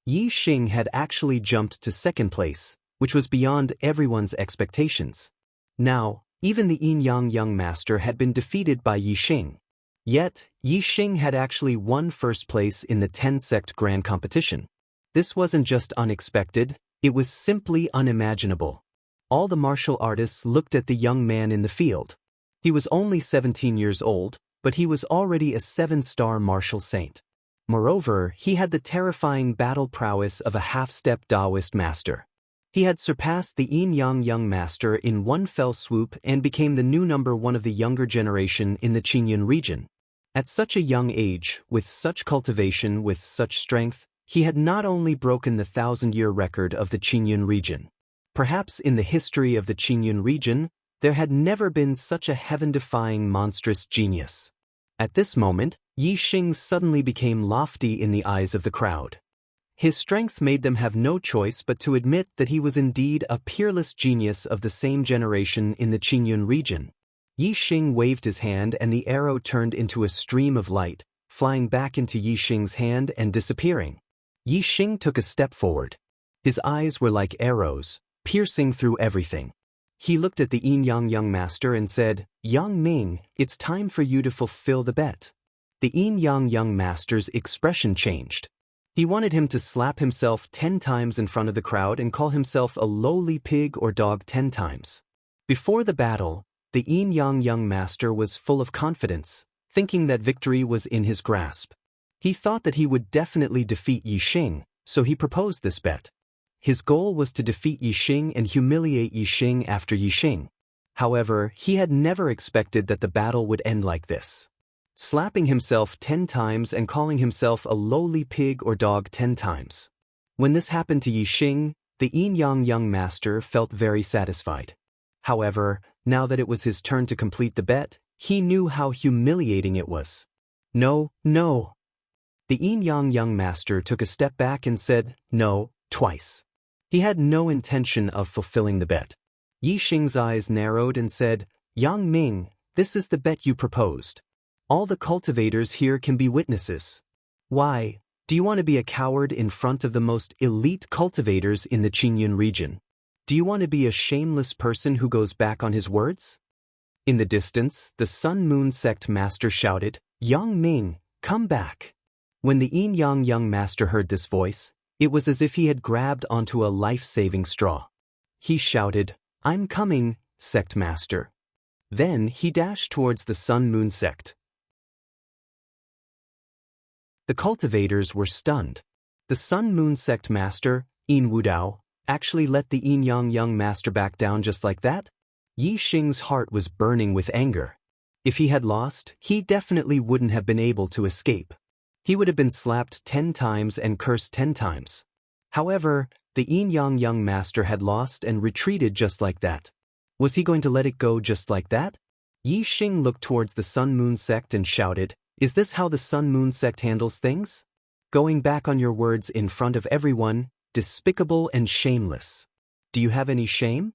Yixing had actually jumped to second place, which was beyond everyone's expectations. Now, even the Yin Yang Young Master had been defeated by Yixing. Yet, Yixing had actually won first place in the 10-sect grand competition. This wasn't just unexpected, it was simply unimaginable. All the martial artists looked at the young man in the field. He was only 17 years old, but he was already a 7-star martial saint. Moreover, he had the terrifying battle prowess of a half-step Taoist master. He had surpassed the Yin Yang Young Master in one fell swoop and became the new number 1 of the younger generation in the Qingyun region. At such a young age, with such cultivation, with such strength, he had not only broken the 1,000-year record of the Qingyun region. Perhaps in the history of the Qingyun region, there had never been such a heaven-defying monstrous genius. At this moment, Yixing suddenly became lofty in the eyes of the crowd. His strength made them have no choice but to admit that he was indeed a peerless genius of the same generation in the Qingyun region. Yixing waved his hand and the arrow turned into a stream of light, flying back into Yixing's hand and disappearing. Yixing took a step forward. His eyes were like arrows, piercing through everything. He looked at the Yin Yang Young Master and said, "Yang Ming, it's time for you to fulfill the bet." The Yin Yang Young Master's expression changed. He wanted him to slap himself 10 times in front of the crowd and call himself a lowly pig or dog 10 times. Before the battle, the Yin Yang Young Master was full of confidence, thinking that victory was in his grasp. He thought that he would definitely defeat Yixing, so he proposed this bet. His goal was to defeat Yixing and humiliate Yixing after Yixing. However, he had never expected that the battle would end like this. Slapping himself 10 times and calling himself a lowly pig or dog 10 times. When this happened to Yixing, the Yin Yang Young Master felt very satisfied. However, now that it was his turn to complete the bet, he knew how humiliating it was. "No, no." The Yin Yang Young Master took a step back and said, "No," twice. He had no intention of fulfilling the bet. Yixing's eyes narrowed and said, "Yang Ming, this is the bet you proposed. All the cultivators here can be witnesses. Why, do you want to be a coward in front of the most elite cultivators in the Qingyun region? Do you want to be a shameless person who goes back on his words?" In the distance, the Sun Moon sect master shouted, "Yang Ming, come back." When the Yin Yang Young Master heard this voice, it was as if he had grabbed onto a life-saving straw. He shouted, "I'm coming, sect master." Then he dashed towards the Sun Moon sect. The cultivators were stunned. The Sun Moon sect master, Yin Wudao, actually let the Yin Yang Young Master back down just like that? Yixing's heart was burning with anger. If he had lost, he definitely wouldn't have been able to escape. He would have been slapped 10 times and cursed 10 times. However, the Yin Yang Young Master had lost and retreated just like that. Was he going to let it go just like that? Yixing looked towards the Sun Moon sect and shouted, "Is this how the Sun Moon sect handles things? Going back on your words in front of everyone, despicable and shameless. Do you have any shame?"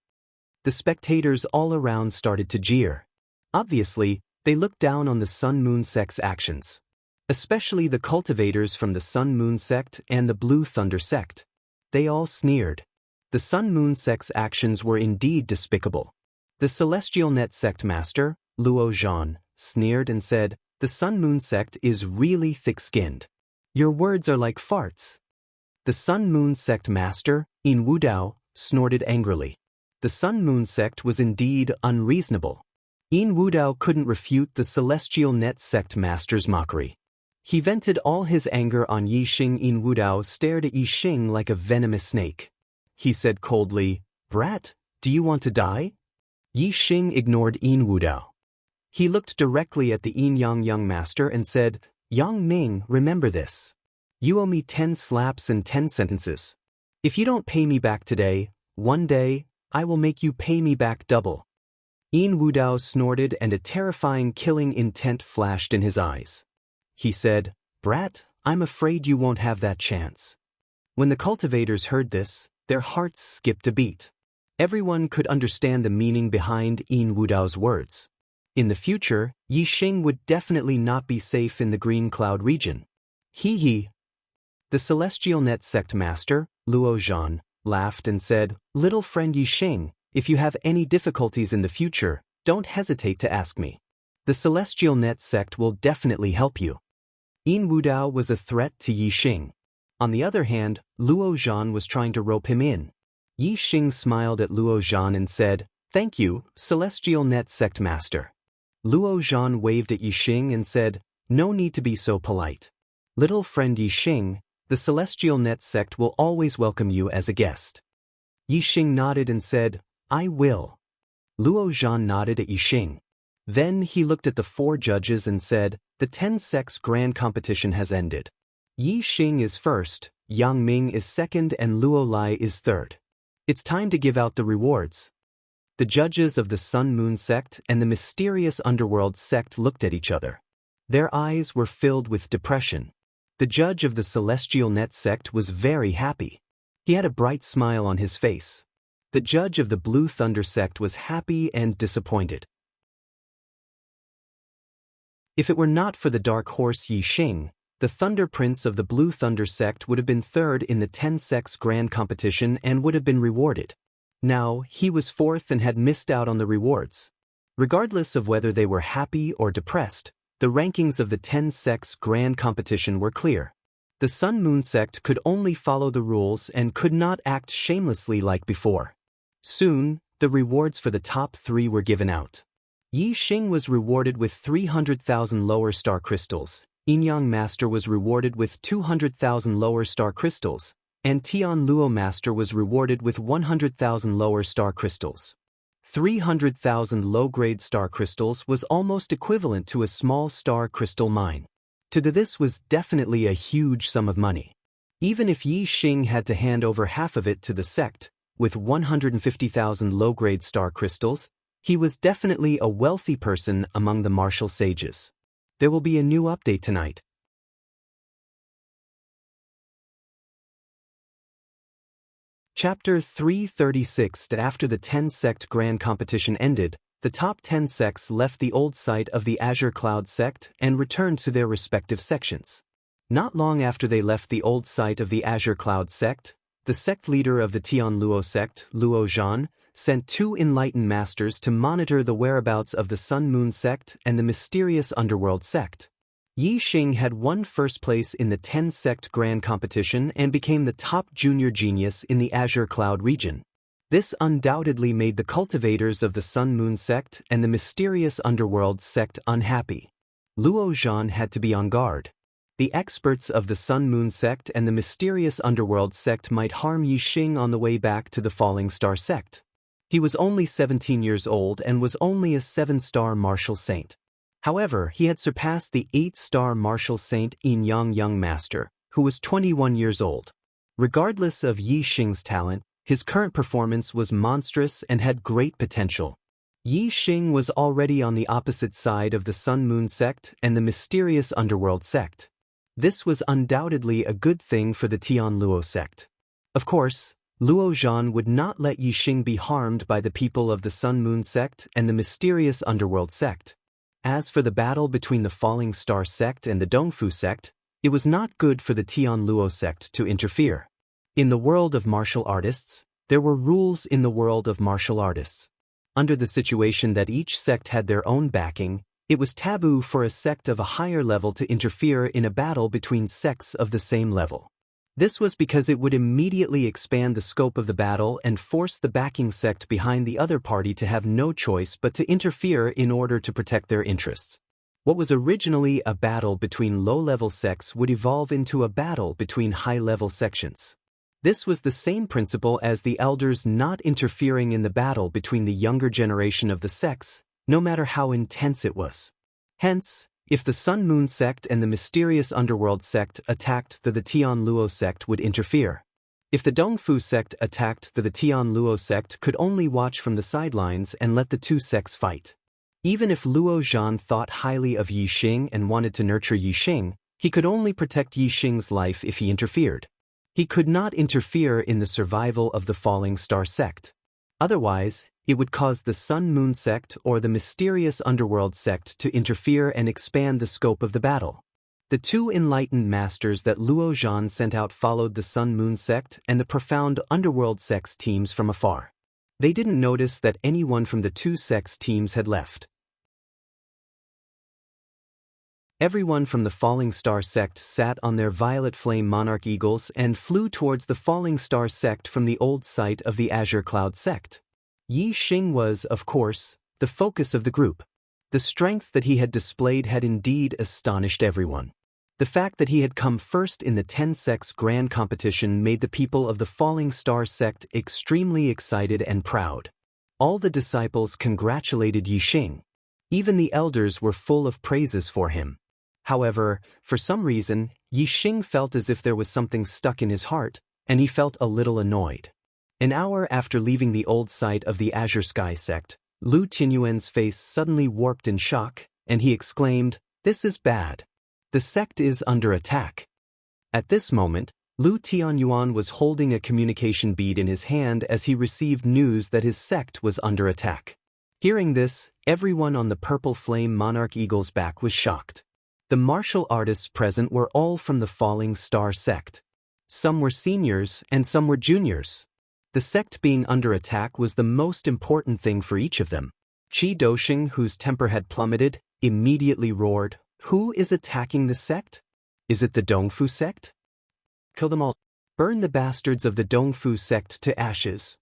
The spectators all around started to jeer. Obviously, they looked down on the Sun Moon sect's actions. especially the cultivators from the Sun Moon sect and the Blue Thunder sect. They all sneered. The Sun Moon sect's actions were indeed despicable. The Celestial Net sect master, Luo Zhan, sneered and said, "The Sun Moon sect is really thick-skinned. Your words are like farts." The Sun Moon sect master, In Wudao, snorted angrily. The Sun Moon sect was indeed unreasonable. In Wudao couldn't refute the Celestial Net sect master's mockery. He vented all his anger on Yixing. In Wudao stared at Yixing like a venomous snake. He said coldly, "Brat, do you want to die?" Yixing ignored In Wudao. He looked directly at the Yin Yang master and said, "Yang Ming, remember this. You owe me 10 slaps and 10 sentences. If you don't pay me back today, one day, I will make you pay me back double." In Wudao snorted and a terrifying killing intent flashed in his eyes. He said, "Brat, I'm afraid you won't have that chance." When the cultivators heard this, their hearts skipped a beat. Everyone could understand the meaning behind In Wudao's words. In the future, Yixing would definitely not be safe in the Green Cloud region. Hee. The Celestial Net sect master, Luo Zhan, laughed and said, "Little friend Yixing, if you have any difficulties in the future, don't hesitate to ask me. The Celestial Net sect will definitely help you." In Wudao was a threat to Yixing. On the other hand, Luo Zhan was trying to rope him in. Yixing smiled at Luo Zhan and said, "Thank you, Celestial Net sect master." Luo Zhan waved at Yixing and said, "No need to be so polite. Little friend Yixing, the Celestial Net sect will always welcome you as a guest." Yixing nodded and said, "I will." Luo Zhan nodded at Yixing. Then he looked at the 4 judges and said, "The 10 sects grand competition has ended. Yixing is first, Yang Ming is second, and Luo Lai is third. It's time to give out the rewards." The judges of the Sun Moon sect and the mysterious underworld sect looked at each other. Their eyes were filled with depression. The judge of the Celestial Net sect was very happy. He had a bright smile on his face. The judge of the Blue Thunder sect was happy and disappointed. If it were not for the dark horse Yixing, the Thunder Prince of the Blue Thunder sect would have been third in the 10 sects grand competition and would have been rewarded. Now, he was fourth and had missed out on the rewards. Regardless of whether they were happy or depressed, the rankings of the 10 sects grand competition were clear. The Sun Moon sect could only follow the rules and could not act shamelessly like before. Soon, the rewards for the top 3 were given out. Yixing was rewarded with 300,000 lower star crystals, Yin Yang Master was rewarded with 200,000 lower star crystals, and Tian Luo Master was rewarded with 100,000 lower star crystals. 300,000 low-grade star crystals was almost equivalent to a small star crystal mine. This was definitely a huge sum of money. Even if Yixing had to hand over half of it to the sect, with 150,000 low-grade star crystals, he was definitely a wealthy person among the martial sages. There will be a new update tonight. Chapter 336. After the 10-sect grand competition ended, the top 10 sects left the old site of the Azure Cloud sect and returned to their respective sections. Not long after they left the old site of the Azure Cloud sect, the sect leader of the Tian Luo sect, Luo Zhan, sent 2 enlightened masters to monitor the whereabouts of the Sun Moon sect and the mysterious underworld sect. Yixing had won first place in the 10-sect grand competition and became the top junior genius in the Azure Cloud region. This undoubtedly made the cultivators of the Sun Moon sect and the mysterious underworld sect unhappy. Luo Zhan had to be on guard. The experts of the Sun Moon sect and the mysterious underworld sect might harm Yixing on the way back to the Falling Star sect. He was only 17 years old and was only a 7-star martial saint. However, he had surpassed the 8-star martial saint Yin Yang Master, who was 21 years old. Regardless of Yixing's talent, his current performance was monstrous and had great potential. Yixing was already on the opposite side of the Sun Moon sect and the mysterious underworld sect. This was undoubtedly a good thing for the Tian Luo sect. Of course, Luo Zhan would not let Yixing be harmed by the people of the Sun Moon sect and the mysterious underworld sect. As for the battle between the Falling Star sect and the Dongfu sect, it was not good for the Tianluo sect to interfere. In the world of martial artists, there were rules in the world of martial artists. Under the situation that each sect had their own backing, it was taboo for a sect of a higher level to interfere in a battle between sects of the same level. This was because it would immediately expand the scope of the battle and force the backing sect behind the other party to have no choice but to interfere in order to protect their interests. What was originally a battle between low-level sects would evolve into a battle between high-level sections. This was the same principle as the elders not interfering in the battle between the younger generation of the sects, no matter how intense it was. Hence, if the Sun Moon sect and the mysterious underworld sect attacked, the Tianluo sect would interfere. If the Dongfu sect attacked, the Tianluo sect could only watch from the sidelines and let the two sects fight. Even if Luo Zhan thought highly of Yixing and wanted to nurture Yixing, he could only protect Yixing's life if he interfered. He could not interfere in the survival of the Falling Star sect. Otherwise, it would cause the Sun Moon sect or the mysterious underworld sect to interfere and expand the scope of the battle. The two enlightened masters that Luo Zhan sent out followed the Sun Moon sect and the profound underworld sects teams from afar. They didn't notice that anyone from the two sects teams had left. Everyone from the Falling Star sect sat on their violet flame monarch eagles and flew towards the Falling Star sect from the old site of the Azure Cloud sect. Yixing was, of course, the focus of the group. The strength that he had displayed had indeed astonished everyone. The fact that he had come first in the 10 sects grand competition made the people of the Falling Star sect extremely excited and proud. All the disciples congratulated Yixing. Even the elders were full of praises for him. However, for some reason, Yixing felt as if there was something stuck in his heart, and he felt a little annoyed. An hour after leaving the old site of the Azure Sky sect, Lu Tianyuan's face suddenly warped in shock, and he exclaimed, "This is bad. The sect is under attack." At this moment, Lu Tianyuan was holding a communication bead in his hand as he received news that his sect was under attack. Hearing this, everyone on the Purple Flame Monarch Eagle's back was shocked. The martial artists present were all from the Falling Star sect. Some were seniors and some were juniors. The sect being under attack was the most important thing for each of them. Qi Dosheng, whose temper had plummeted, immediately roared, "Who is attacking the sect? Is it the Dongfu sect? Kill them all. Burn the bastards of the Dongfu sect to ashes."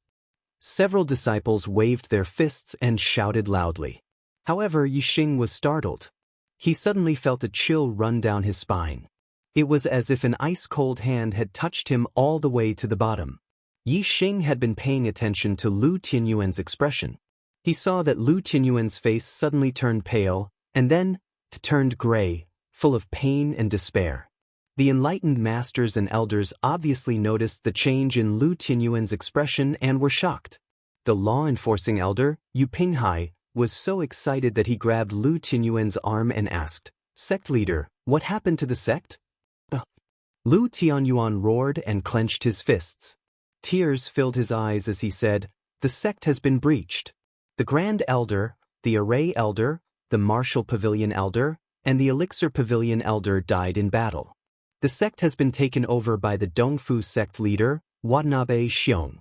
Several disciples waved their fists and shouted loudly. However, Yixing was startled. He suddenly felt a chill run down his spine. It was as if an ice-cold hand had touched him all the way to the bottom. Yixing had been paying attention to Lu Tianyuan's expression. He saw that Lu Tianyuan's face suddenly turned pale, and then turned gray, full of pain and despair. The enlightened masters and elders obviously noticed the change in Lu Tianyuan's expression and were shocked. The law-enforcing elder, Yu Pinghai, was so excited that he grabbed Lu Tianyuan's arm and asked, "Sect leader, what happened to the sect?" Lu Tianyuan roared and clenched his fists. Tears filled his eyes as he said, "The sect has been breached. The Grand Elder, the Array Elder, the Martial Pavilion Elder, and the Elixir Pavilion Elder died in battle. The sect has been taken over by the Dongfu sect leader, Watanabe Xiong."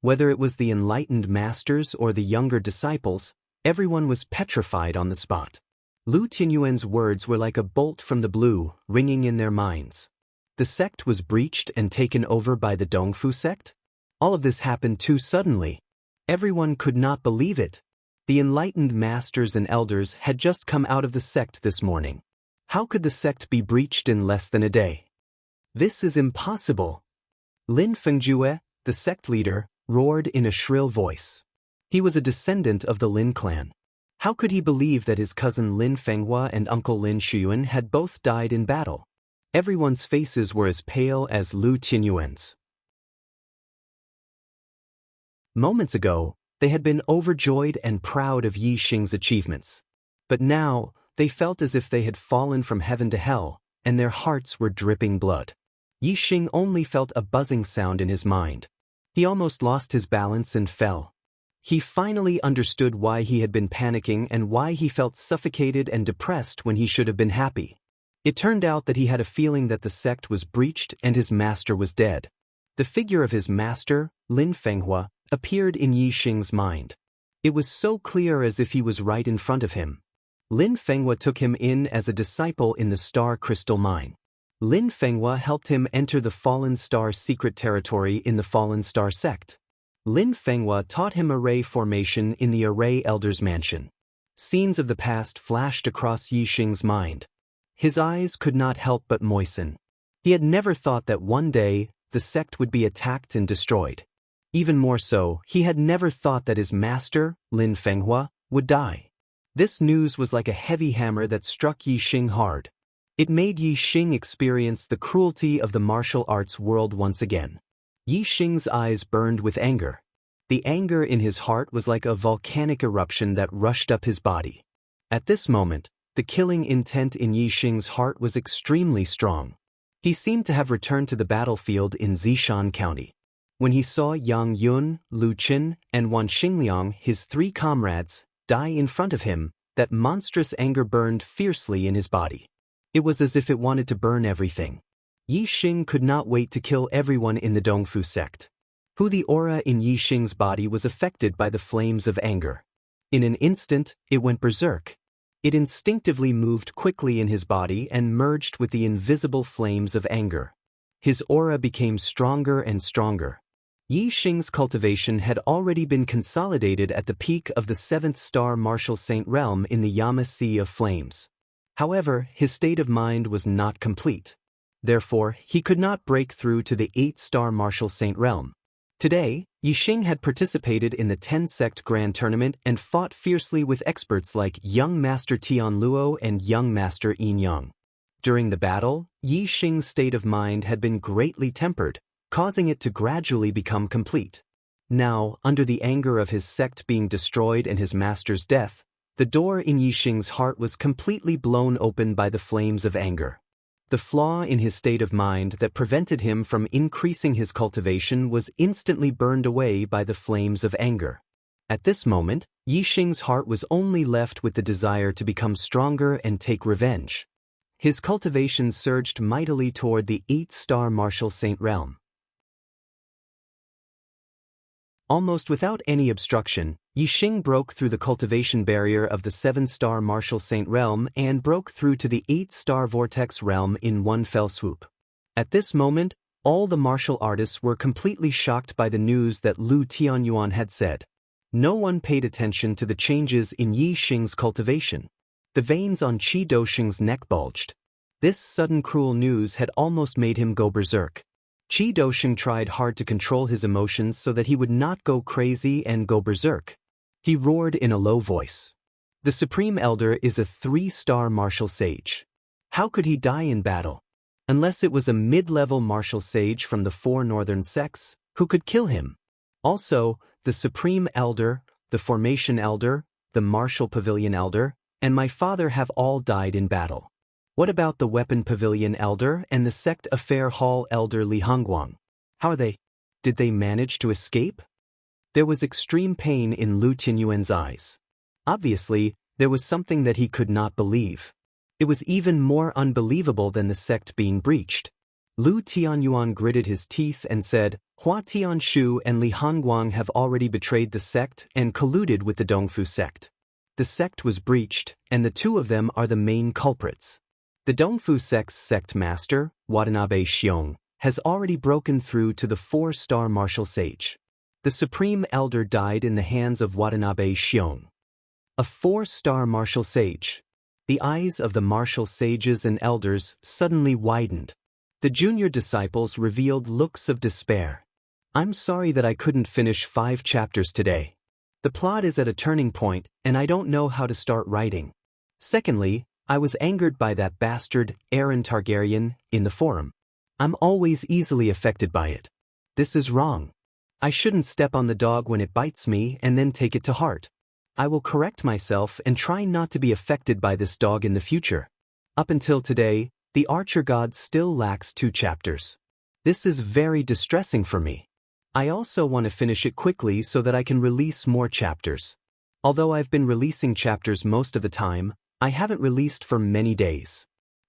Whether it was the enlightened masters or the younger disciples, everyone was petrified on the spot. Lu Tianyuan's words were like a bolt from the blue, ringing in their minds. The sect was breached and taken over by the Dongfu sect? All of this happened too suddenly. Everyone could not believe it. The enlightened masters and elders had just come out of the sect this morning. How could the sect be breached in less than a day? This is impossible. Lin Fengjue, the sect leader, roared in a shrill voice. He was a descendant of the Lin clan. How could he believe that his cousin Lin Fenghua and uncle Lin Shuyuan had both died in battle? Everyone's faces were as pale as Lu Tianyuan's. Moments ago, they had been overjoyed and proud of Yixing's achievements. But now, they felt as if they had fallen from heaven to hell, and their hearts were dripping blood. Yixing only felt a buzzing sound in his mind. He almost lost his balance and fell. He finally understood why he had been panicking and why he felt suffocated and depressed when he should have been happy. It turned out that he had a feeling that the sect was breached and his master was dead. The figure of his master, Lin Fenghua, appeared in Yi Xing's mind. It was so clear as if he was right in front of him. Lin Fenghua took him in as a disciple in the Star Crystal Mine. Lin Fenghua helped him enter the Fallen Star secret territory in the Fallen Star sect. Lin Fenghua taught him array formation in the Array Elder's mansion. Scenes of the past flashed across Yi Xing's mind. His eyes could not help but moisten. He had never thought that one day, the sect would be attacked and destroyed. Even more so, he had never thought that his master, Lin Fenghua, would die. This news was like a heavy hammer that struck Yi Xing hard. It made Yi Xing experience the cruelty of the martial arts world once again. Yi Xing's eyes burned with anger. The anger in his heart was like a volcanic eruption that rushed up his body. At this moment, the killing intent in Yi Xing's heart was extremely strong. He seemed to have returned to the battlefield in Zishan County. When he saw Yang Yun, Lu Qin, and Wan Xingliang, his 3 comrades, die in front of him, that monstrous anger burned fiercely in his body. It was as if it wanted to burn everything. Yi Xing could not wait to kill everyone in the Dongfu sect. The aura in Yi Xing's body was affected by the flames of anger. In an instant, it went berserk. It instinctively moved quickly in his body and merged with the invisible flames of anger. His aura became stronger and stronger. Yi Xing's cultivation had already been consolidated at the peak of the 7th star martial saint realm in the Yama Sea of Flames. However, his state of mind was not complete. Therefore, he could not break through to the 8-star martial saint realm. Today, Yi Xing had participated in the 10-sect grand tournament and fought fiercely with experts like young Master Tian Luo and young Master Yin Yang. During the battle, Yi Xing's state of mind had been greatly tempered, causing it to gradually become complete. Now, under the anger of his sect being destroyed and his master's death, the door in Yi Xing's heart was completely blown open by the flames of anger. The flaw in his state of mind that prevented him from increasing his cultivation was instantly burned away by the flames of anger. At this moment, Yi Xing's heart was only left with the desire to become stronger and take revenge. His cultivation surged mightily toward the 8-star martial saint realm. Almost without any obstruction, Yi Xing broke through the cultivation barrier of the 7-star martial saint realm and broke through to the 8-star vortex realm in one fell swoop. At this moment, all the martial artists were completely shocked by the news that Lu Tianyuan had said. No one paid attention to the changes in Yi Xing's cultivation. The veins on Qi Dosheng's neck bulged. This sudden cruel news had almost made him go berserk. Qi Dosheng tried hard to control his emotions so that he would not go crazy and go berserk. He roared in a low voice. The Supreme Elder is a 3-star martial sage. How could he die in battle? Unless it was a mid-level martial sage from the 4 northern sects, who could kill him? Also, the Supreme Elder, the Formation Elder, the Martial Pavilion Elder, and my father have all died in battle. What about the Weapon Pavilion Elder and the Sect Affair Hall Elder Li Hongguang? How are they? Did they manage to escape? There was extreme pain in Lu Tianyuan's eyes. Obviously, there was something that he could not believe. It was even more unbelievable than the sect being breached. Lu Tianyuan gritted his teeth and said, Hua Tianshu and Li Hongguang have already betrayed the sect and colluded with the Dongfu sect. The sect was breached, and the 2 of them are the main culprits. The Dongfu sect's sect master, Watanabe Xiong, has already broken through to the 4-star martial sage. The Supreme Elder died in the hands of Watanabe Xiong. A 4-star martial sage. The eyes of the martial sages and elders suddenly widened. The junior disciples revealed looks of despair. I'm sorry that I couldn't finish 5 chapters today. The plot is at a turning point, and I don't know how to start writing. Secondly, I was angered by that bastard, Aaron Targaryen, in the forum. I'm always easily affected by it. This is wrong. I shouldn't step on the dog when it bites me and then take it to heart. I will correct myself and try not to be affected by this dog in the future. Up until today, the Archer God still lacks 2 chapters. This is very distressing for me. I also want to finish it quickly so that I can release more chapters. Although I've been releasing chapters most of the time, I haven't released for many days.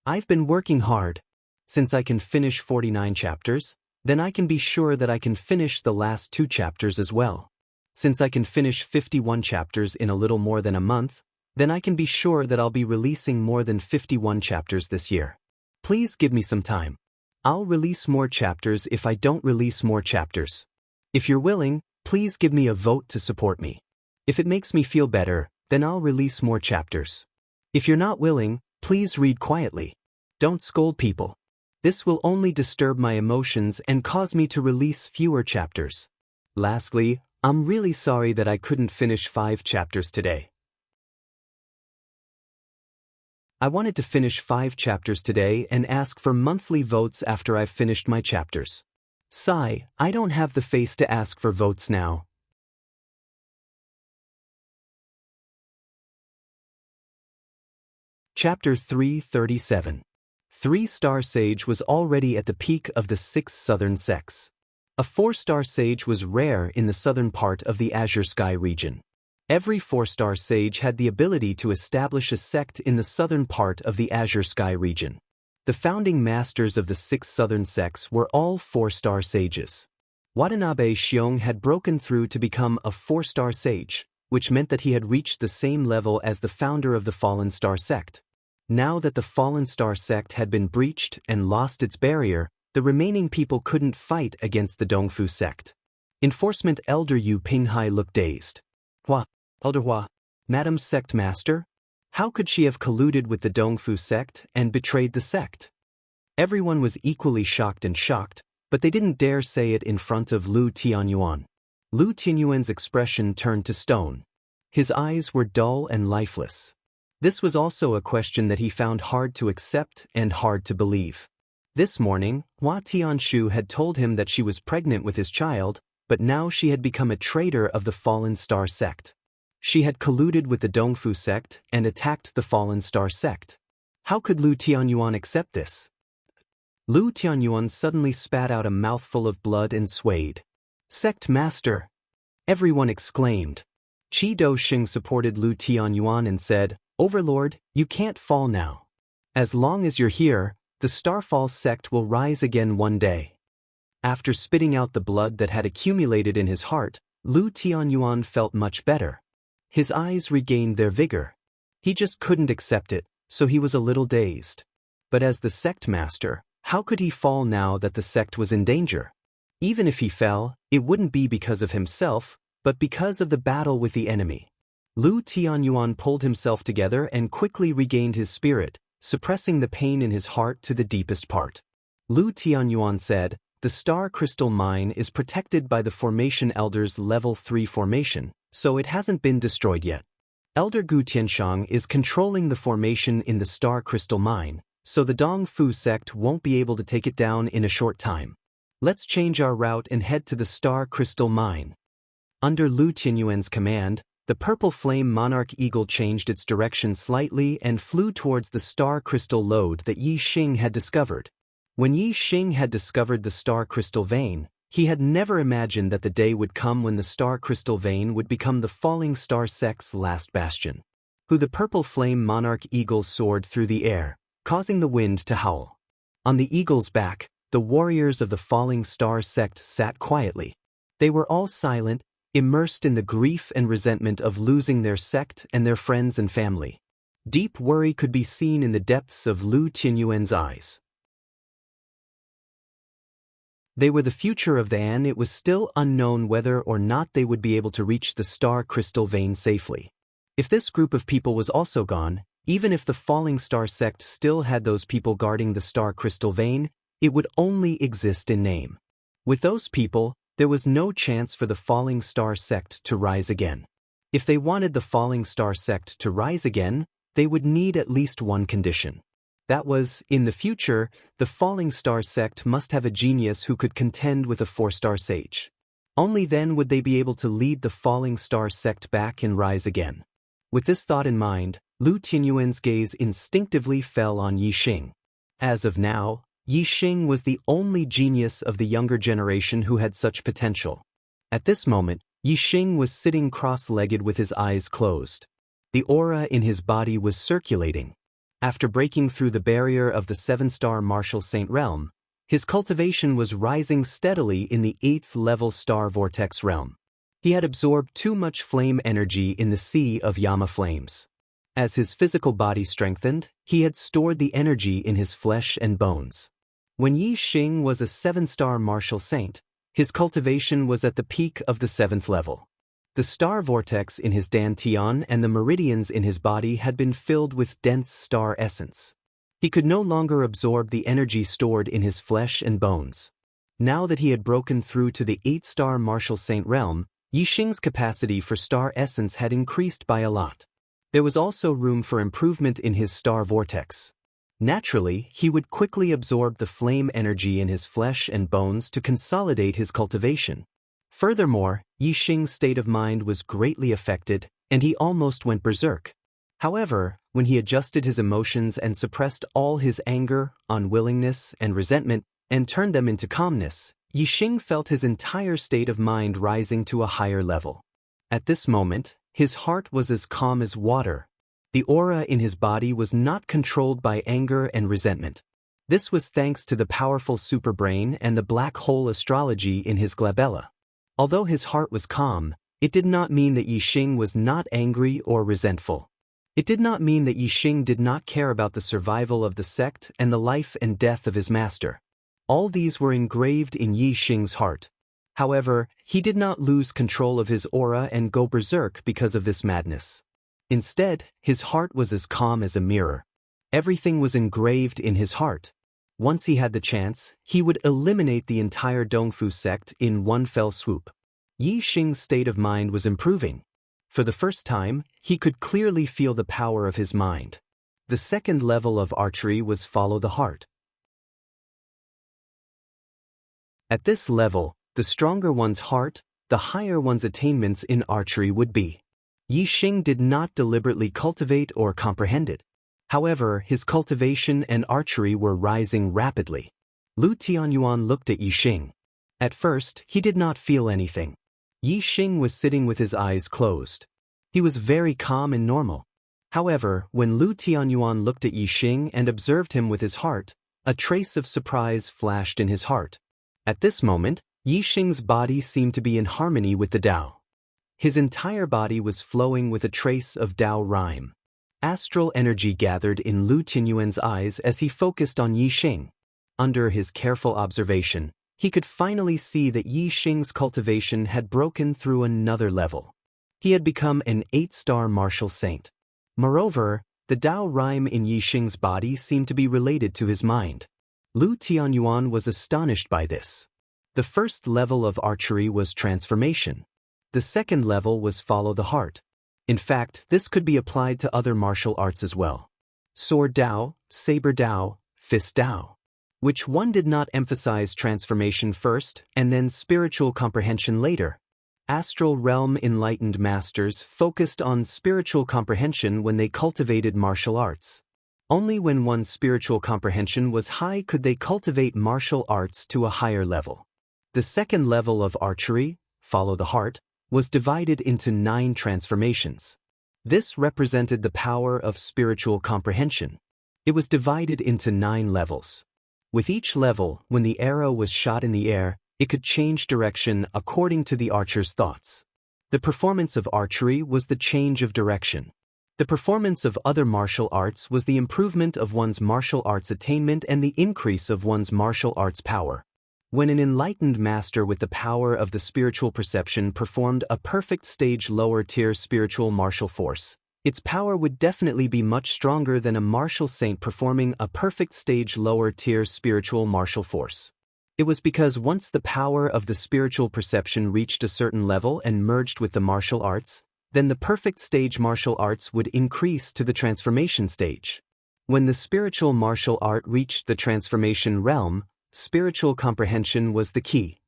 I've been working hard. Since I can finish 49 chapters, then I can be sure that I can finish the last 2 chapters as well. Since I can finish 51 chapters in a little more than a month, then I can be sure that I'll be releasing more than 51 chapters this year. Please give me some time. I'll release more chapters if I don't release more chapters. If you're willing, please give me a vote to support me. If it makes me feel better, then I'll release more chapters. If you're not willing, please read quietly. Don't scold people. This will only disturb my emotions and cause me to release fewer chapters. Lastly, I'm really sorry that I couldn't finish 5 chapters today. I wanted to finish 5 chapters today and ask for monthly votes after I've finished my chapters. Sigh, I don't have the face to ask for votes now. Chapter 337. 3-star sage was already at the peak of the 6 southern sects. A 4-star sage was rare in the southern part of the Azure Sky region. Every 4-star sage had the ability to establish a sect in the southern part of the Azure Sky region. The founding masters of the 6 southern sects were all 4-star sages. Watanabe Xiong had broken through to become a 4-star sage, which meant that he had reached the same level as the founder of the Fallen Star sect. Now that the Fallen Star sect had been breached and lost its barrier, the remaining people couldn't fight against the Dongfu sect. Enforcement Elder Yu Pinghai looked dazed. Hua, Elder Hua, Madam Sect Master? How could she have colluded with the Dongfu sect and betrayed the sect? Everyone was equally shocked, but they didn't dare say it in front of Lu Tianyuan. Lu Tianyuan's expression turned to stone. His eyes were dull and lifeless. This was also a question that he found hard to accept and hard to believe. This morning, Hua Tianshu had told him that she was pregnant with his child, but now she had become a traitor of the Fallen Star sect. She had colluded with the Dongfu sect and attacked the Fallen Star sect. How could Lu Tianyuan accept this? Lu Tianyuan suddenly spat out a mouthful of blood and swayed. Sect Master! Everyone exclaimed. Qi Doxing supported Lu Tianyuan and said, Overlord, you can't fall now. As long as you're here, the Starfall sect will rise again one day. After spitting out the blood that had accumulated in his heart, Lu Tianyuan felt much better. His eyes regained their vigor. He just couldn't accept it, so he was a little dazed. But as the sect master, how could he fall now that the sect was in danger? Even if he fell, it wouldn't be because of himself, but because of the battle with the enemy. Lu Tianyuan pulled himself together and quickly regained his spirit, suppressing the pain in his heart to the deepest part. Lu Tianyuan said, The Star Crystal Mine is protected by the Formation Elder's Level 3 formation, so it hasn't been destroyed yet. Elder Gu Tianshang is controlling the formation in the Star Crystal Mine, so the Dongfu sect won't be able to take it down in a short time. Let's change our route and head to the Star Crystal Mine. Under Lu Tianyuan's command, the Purple Flame Monarch Eagle changed its direction slightly and flew towards the Star Crystal Lode that Yi Xing had discovered. When Yi Xing had discovered the Star Crystal Vein, he had never imagined that the day would come when the Star Crystal Vein would become the Falling Star sect's last bastion. The Purple Flame Monarch Eagle soared through the air, causing the wind to howl. On the eagle's back, the warriors of the Falling Star sect sat quietly. They were all silent, immersed in the grief and resentment of losing their sect and their friends and family. Deep worry could be seen in the depths of Lu Tianyuan's eyes. They were the future of the An. It was still unknown whether or not they would be able to reach the Star Crystal Vein safely. If this group of people was also gone, even if the Falling Star sect still had those people guarding the Star Crystal Vein, it would only exist in name. With those people, there was no chance for the Falling Star sect to rise again. If they wanted the Falling Star sect to rise again, they would need at least one condition. That was, in the future, the Falling Star sect must have a genius who could contend with a 4-star sage. Only then would they be able to lead the Falling Star sect back and rise again. With this thought in mind, Lu Tianyuan's gaze instinctively fell on Yi Xing. As of now, Yi Xing was the only genius of the younger generation who had such potential. At this moment, Yi Xing was sitting cross-legged with his eyes closed. The aura in his body was circulating. After breaking through the barrier of the 7-star martial saint realm, his cultivation was rising steadily in the 8th-level star vortex realm. He had absorbed too much flame energy in the sea of Yama flames. As his physical body strengthened, he had stored the energy in his flesh and bones. When Yi Xing was a 7-star martial saint, his cultivation was at the peak of the 7th level. The star vortex in his dantian and the meridians in his body had been filled with dense star essence. He could no longer absorb the energy stored in his flesh and bones. Now that he had broken through to the 8-star martial saint realm, Yi Xing's capacity for star essence had increased by a lot. There was also room for improvement in his star vortex. Naturally, he would quickly absorb the flame energy in his flesh and bones to consolidate his cultivation. Furthermore, Yi Xing's state of mind was greatly affected, and he almost went berserk. However, when he adjusted his emotions and suppressed all his anger, unwillingness, and resentment, and turned them into calmness, Yi Xing felt his entire state of mind rising to a higher level. At this moment, his heart was as calm as water. The aura in his body was not controlled by anger and resentment. This was thanks to the powerful superbrain and the black hole astrology in his glabella. Although his heart was calm, it did not mean that Yi Xing was not angry or resentful. It did not mean that Yi Xing did not care about the survival of the sect and the life and death of his master. All these were engraved in Yi Xing's heart. However, he did not lose control of his aura and go berserk because of this madness. Instead, his heart was as calm as a mirror. Everything was engraved in his heart. Once he had the chance, he would eliminate the entire Dongfu sect in one fell swoop. Yi Xing's state of mind was improving. For the first time, he could clearly feel the power of his mind. The second level of archery was follow the heart. At this level, the stronger one's heart, the higher one's attainments in archery would be. Yi Xing did not deliberately cultivate or comprehend it. However, his cultivation and archery were rising rapidly. Lu Tianyuan looked at Yi Xing. At first, he did not feel anything. Yi Xing was sitting with his eyes closed. He was very calm and normal. However, when Lu Tianyuan looked at Yi Xing and observed him with his heart, a trace of surprise flashed in his heart. At this moment, Yi Xing's body seemed to be in harmony with the Tao. His entire body was flowing with a trace of Tao rhyme. Astral energy gathered in Lu Tianyuan's eyes as he focused on Yi Xing. Under his careful observation, he could finally see that Yi Xing's cultivation had broken through another level. He had become an 8-star martial saint. Moreover, the Tao rhyme in Yi Xing's body seemed to be related to his mind. Lu Tianyuan was astonished by this. The first level of archery was transformation. The second level was follow the heart. In fact, this could be applied to other martial arts as well. Sword Tao, Saber Tao, Fist Tao. Which one did not emphasize transformation first and then spiritual comprehension later? Astral realm enlightened masters focused on spiritual comprehension when they cultivated martial arts. Only when one's spiritual comprehension was high could they cultivate martial arts to a higher level. The second level of archery, follow the heart, was divided into 9 transformations. This represented the power of spiritual comprehension. It was divided into 9 levels. With each level, when the arrow was shot in the air, it could change direction according to the archer's thoughts. The performance of archery was the change of direction. The performance of other martial arts was the improvement of one's martial arts attainment and the increase of one's martial arts power. When an enlightened master with the power of the spiritual perception performed a perfect stage lower-tier spiritual martial force, its power would definitely be much stronger than a martial saint performing a perfect stage lower-tier spiritual martial force. It was because once the power of the spiritual perception reached a certain level and merged with the martial arts, then the perfect stage martial arts would increase to the transformation stage. When the spiritual martial art reached the transformation realm, spiritual comprehension was the key.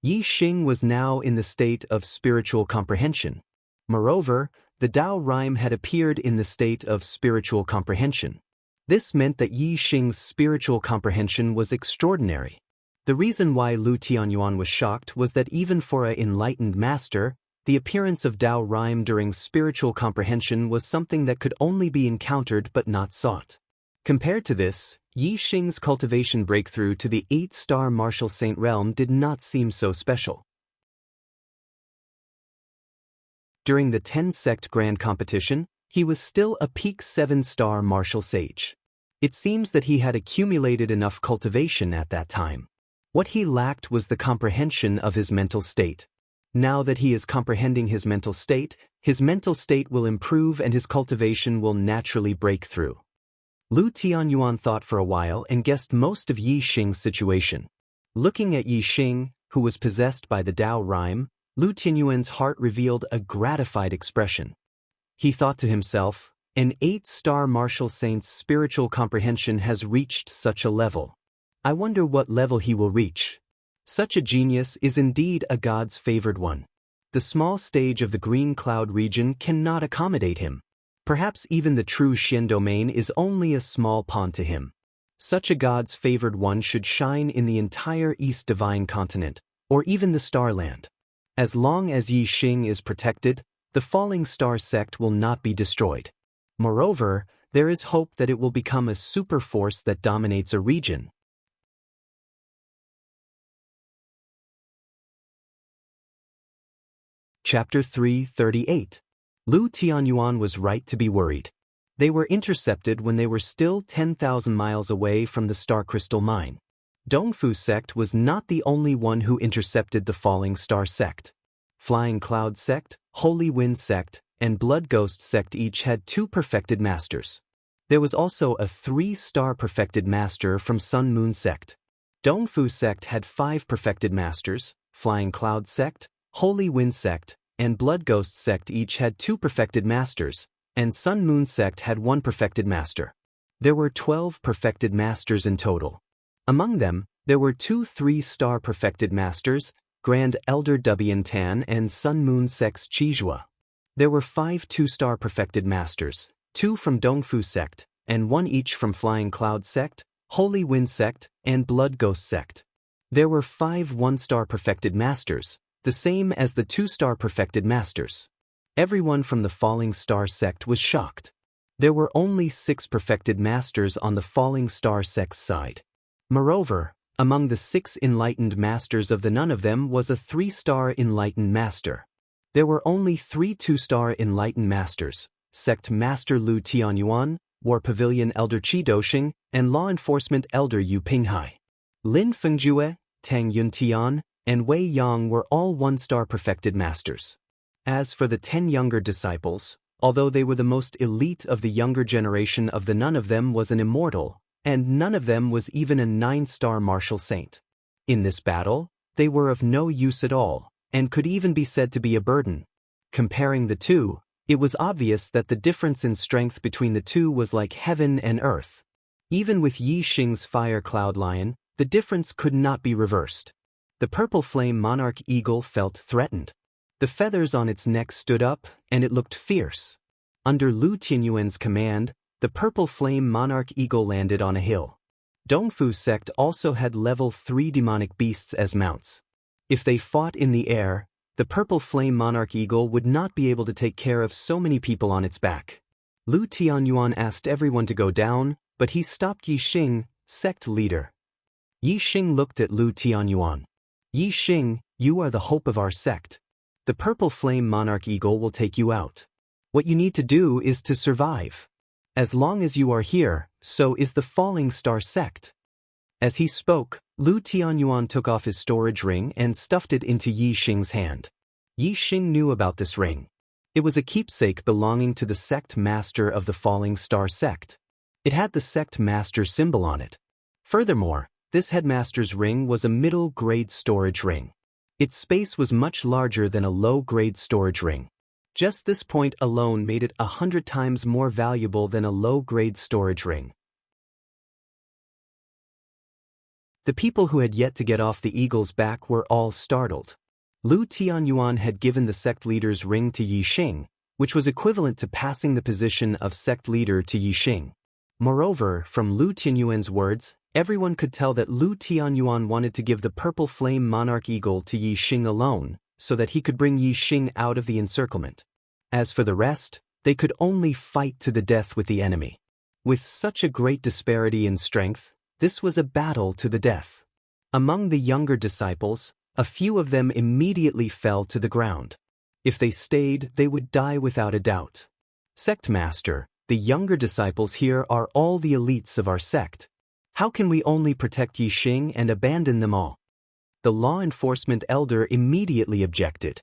Yi Xing was now in the state of spiritual comprehension. Moreover, the Tao rhyme had appeared in the state of spiritual comprehension. This meant that Yi Xing's spiritual comprehension was extraordinary. The reason why Lu Tianyuan was shocked was that even for an enlightened master, the appearance of Dao rhyme during spiritual comprehension was something that could only be encountered but not sought. Compared to this, Yi Xing's cultivation breakthrough to the 8-star martial saint realm did not seem so special. During the 10-sect grand competition, he was still a peak 7-star martial sage. It seems that he had accumulated enough cultivation at that time. What he lacked was the comprehension of his mental state. Now that he is comprehending his mental state will improve and his cultivation will naturally break through. Lu Tianyuan thought for a while and guessed most of Yi Xing's situation. Looking at Yi Xing, who was possessed by the Dao rhyme, Lu Tianyuan's heart revealed a gratified expression. He thought to himself, an 8-star martial saint's spiritual comprehension has reached such a level. I wonder what level he will reach. Such a genius is indeed a god's favored one. The small stage of the green cloud region cannot accommodate him. Perhaps even the true Xian domain is only a small pawn to him. Such a god's favored one should shine in the entire East Divine Continent, or even the Starland. As long as Yi Xing is protected, the Falling Star sect will not be destroyed. Moreover, there is hope that it will become a super force that dominates a region. Chapter 338. Lu Tianyuan was right to be worried. They were intercepted when they were still 10,000 miles away from the Star Crystal Mine. Dongfu sect was not the only one who intercepted the Falling Star sect. Flying Cloud sect, Holy Wind sect, and Blood Ghost sect each had 2 perfected masters. There was also a 3-star perfected master from Sun Moon sect. Dongfu sect had 5 perfected masters, Flying Cloud sect, Holy Wind sect, and Blood Ghost sect each had 2 perfected masters, and Sun Moon sect had 1 perfected master. There were 12 perfected masters in total. Among them, there were 2 3-star perfected masters, Grand Elder Dubian Tan and Sun Moon sect's Qizhua. There were 5 2-star perfected masters, 2 from Dongfu sect, and 1 each from Flying Cloud sect, Holy Wind sect, and Blood Ghost sect. There were 5 1-star perfected masters, the same as the 2-star perfected masters. Everyone from the Falling Star sect was shocked. There were only 6 perfected masters on the Falling Star sect's side. Moreover, among the 6 enlightened masters of the none of them was a 3-star enlightened master. There were only 3 2-star enlightened masters, Sect Master Lu Tianyuan, War Pavilion Elder Qi Doxing, and Law Enforcement Elder Yu Pinghai. Lin Fengjue, Tang Yuntian, and Wei Yang were all 1-star perfected masters. As for the 10 younger disciples, although they were the most elite of the younger generation of the none of them was an immortal, and none of them was even a 9-star martial saint. In this battle, they were of no use at all, and could even be said to be a burden. Comparing the two, it was obvious that the difference in strength between the two was like heaven and earth. Even with Yi Xing's fire cloud lion, the difference could not be reversed. The purple flame monarch eagle felt threatened. The feathers on its neck stood up, and it looked fierce. Under Lu Tianyuan's command, the purple flame monarch eagle landed on a hill. Dongfu sect also had level 3 demonic beasts as mounts. If they fought in the air, the purple flame monarch eagle would not be able to take care of so many people on its back. Lu Tianyuan asked everyone to go down, but he stopped Yi Xing, sect leader. Yi Xing looked at Lu Tianyuan. Yi Xing, you are the hope of our sect. The purple flame monarch eagle will take you out. What you need to do is to survive. As long as you are here, so is the Falling Star sect. As he spoke, Lu Tianyuan took off his storage ring and stuffed it into Yi Xing's hand. Yi Xing knew about this ring. It was a keepsake belonging to the sect master of the Falling Star sect. It had the sect master symbol on it. Furthermore, this headmaster's ring was a middle-grade storage ring. Its space was much larger than a low-grade storage ring. Just this point alone made it 100 times more valuable than a low-grade storage ring. The people who had yet to get off the eagle's back were all startled. Lu Tianyuan had given the sect leader's ring to Yi Xing, which was equivalent to passing the position of sect leader to Yi Xing. Moreover, from Lu Tianyuan's words, everyone could tell that Lu Tianyuan wanted to give the purple flame monarch eagle to Yi Xing alone, so that he could bring Yi Xing out of the encirclement. As for the rest, they could only fight to the death with the enemy. With such a great disparity in strength, this was a battle to the death. Among the younger disciples, a few of them immediately fell to the ground. If they stayed, they would die without a doubt. Sect Master, the younger disciples here are all the elites of our sect. How can we only protect Yi Xing and abandon them all? The law enforcement elder immediately objected.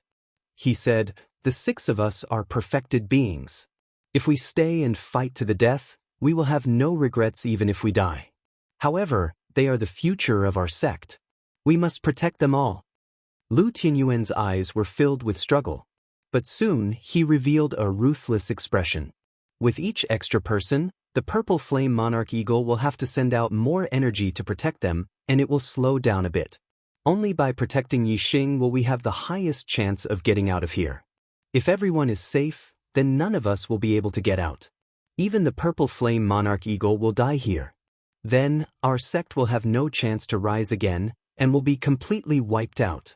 He said, "The 6 of us are perfected beings. If we stay and fight to the death, we will have no regrets even if we die. However, they are the future of our sect. We must protect them all." Lu Tianyuan's eyes were filled with struggle. But soon, he revealed a ruthless expression. With each extra person, the purple flame monarch eagle will have to send out more energy to protect them, and it will slow down a bit. Only by protecting Yi Xing will we have the highest chance of getting out of here. If everyone is safe, then none of us will be able to get out. Even the purple flame monarch eagle will die here. Then, our sect will have no chance to rise again, and will be completely wiped out.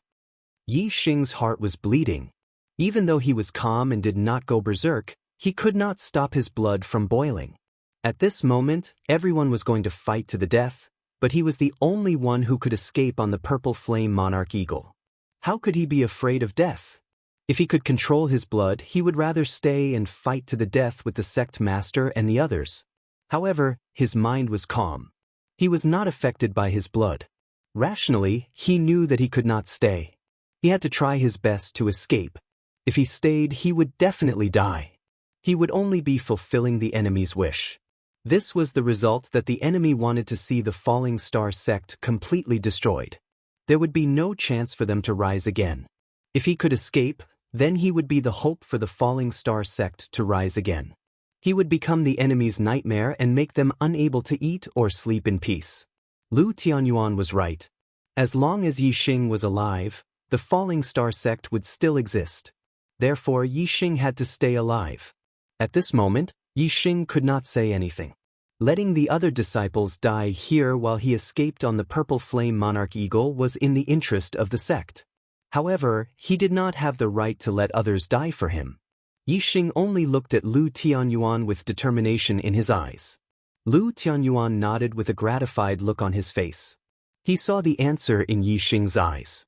Yi Xing's heart was bleeding. Even though he was calm and did not go berserk, he could not stop his blood from boiling. At this moment, everyone was going to fight to the death, but he was the only one who could escape on the purple flame monarch eagle. How could he be afraid of death? If he could control his blood, he would rather stay and fight to the death with the sect master and the others. However, his mind was calm. He was not affected by his blood. Rationally, he knew that he could not stay. He had to try his best to escape. If he stayed, he would definitely die. He would only be fulfilling the enemy's wish. This was the result that the enemy wanted to see the Falling Star sect completely destroyed. There would be no chance for them to rise again. If he could escape, then he would be the hope for the Falling Star sect to rise again. He would become the enemy's nightmare and make them unable to eat or sleep in peace. Lu Tianyuan was right. As long as Yi Xing was alive, the Falling Star sect would still exist. Therefore, Yi Xing had to stay alive. At this moment, Yi Xing could not say anything. Letting the other disciples die here while he escaped on the purple flame monarch eagle was in the interest of the sect. However, he did not have the right to let others die for him. Yi Xing only looked at Lu Tianyuan with determination in his eyes. Lu Tianyuan nodded with a gratified look on his face. He saw the answer in Yi Xing's eyes.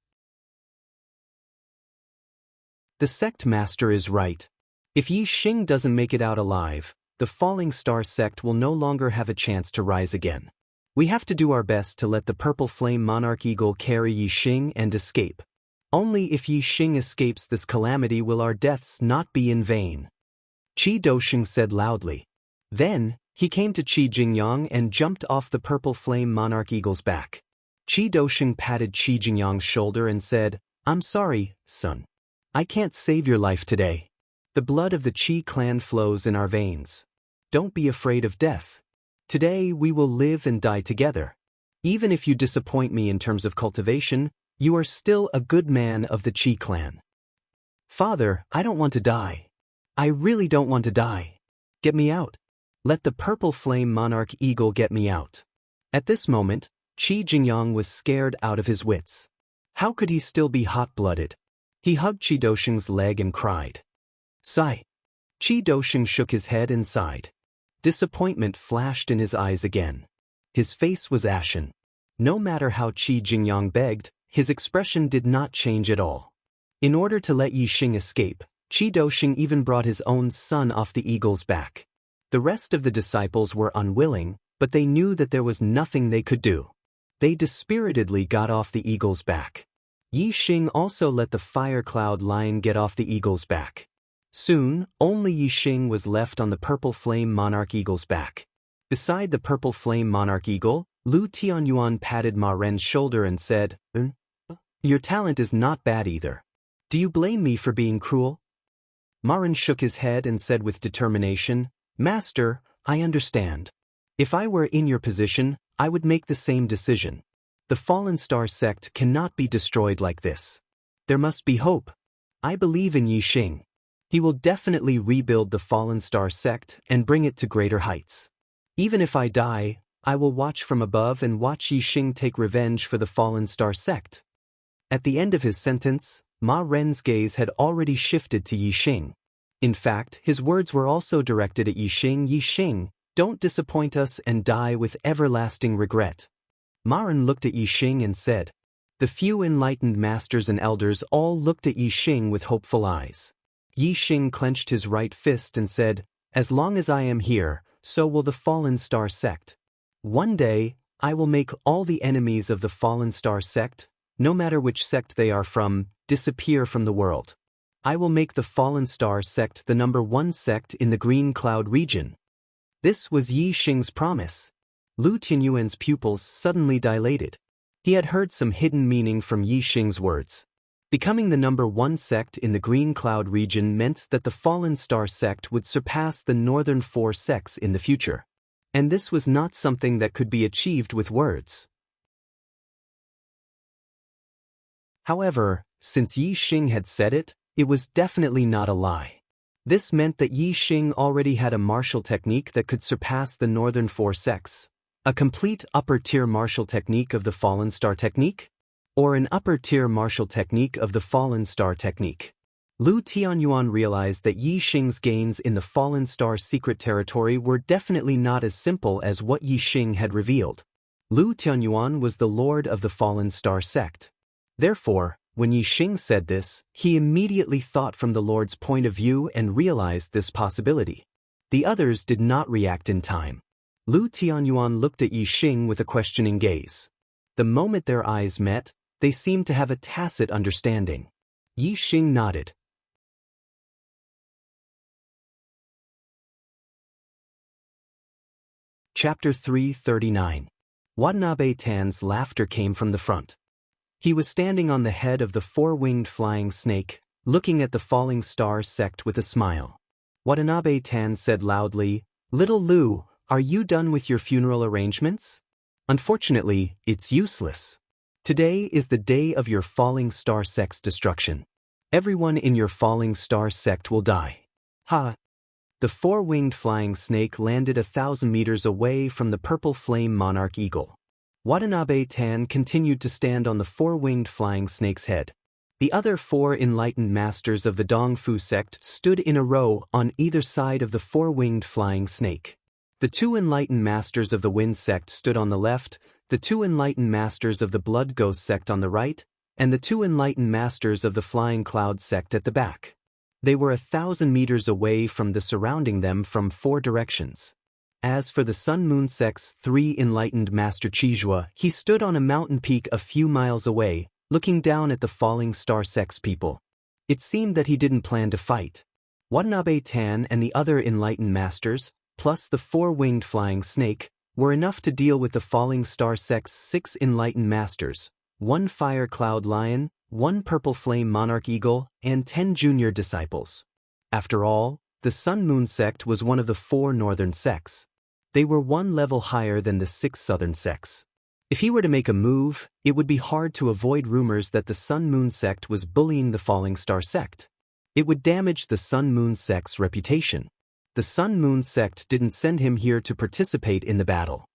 The sect master is right. If Yi Xing doesn't make it out alive, the Falling Star sect will no longer have a chance to rise again. We have to do our best to let the purple flame monarch eagle carry Yi Xing and escape. Only if Yi Xing escapes this calamity will our deaths not be in vain. Qi Dosheng said loudly. Then, he came to Qi Jingyang and jumped off the purple flame monarch eagle's back. Qi Dosheng patted Qi Jingyang's shoulder and said, "I'm sorry, son. I can't save your life today. The blood of the Qi clan flows in our veins. Don't be afraid of death. Today we will live and die together. Even if you disappoint me in terms of cultivation, you are still a good man of the Qi clan." "Father, I don't want to die. I really don't want to die. Get me out. Let the purple flame monarch eagle get me out." At this moment, Qi Jingyang was scared out of his wits. How could he still be hot-blooded? He hugged Qi Dosheng's leg and cried. "Sigh." Qi Dosheng shook his head and sighed. Disappointment flashed in his eyes again. His face was ashen. No matter how Qi Jingyang begged, his expression did not change at all. In order to let Yi Xing escape, Qi Dosheng even brought his own son off the eagle's back. The rest of the disciples were unwilling, but they knew that there was nothing they could do. They dispiritedly got off the eagle's back. Yi Xing also let the fire cloud lion get off the eagle's back. Soon, only Yi Xing was left on the purple flame monarch eagle's back. Beside the purple flame monarch eagle, Lu Tianyuan patted Ma Ren's shoulder and said, "Your talent is not bad either. Do you blame me for being cruel?" Ma Ren shook his head and said with determination, "Master, I understand. If I were in your position, I would make the same decision. The Fallen Star sect cannot be destroyed like this. There must be hope. I believe in Yi Xing. He will definitely rebuild the Fallen Star sect and bring it to greater heights." Even if I die, I will watch from above and watch Yixing take revenge for the fallen star sect. At the end of his sentence, Ma Ren's gaze had already shifted to Yixing. In fact, his words were also directed at Yixing. Yixing, don't disappoint us and die with everlasting regret. Ma Ren looked at Yixing and said. The few enlightened masters and elders all looked at Yixing with hopeful eyes. Yixing clenched his right fist and said, as long as I am here, so will the fallen star sect. One day, I will make all the enemies of the fallen star sect, no matter which sect they are from, disappear from the world. I will make the fallen star sect the #1 sect in the Green Cloud region. This was Yixing's promise. Lu Tianyuan's pupils suddenly dilated. He had heard some hidden meaning from Yixing's words. Becoming the #1 sect in the Green Cloud region meant that the fallen star sect would surpass the northern 4 sects in the future. And this was not something that could be achieved with words. However, since Yixing had said it, it was definitely not a lie. This meant that Yixing already had a martial technique that could surpass the northern 4 sects. A complete upper-tier martial technique of the fallen star technique? Or an upper-tier martial technique of the fallen star technique? Lu Tianyuan realized that Yixing's gains in the fallen star secret territory were definitely not as simple as what Yixing had revealed. Lu Tianyuan was the lord of the fallen star sect. Therefore, when Yixing said this, he immediately thought from the lord's point of view and realized this possibility. The others did not react in time. Lu Tianyuan looked at Yixing with a questioning gaze. The moment their eyes met, they seemed to have a tacit understanding. Yixing nodded. Chapter 339. Watanabe Tan's laughter came from the front. He was standing on the head of the 4-winged flying snake, looking at the falling star sect with a smile. Watanabe Tan said loudly, "Little Lu, are you done with your funeral arrangements? Unfortunately, it's useless. Today is the day of your falling star sect's destruction. Everyone in your falling star sect will die." Ha! The 4-winged flying snake landed 1,000 meters away from the purple flame monarch eagle. Watanabe Tan continued to stand on the 4-winged flying snake's head. The other 4 enlightened masters of the Dongfu sect stood in a row on either side of the 4-winged flying snake. The 2 enlightened masters of the Wind sect stood on the left, the 2 enlightened masters of the Blood Ghost sect on the right, and the 2 enlightened masters of the Flying Cloud sect at the back. They were 1,000 meters away from the surrounding them from 4 directions. As for the Sun Moon sect's 3 enlightened master Chizhua, he stood on a mountain peak a few miles away, looking down at the falling star sect's people. It seemed that he didn't plan to fight. Watanabe Tan and the other enlightened masters, plus the 4-winged flying snake, were enough to deal with the falling star sect's 6 enlightened masters, 1 fire cloud lion, 1 purple flame monarch eagle, and 10 junior disciples. After all, the Sun Moon sect was one of the 4 northern sects. They were 1 level higher than the 6 southern sects. If he were to make a move, it would be hard to avoid rumors that the Sun Moon sect was bullying the falling star sect. It would damage the Sun Moon sect's reputation. The Sun Moon sect didn't send him here to participate in the battle.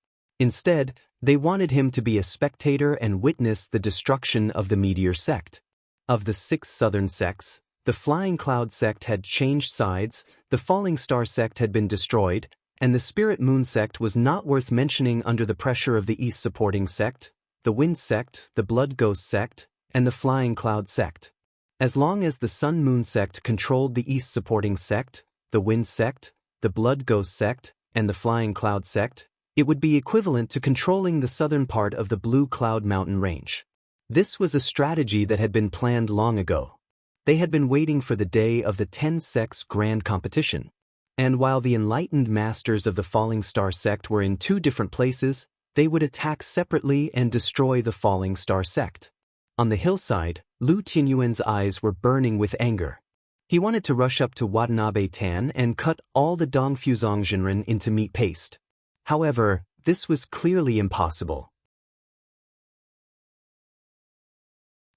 Instead, they wanted him to be a spectator and witness the destruction of the Meteor sect. Of the 6 southern sects, the Flying Cloud sect had changed sides, the Falling Star sect had been destroyed, and the Spirit Moon sect was not worth mentioning under the pressure of the East supporting sect, the Wind sect, the Blood Ghost sect, and the Flying Cloud sect. As long as the Sun Moon sect controlled the East supporting sect, the Wind sect, the Blood Ghost sect, and the Flying Cloud sect, it would be equivalent to controlling the southern part of the Blue Cloud mountain range. This was a strategy that had been planned long ago. They had been waiting for the day of the 10 sects grand competition. And while the enlightened masters of the Falling Star sect were in 2 different places, they would attack separately and destroy the Falling Star sect. On the hillside, Lu Tianyuan's eyes were burning with anger. He wanted to rush up to Watanabe Tan and cut all the Dongfuzong Jinren into meat paste. However, this was clearly impossible.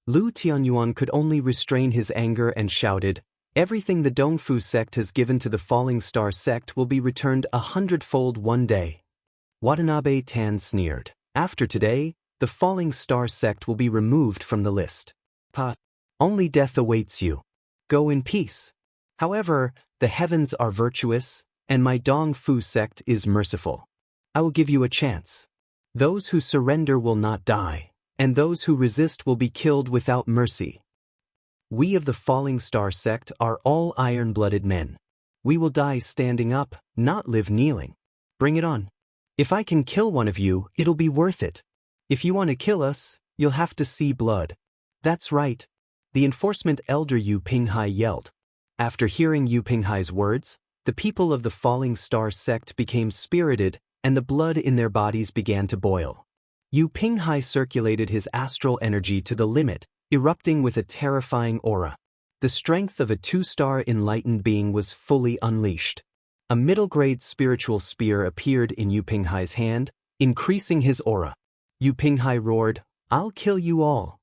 Lu Tianyuan could only restrain his anger and shouted, "Everything the Dongfu sect has given to the Falling Star sect will be returned 100-fold one day. Watanabe Tan sneered. After today, the Falling Star sect will be removed from the list. Only death awaits you. Go in peace. However, the heavens are virtuous, and my Dong Fu sect is merciful. I will give you a chance. Those who surrender will not die, and those who resist will be killed without mercy. We of the Falling Star sect are all iron-blooded men. We will die standing up, not live kneeling. Bring it on. If I can kill one of you, it'll be worth it. If you want to kill us, you'll have to see blood. That's right. The enforcement elder Yu Pinghai yelled. After hearing Yu Pinghai's words, the people of the Falling Star sect became spirited, and the blood in their bodies began to boil. Yu Pinghai circulated his astral energy to the limit, erupting with a terrifying aura. The strength of a 2-star enlightened being was fully unleashed. A middle-grade spiritual spear appeared in Yu Pinghai's hand, increasing his aura. Yu Pinghai roared, "I'll kill you all."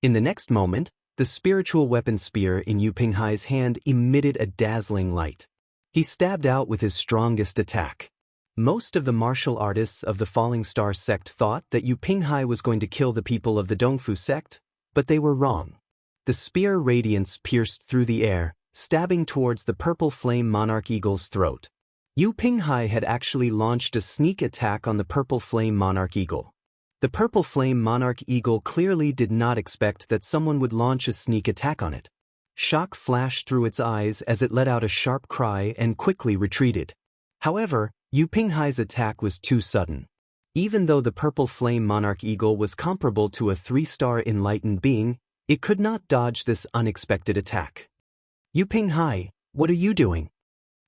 In the next moment, the spiritual weapon spear in Yu Pinghai's hand emitted a dazzling light. He stabbed out with his strongest attack. Most of the martial artists of the Falling Star sect thought that Yu Pinghai was going to kill the people of the Dongfu sect, but they were wrong. The spear radiance pierced through the air, stabbing towards the purple flame monarch eagle's throat. Yu Pinghai had actually launched a sneak attack on the purple flame monarch eagle. The purple flame monarch eagle clearly did not expect that someone would launch a sneak attack on it. Shock flashed through its eyes as it let out a sharp cry and quickly retreated. However, Yu Pinghai's attack was too sudden. Even though the purple flame monarch eagle was comparable to a 3-star enlightened being, it could not dodge this unexpected attack. Yu Pinghai, what are you doing?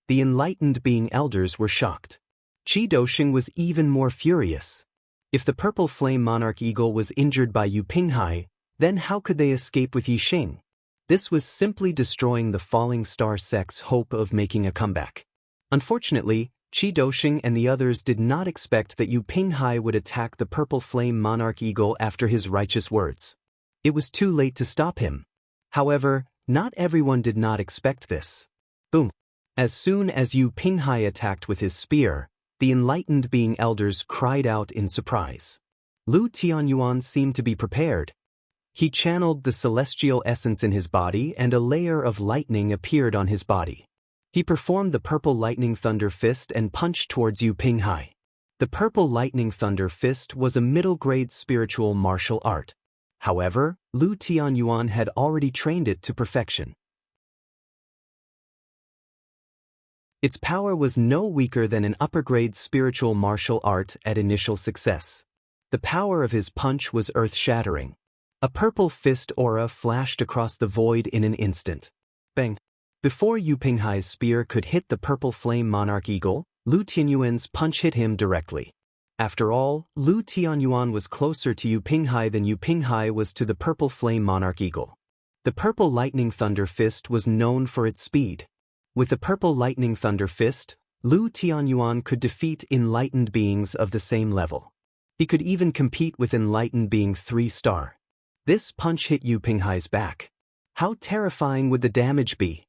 The enlightened being elders were shocked. Qi Dosheng was even more furious. If the purple flame monarch eagle was injured by Yu Pinghai, then how could they escape with Yixing? This was simply destroying the Falling Star sect's hope of making a comeback. Unfortunately, Qi Dosheng and the others did not expect that Yu Pinghai would attack the purple flame monarch eagle after his righteous words. It was too late to stop him. However, not everyone did not expect this. Boom! As soon as Yu Pinghai attacked with his spear, the enlightened being elders cried out in surprise. Lu Tianyuan seemed to be prepared. He channeled the celestial essence in his body and a layer of lightning appeared on his body. He performed the purple lightning thunder fist and punched towards Yu Pinghai. The purple lightning thunder fist was a middle-grade spiritual martial art. However, Lu Tianyuan had already trained it to perfection. Its power was no weaker than an upper-grade spiritual martial art at initial success. The power of his punch was earth-shattering. A purple fist aura flashed across the void in an instant. Bang! Before Yu Pinghai's spear could hit the purple flame monarch eagle, Lu Tianyuan's punch hit him directly. After all, Lu Tianyuan was closer to Yu Pinghai than Yu Pinghai was to the purple flame monarch eagle. The purple lightning thunder fist was known for its speed. With the purple lightning thunder fist, Lu Tianyuan could defeat enlightened beings of the same level. He could even compete with enlightened being 3-star. This punch hit Yu Pinghai's back. How terrifying would the damage be?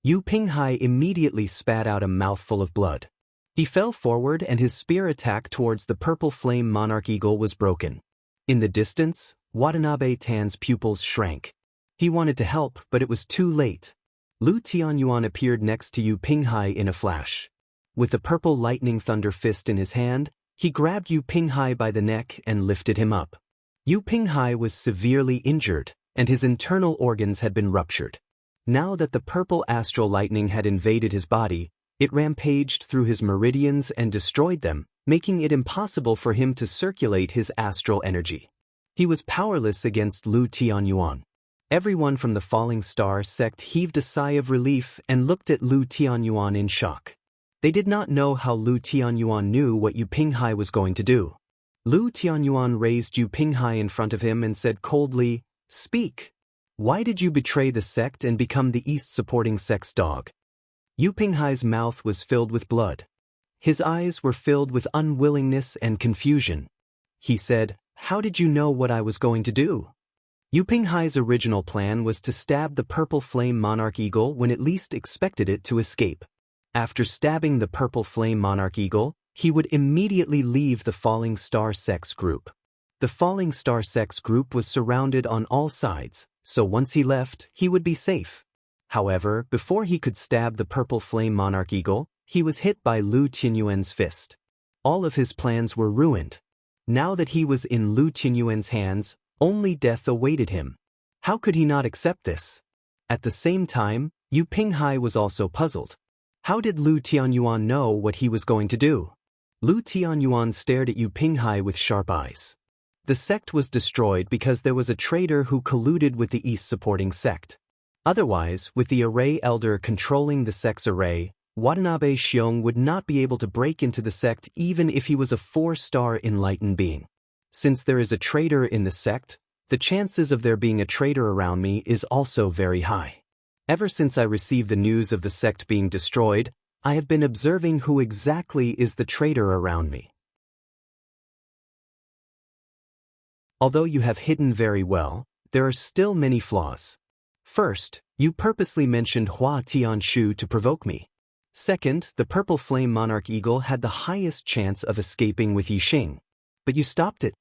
Yu Pinghai immediately spat out a mouthful of blood. He fell forward and his spear attack towards the purple flame monarch eagle was broken. In the distance, Watanabe Tan's pupils shrank. He wanted to help, but it was too late. Lu Tianyuan appeared next to Yu Pinghai in a flash. With the purple lightning thunder fist in his hand, he grabbed Yu Pinghai by the neck and lifted him up. Yu Pinghai was severely injured, and his internal organs had been ruptured. Now that the purple astral lightning had invaded his body, it rampaged through his meridians and destroyed them, making it impossible for him to circulate his astral energy. He was powerless against Lu Tianyuan. Everyone from the Falling Star sect heaved a sigh of relief and looked at Lu Tianyuan in shock. They did not know how Lu Tianyuan knew what Yu Pinghai was going to do. Lu Tianyuan raised Yu Pinghai in front of him and said coldly, "Speak. Why did you betray the sect and become the East-supporting sect's dog?" Yu Pinghai's mouth was filled with blood. His eyes were filled with unwillingness and confusion. He said, "How did you know what I was going to do?" Yu Pinghai's original plan was to stab the purple flame monarch eagle when it least expected it to escape. After stabbing the purple flame monarch eagle, he would immediately leave the Falling Star Sects group. The Falling Star Sects group was surrounded on all sides, so once he left, he would be safe. However, before he could stab the purple flame monarch eagle, he was hit by Lu Tianyuan's fist. All of his plans were ruined. Now that he was in Lu Tianyuan's hands, only death awaited him. How could he not accept this? At the same time, Yu Pinghai was also puzzled. How did Lu Tianyuan know what he was going to do? Lu Tianyuan stared at Yu Pinghai with sharp eyes. The sect was destroyed because there was a traitor who colluded with the East supporting sect. Otherwise, with the array elder controlling the sect's array, Watanabe Xiong would not be able to break into the sect even if he was a 4-star enlightened being. Since there is a traitor in the sect, the chances of there being a traitor around me is also very high. Ever since I received the news of the sect being destroyed, I have been observing who exactly is the traitor around me. Although you have hidden very well, there are still many flaws. First, you purposely mentioned Hua Tianshu to provoke me. Second, the purple flame monarch eagle had the highest chance of escaping with Yixing. But you stopped it.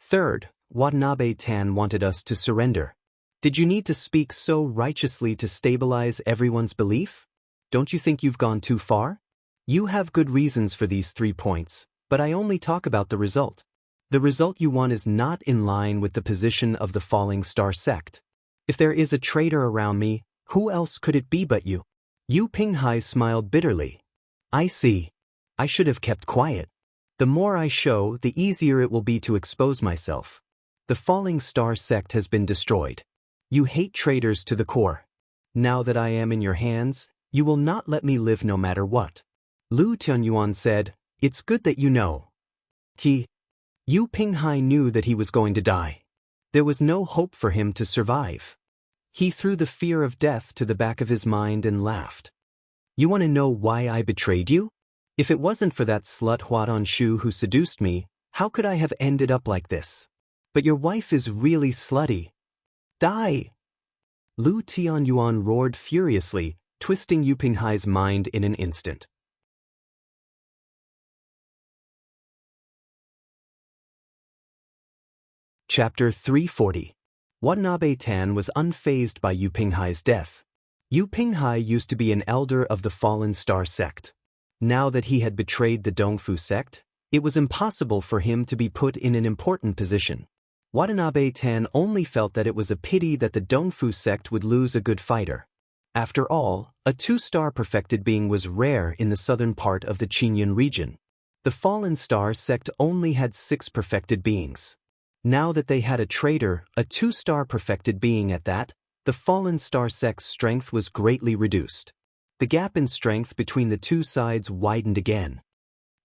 Third, Watanabe Tan wanted us to surrender. Did you need to speak so righteously to stabilize everyone's belief? Don't you think you've gone too far? You have good reasons for these 3 points, but I only talk about the result. The result you want is not in line with the position of the Falling Star sect. If there is a traitor around me, who else could it be but you? Yu Pinghai smiled bitterly. I see. I should have kept quiet. The more I show, the easier it will be to expose myself. The Falling Star sect has been destroyed. You hate traitors to the core. Now that I am in your hands, you will not let me live no matter what. Lu Tianyuan said, it's good that you know. Yu Pinghai knew that he was going to die. There was no hope for him to survive. He threw the fear of death to the back of his mind and laughed. You want to know why I betrayed you? If it wasn't for that slut Hua Tianshu who seduced me, how could I have ended up like this? But your wife is really slutty. Die! Lu Tianyuan roared furiously, twisting Yu Pinghai's mind in an instant. Chapter 340. Watanabe Tan was unfazed by Yu Pinghai's death. Yu Pinghai used to be an elder of the Fallen Star sect. Now that he had betrayed the Dongfu sect, it was impossible for him to be put in an important position. Watanabe Tan only felt that it was a pity that the Dongfu sect would lose a good fighter. After all, a 2-star perfected being was rare in the southern part of the Qingyun region. The Fallen Star sect only had 6 perfected beings. Now that they had a traitor, a 2-star perfected being at that, the Fallen Star sect's strength was greatly reduced. The gap in strength between the 2 sides widened again.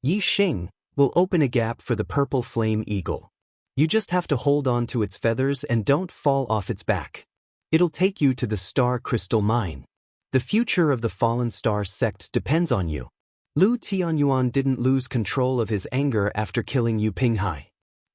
Yixing will open a gap for the purple flame eagle. You just have to hold on to its feathers and don't fall off its back. It'll take you to the Star Crystal Mine. The future of the Fallen Star sect depends on you. Lu Tianyuan didn't lose control of his anger after killing Yu Pinghai.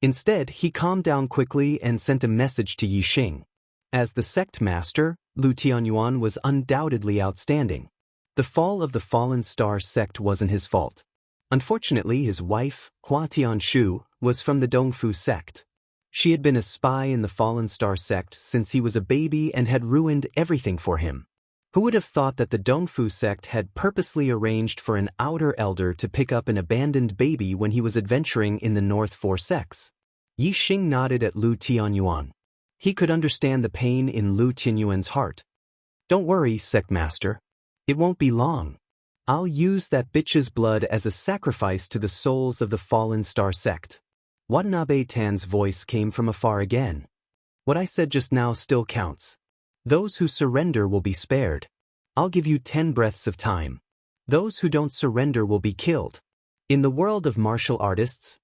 Instead, he calmed down quickly and sent a message to Yixing. As the sect master, Lu Tianyuan was undoubtedly outstanding. The fall of the Fallen Star sect wasn't his fault. Unfortunately, his wife, Hua Tianshu, was from the Dongfu sect. She had been a spy in the Fallen Star sect since he was a baby and had ruined everything for him. Who would have thought that the Dongfu sect had purposely arranged for an outer elder to pick up an abandoned baby when he was adventuring in the North 4 sects? Yixing nodded at Lu Tianyuan. He could understand the pain in Lu Tianyuan's heart. Don't worry, sect master. It won't be long. I'll use that bitch's blood as a sacrifice to the souls of the Fallen Star sect. Watanabe Tan's voice came from afar again. What I said just now still counts. Those who surrender will be spared. I'll give you 10 breaths of time. Those who don't surrender will be killed. In the world of martial artists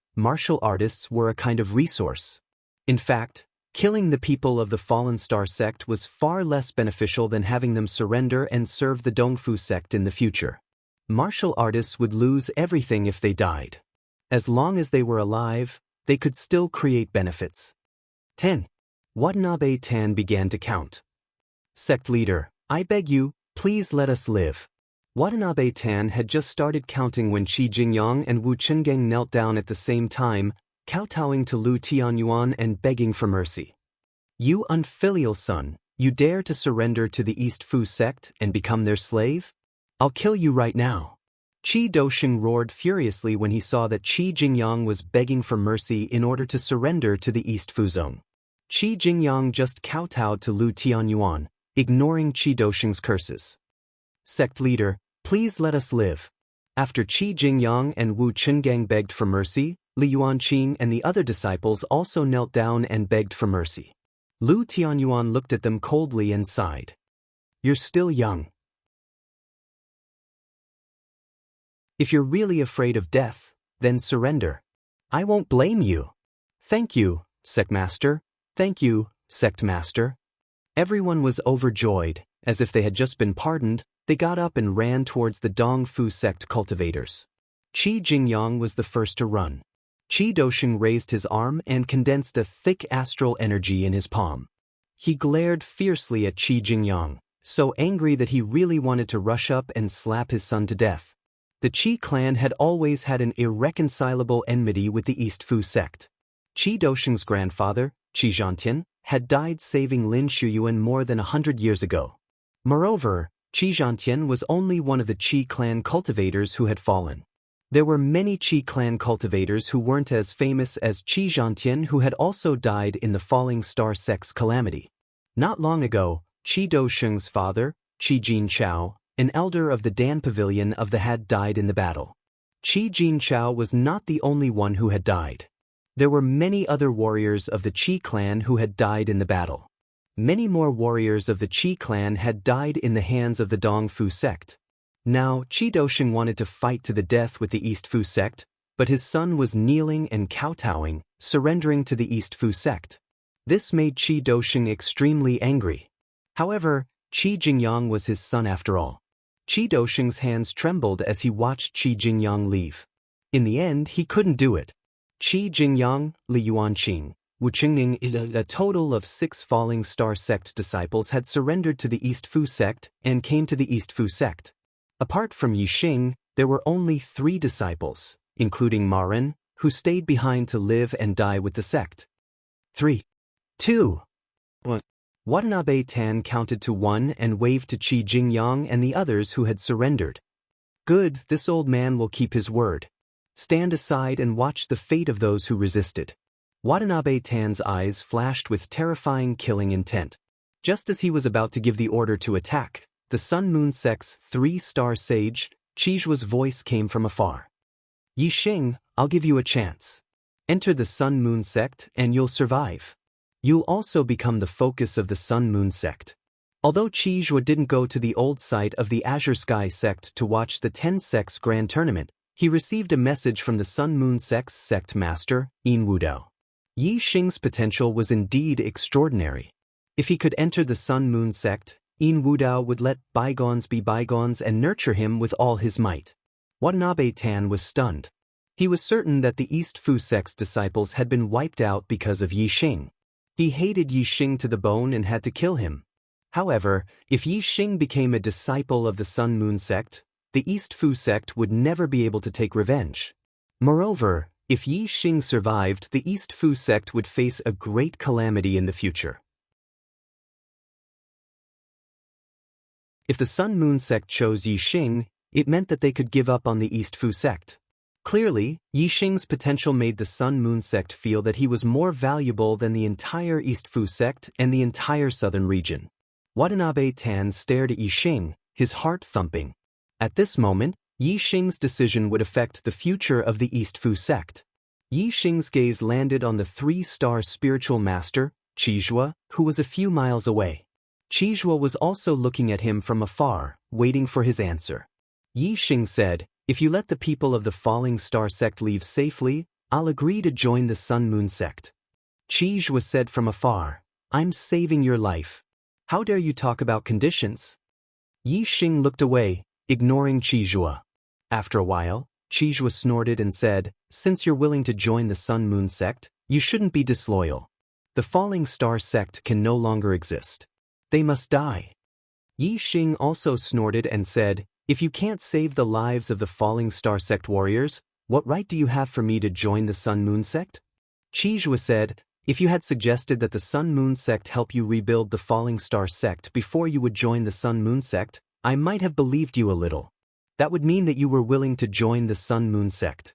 were a kind of resource. In fact, killing the people of the Fallen Star sect was far less beneficial than having them surrender and serve the Dongfu sect in the future. Martial artists would lose everything if they died. As long as they were alive, they could still create benefits. 10. Watanabe Tan began to count. Sect leader, I beg you, please let us live. Watanabe Tan had just started counting when Qi Jingyang and Wu Chengang knelt down at the same time, kowtowing to Lu Tianyuan and begging for mercy. You unfilial son, you dare to surrender to the East Fu sect and become their slave? I'll kill you right now. Qi Dosheng roared furiously when he saw that Qi Jingyang was begging for mercy in order to surrender to the East Fu zone. Qi Jingyang just kowtowed to Lu Tianyuan, ignoring Qi Dosheng's curses. Sect leader, please let us live. After Qi Jingyang and Wu Chengang begged for mercy, Li Yuanqing and the other disciples also knelt down and begged for mercy. Lu Tianyuan looked at them coldly and sighed. You're still young. If you're really afraid of death, then surrender. I won't blame you. Thank you, Sect Master. Thank you, Sect Master. Everyone was overjoyed, as if they had just been pardoned. They got up and ran towards the Dong Fu sect cultivators. Qi Jingyang was the first to run. Qi Dosheng raised his arm and condensed a thick astral energy in his palm. He glared fiercely at Qi Jingyang, so angry that he really wanted to rush up and slap his son to death. The Qi clan had always had an irreconcilable enmity with the East Fu sect. Qi Dosheng's grandfather, Qi Zhantian, had died saving Lin Shuyuan more than 100 years ago. Moreover, Qi Zhantian was only one of the Qi clan cultivators who had fallen. There were many Qi clan cultivators who weren't as famous as Qi Zhantian who had also died in the Falling Star sect's calamity. Not long ago, Qi Dosheng's father, Qi Jinchao, an elder of the Dan Pavilion of the had died in the battle. Qi Jinchao was not the only one who had died. There were many other warriors of the Qi clan who had died in the battle. Many more warriors of the Qi clan had died in the hands of the Dong Fu sect. Now, Qi Dosheng wanted to fight to the death with the East Fu sect, but his son was kneeling and kowtowing, surrendering to the East Fu sect. This made Qi Dosheng extremely angry. However, Qi Jingyang was his son after all. Qi Dosheng's hands trembled as he watched Qi Jingyang leave. In the end, he couldn't do it. Qi Jingyang, Li Yuanqing, Wu Qingning, a total of 6 Falling Star sect disciples had surrendered to the East Fu sect and came to the East Fu sect. Apart from Yixing, there were only 3 disciples, including Marin, who stayed behind to live and die with the sect. 3, 2, 1. Watanabe Tan counted to 1 and waved to Qi Jingyang and the others who had surrendered. Good, this old man will keep his word. Stand aside and watch the fate of those who resisted. Watanabe Tan's eyes flashed with terrifying killing intent. Just as he was about to give the order to attack, the Sun Moon sect's 3-star sage, Qijua's voice came from afar. Yixing, I'll give you a chance. Enter the Sun Moon sect and you'll survive. You'll also become the focus of the Sun Moon sect. Although Qijua didn't go to the old site of the Azure Sky sect to watch the 10 sects grand tournament, he received a message from the Sun Moon sect's sect master, Yin Wudao. Yixing's potential was indeed extraordinary. If he could enter the Sun Moon sect, Yin Wudao would let bygones be bygones and nurture him with all his might. Watanabe Tan was stunned. He was certain that the East Fu sect's disciples had been wiped out because of Yixing. He hated Yixing to the bone and had to kill him. However, if Yixing became a disciple of the Sun Moon sect, the East Fu sect would never be able to take revenge. Moreover, if Yixing survived, the East Fu sect would face a great calamity in the future. If the Sun Moon sect chose Yixing, it meant that they could give up on the East Fu sect. Clearly, Yixing's potential made the Sun Moon sect feel that he was more valuable than the entire East Fu sect and the entire southern region. Watanabe Tan stared at Yixing, his heart thumping. At this moment, Yixing's decision would affect the future of the East Fu sect. Yixing's gaze landed on the 3-star spiritual master, Qijua, who was a few miles away. Qijua was also looking at him from afar, waiting for his answer. Yixing said, "If you let the people of the Falling Star sect leave safely, I'll agree to join the Sun Moon sect." Qijua said from afar, "I'm saving your life. How dare you talk about conditions?" Yixing looked away, ignoring Qijua. After a while, Qijua snorted and said, "Since you're willing to join the Sun Moon sect, you shouldn't be disloyal. The Falling Star sect can no longer exist. They must die." Yixing also snorted and said, If you can't save the lives of the Falling Star Sect warriors, what right do you have for me to join the Sun Moon Sect? Qizhua said, if you had suggested that the Sun Moon Sect help you rebuild the Falling Star Sect before you would join the Sun Moon Sect, I might have believed you a little. That would mean that you were willing to join the Sun Moon Sect.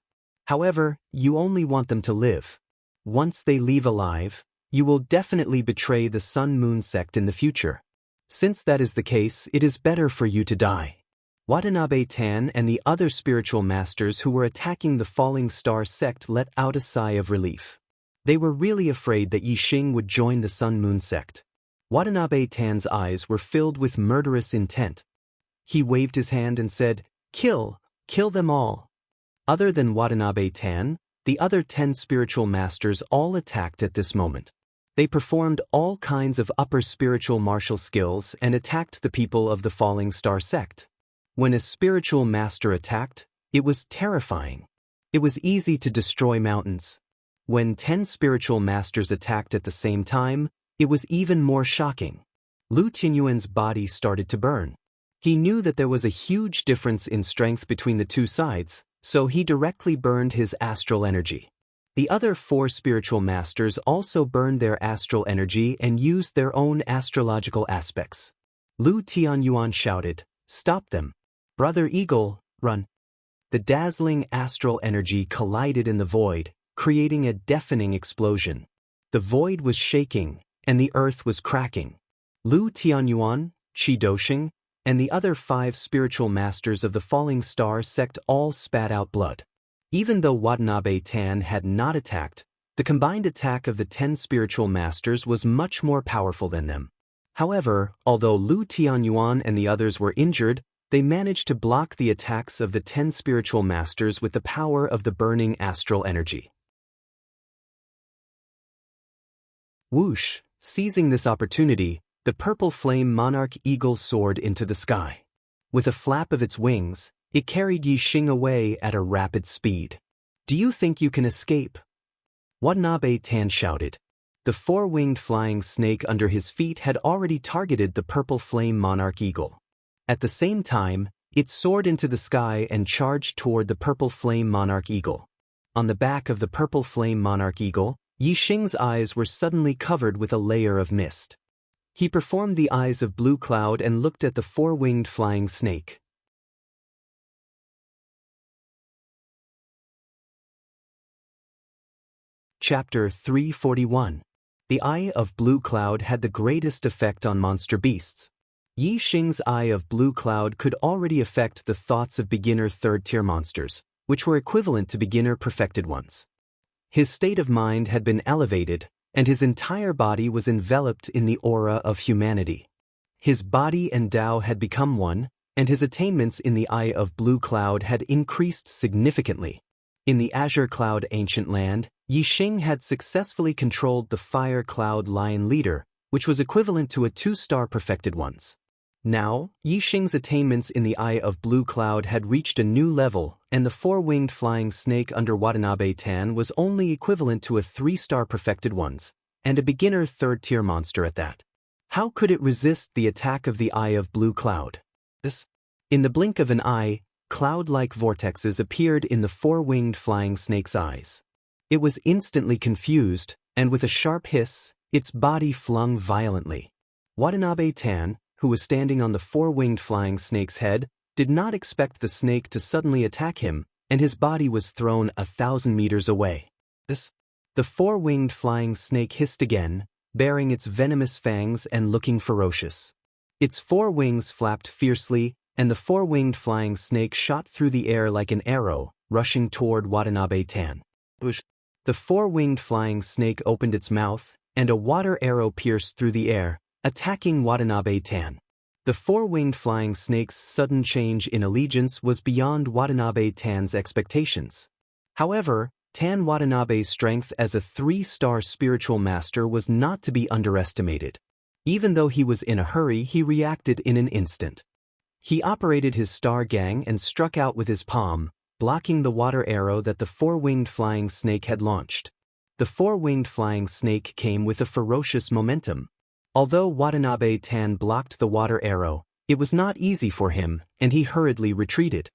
However, you only want them to live. Once they leave alive, you will definitely betray the Sun Moon Sect in the future. Since that is the case, it is better for you to die. Watanabe Tan and the other spiritual masters who were attacking the Falling Star Sect let out a sigh of relief. They were really afraid that Yixing would join the Sun Moon Sect. Watanabe Tan's eyes were filled with murderous intent. He waved his hand and said, kill them all. Other than Watanabe Tan, the other 10 spiritual masters all attacked at this moment. They performed all kinds of upper spiritual martial skills and attacked the people of the Falling Star Sect. When a spiritual master attacked, it was terrifying. It was easy to destroy mountains. When 10 spiritual masters attacked at the same time, it was even more shocking. Lu Tianyuan's body started to burn. He knew that there was a huge difference in strength between the two sides, so he directly burned his astral energy. The other 4 spiritual masters also burned their astral energy and used their own astrological aspects. Lu Tianyuan shouted, stop them. Brother Eagle, run. The dazzling astral energy collided in the void, creating a deafening explosion. The void was shaking, and the earth was cracking. Lu Tianyuan, Qi Dosheng, and the other 5 spiritual masters of the Falling Star Sect all spat out blood. Even though Watanabe Tan had not attacked, the combined attack of the 10 spiritual masters was much more powerful than them. However, although Lu Tianyuan and the others were injured, they managed to block the attacks of the 10 spiritual masters with the power of the burning astral energy. Whoosh! Seizing this opportunity, the purple flame monarch eagle soared into the sky. With a flap of its wings, it carried Yixing away at a rapid speed. Do you think you can escape? Watanabe Tan shouted. The 4-winged flying snake under his feet had already targeted the purple flame monarch eagle. At the same time, it soared into the sky and charged toward the purple flame monarch eagle. On the back of the purple flame monarch eagle, Yixing's eyes were suddenly covered with a layer of mist. He performed the eyes of blue cloud and looked at the 4-winged flying snake. Chapter 341. The Eye of Blue Cloud had the greatest effect on monster beasts. Yixing's Eye of Blue Cloud could already affect the thoughts of beginner 3rd-tier monsters, which were equivalent to beginner perfected ones. His state of mind had been elevated, and his entire body was enveloped in the aura of humanity. His body and Tao had become one, and his attainments in the Eye of Blue Cloud had increased significantly. In the Azure Cloud Ancient Land, Yixing had successfully controlled the Fire Cloud Lion Leader, which was equivalent to a 2-star perfected ones. Now, Yixing's attainments in the Eye of Blue Cloud had reached a new level, and the 4-winged flying snake under Watanabe Tan was only equivalent to a 3-star perfected ones, and a beginner 3rd-tier monster at that. How could it resist the attack of the Eye of Blue Cloud? In the blink of an eye, cloud-like vortexes appeared in the 4-winged flying snake's eyes. It was instantly confused, and with a sharp hiss, its body flung violently. Watanabe Tan, who was standing on the 4-winged flying snake's head, did not expect the snake to suddenly attack him, and his body was thrown 1,000 meters away. The 4-winged flying snake hissed again, baring its venomous fangs and looking ferocious. Its 4 wings flapped fiercely, and the 4-winged flying snake shot through the air like an arrow, rushing toward Watanabe Tan. The 4-winged flying snake opened its mouth, and a water arrow pierced through the air, attacking Watanabe Tan. The 4-winged flying snake's sudden change in allegiance was beyond Watanabe Tan's expectations. However, Tan Watanabe's strength as a 3-star spiritual master was not to be underestimated. Even though he was in a hurry, he reacted in an instant. He operated his star gang and struck out with his palm, blocking the water arrow that the 4-winged flying snake had launched. The 4-winged flying snake came with a ferocious momentum. Although Watanabe Tan blocked the water arrow, It was not easy for him, and he hurriedly retreated.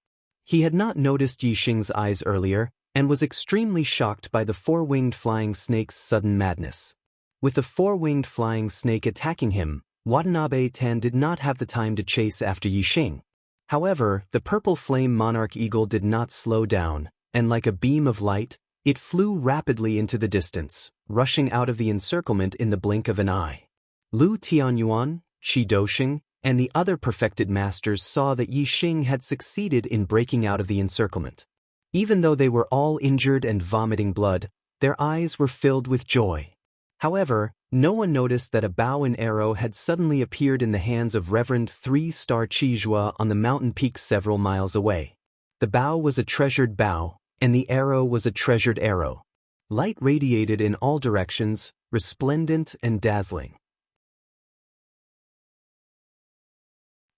He had not noticed Yixing's eyes earlier, and was extremely shocked by the four-winged flying snake's sudden madness. With the four-winged flying snake attacking him, Watanabe Tan did not have the time to chase after Yixing. However, the purple flame monarch eagle did not slow down, and like a beam of light, it flew rapidly into the distance, rushing out of the encirclement in the blink of an eye. Lu Tianyuan, Shi Dosheng, and the other perfected masters saw that Yixing had succeeded in breaking out of the encirclement. Even though they were all injured and vomiting blood, their eyes were filled with joy. However, no one noticed that a bow and arrow had suddenly appeared in the hands of Reverend 3-star Qizhua on the mountain peak several miles away. The bow was a treasured bow, and the arrow was a treasured arrow. Light radiated in all directions, resplendent and dazzling.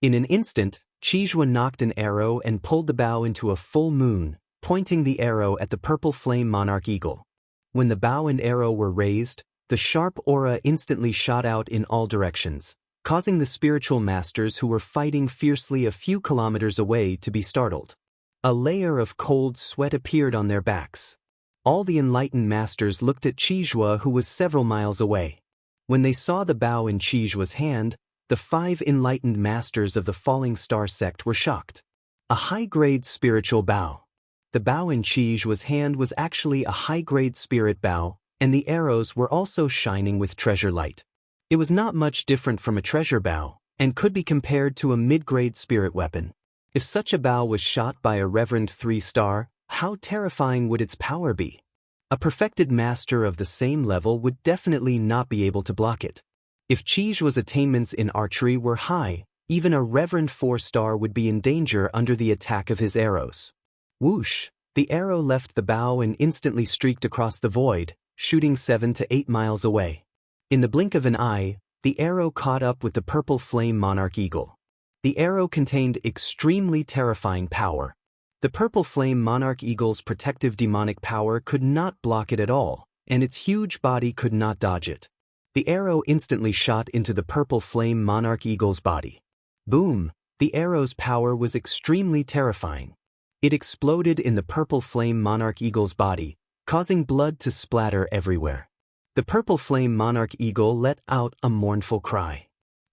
In an instant, Qizhua knocked an arrow and pulled the bow into a full moon, pointing the arrow at the purple flame monarch eagle. When the bow and arrow were raised, the sharp aura instantly shot out in all directions, causing the spiritual masters who were fighting fiercely a few kilometers away to be startled. A layer of cold sweat appeared on their backs. All the enlightened masters looked at Qizhua, who was several miles away. When they saw the bow in Qizhua's hand, the 5 enlightened masters of the Falling Star sect were shocked. A high-grade spiritual bow. The bow in Qizhua's hand was actually a high-grade spirit bow, and the arrows were also shining with treasure light. It was not much different from a treasure bow, and could be compared to a mid-grade spirit weapon. If such a bow was shot by a Reverend 3-star, how terrifying would its power be? A perfected master of the same level would definitely not be able to block it. If Qizhua's attainments in archery were high, even a Reverend 4-star would be in danger under the attack of his arrows. Whoosh! The arrow left the bow and instantly streaked across the void, shooting 7 to 8 miles away. In the blink of an eye, the arrow caught up with the purple flame monarch eagle. The arrow contained extremely terrifying power. The purple flame monarch eagle's protective demonic power could not block it at all, and its huge body could not dodge it. The arrow instantly shot into the purple flame monarch eagle's body. Boom! The arrow's power was extremely terrifying. It exploded in the purple flame monarch eagle's body, causing blood to splatter everywhere. The purple flame monarch eagle let out a mournful cry.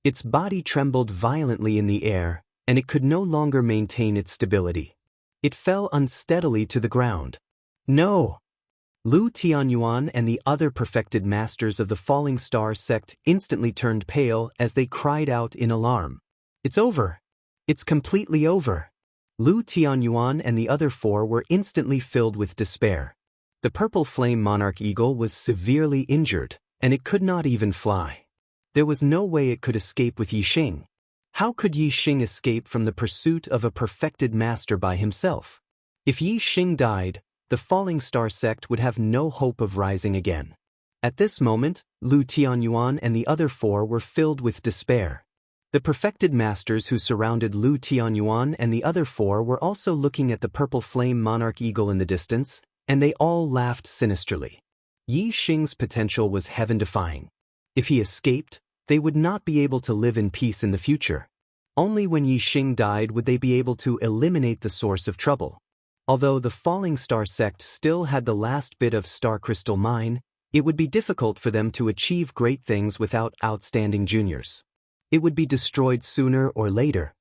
Its body trembled violently in the air, and it could no longer maintain its stability. It fell unsteadily to the ground. No! Lu Tianyuan and the other perfected masters of the Falling Star sect instantly turned pale as they cried out in alarm. It's over! It's completely over! Lu Tianyuan and the other 4 were instantly filled with despair. The purple flame monarch eagle was severely injured, and it could not even fly. There was no way it could escape with Yixing. How could Yixing escape from the pursuit of a perfected master by himself? If Yixing died, the Falling Star sect would have no hope of rising again. At this moment, Lu Tianyuan and the other 4 were filled with despair. The perfected masters who surrounded Lu Tianyuan and the other 4 were also looking at the purple flame monarch eagle in the distance, and they all laughed sinisterly. Yixing's potential was heaven-defying. If he escaped, they would not be able to live in peace in the future. Only when Yixing died would they be able to eliminate the source of trouble. Although the Falling Star sect still had the last bit of star crystal mine, it would be difficult for them to achieve great things without outstanding juniors. It would be destroyed sooner or later.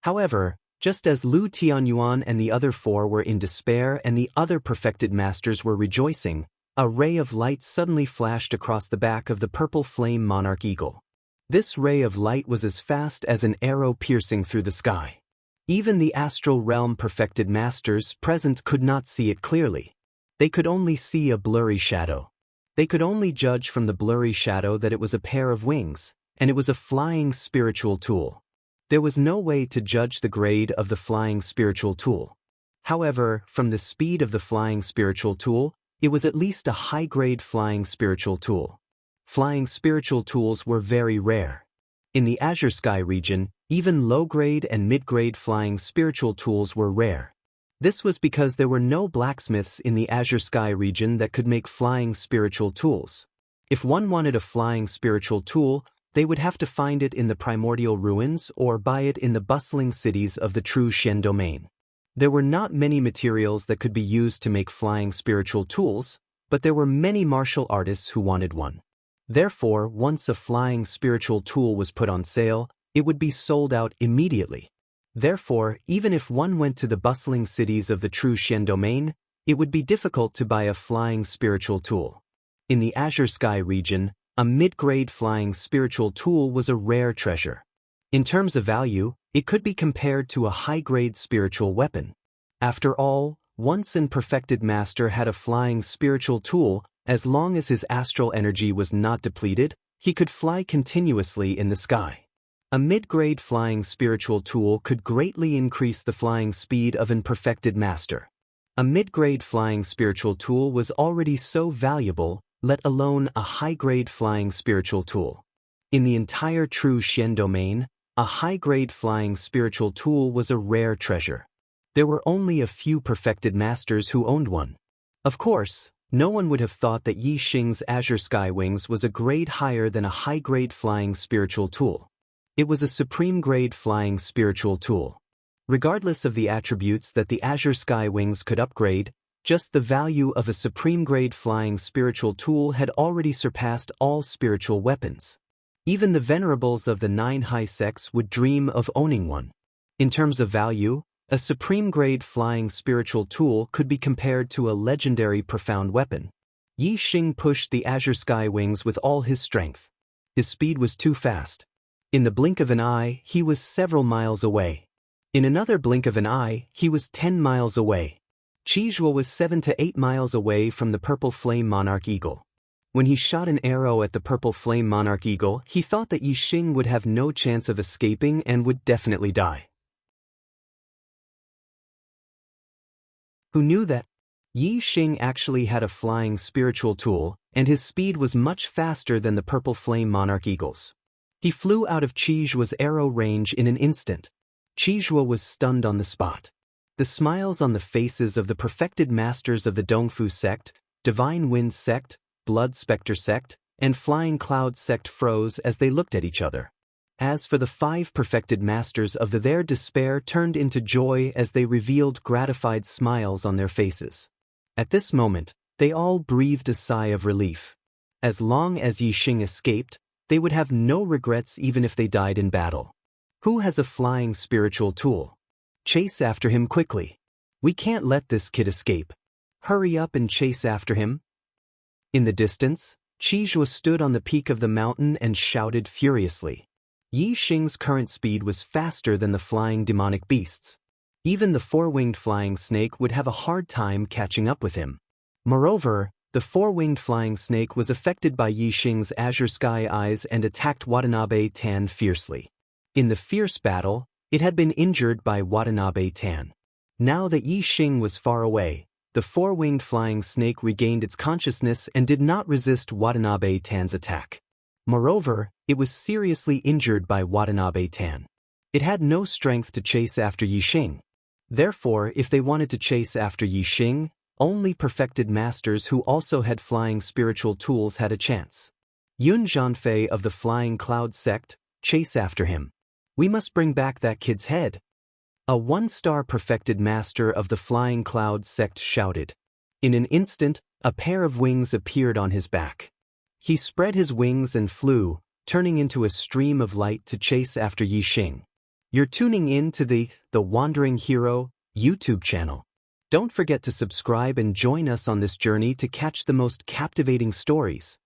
However, just as Lu Tianyuan and the other 4 were in despair and the other perfected masters were rejoicing, a ray of light suddenly flashed across the back of the purple flame monarch eagle. This ray of light was as fast as an arrow piercing through the sky. Even the astral realm perfected masters present could not see it clearly. They could only see a blurry shadow. They could only judge from the blurry shadow that it was a pair of wings, and it was a flying spiritual tool. There was no way to judge the grade of the flying spiritual tool. However, from the speed of the flying spiritual tool, it was at least a high-grade flying spiritual tool. Flying spiritual tools were very rare. In the Azure Sky region, even low-grade and mid-grade flying spiritual tools were rare. This was because there were no blacksmiths in the Azure Sky region that could make flying spiritual tools. If one wanted a flying spiritual tool, they would have to find it in the primordial ruins or buy it in the bustling cities of the true Shen domain. There were not many materials that could be used to make flying spiritual tools, but there were many martial artists who wanted one. Therefore, once a flying spiritual tool was put on sale, it would be sold out immediately. Therefore, even if one went to the bustling cities of the true Shen domain, it would be difficult to buy a flying spiritual tool. In the Azure Sky region, a mid-grade flying spiritual tool was a rare treasure. In terms of value, it could be compared to a high-grade spiritual weapon. After all, once an perfected master had a flying spiritual tool, as long as his astral energy was not depleted, he could fly continuously in the sky. A mid-grade flying spiritual tool could greatly increase the flying speed of an perfected master. A mid-grade flying spiritual tool was already so valuable, let alone a high-grade flying spiritual tool. In the entire true Shen domain, a high-grade flying spiritual tool was a rare treasure. There were only a few perfected masters who owned one. Of course, no one would have thought that Yi Xing's Azure Sky Wings was a grade higher than a high-grade flying spiritual tool. It was a supreme-grade flying spiritual tool. Regardless of the attributes that the Azure Sky Wings could upgrade, just the value of a supreme-grade flying spiritual tool had already surpassed all spiritual weapons. Even the venerables of the 9 high sects would dream of owning one. In terms of value, a supreme-grade flying spiritual tool could be compared to a legendary profound weapon. Yi Xing pushed the Azure Sky Wings with all his strength. His speed was too fast. In the blink of an eye, he was several miles away. In another blink of an eye, he was 10 miles away. Qizhuo was 7 to 8 miles away from the Purple Flame Monarch Eagle. When he shot an arrow at the Purple Flame Monarch Eagle, he thought that Yi Xing would have no chance of escaping and would definitely die. Who knew that? Yi Xing actually had a flying spiritual tool, and his speed was much faster than the Purple Flame Monarch Eagle's. He flew out of Qizhuo's arrow range in an instant. Qizhuo was stunned on the spot. The smiles on the faces of the perfected masters of the Dongfu sect, Divine Wind sect, Blood Spectre sect, and Flying Cloud sect froze as they looked at each other. As for the 5 perfected masters of their despair turned into joy as they revealed gratified smiles on their faces. At this moment, they all breathed a sigh of relief. As long as Yi Xing escaped, they would have no regrets even if they died in battle. Who has a flying spiritual tool? Chase after him quickly. We can't let this kid escape. Hurry up and chase after him. In the distance, Qizhuo stood on the peak of the mountain and shouted furiously. Yi Xing's current speed was faster than the flying demonic beasts. Even the 4-winged flying snake would have a hard time catching up with him. Moreover, the 4-winged flying snake was affected by Yi Xing's Azure Sky Eyes and attacked Watanabe Tan fiercely. In the fierce battle, it had been injured by Watanabe Tan. Now that Yi Xing was far away, the 4-winged flying snake regained its consciousness and did not resist Watanabe Tan's attack. Moreover, it was seriously injured by Watanabe Tan. It had no strength to chase after Yi Xing. Therefore, if they wanted to chase after Yi Xing, only perfected masters who also had flying spiritual tools had a chance. Yun Zhanfei of the Flying Cloud sect, chase after him. We must bring back that kid's head. A 1-star perfected master of the Flying Cloud sect shouted. In an instant, a pair of wings appeared on his back. He spread his wings and flew, turning into a stream of light to chase after Yi Xing. You're tuning in to the Wandering Hero YouTube channel. Don't forget to subscribe and join us on this journey to catch the most captivating stories.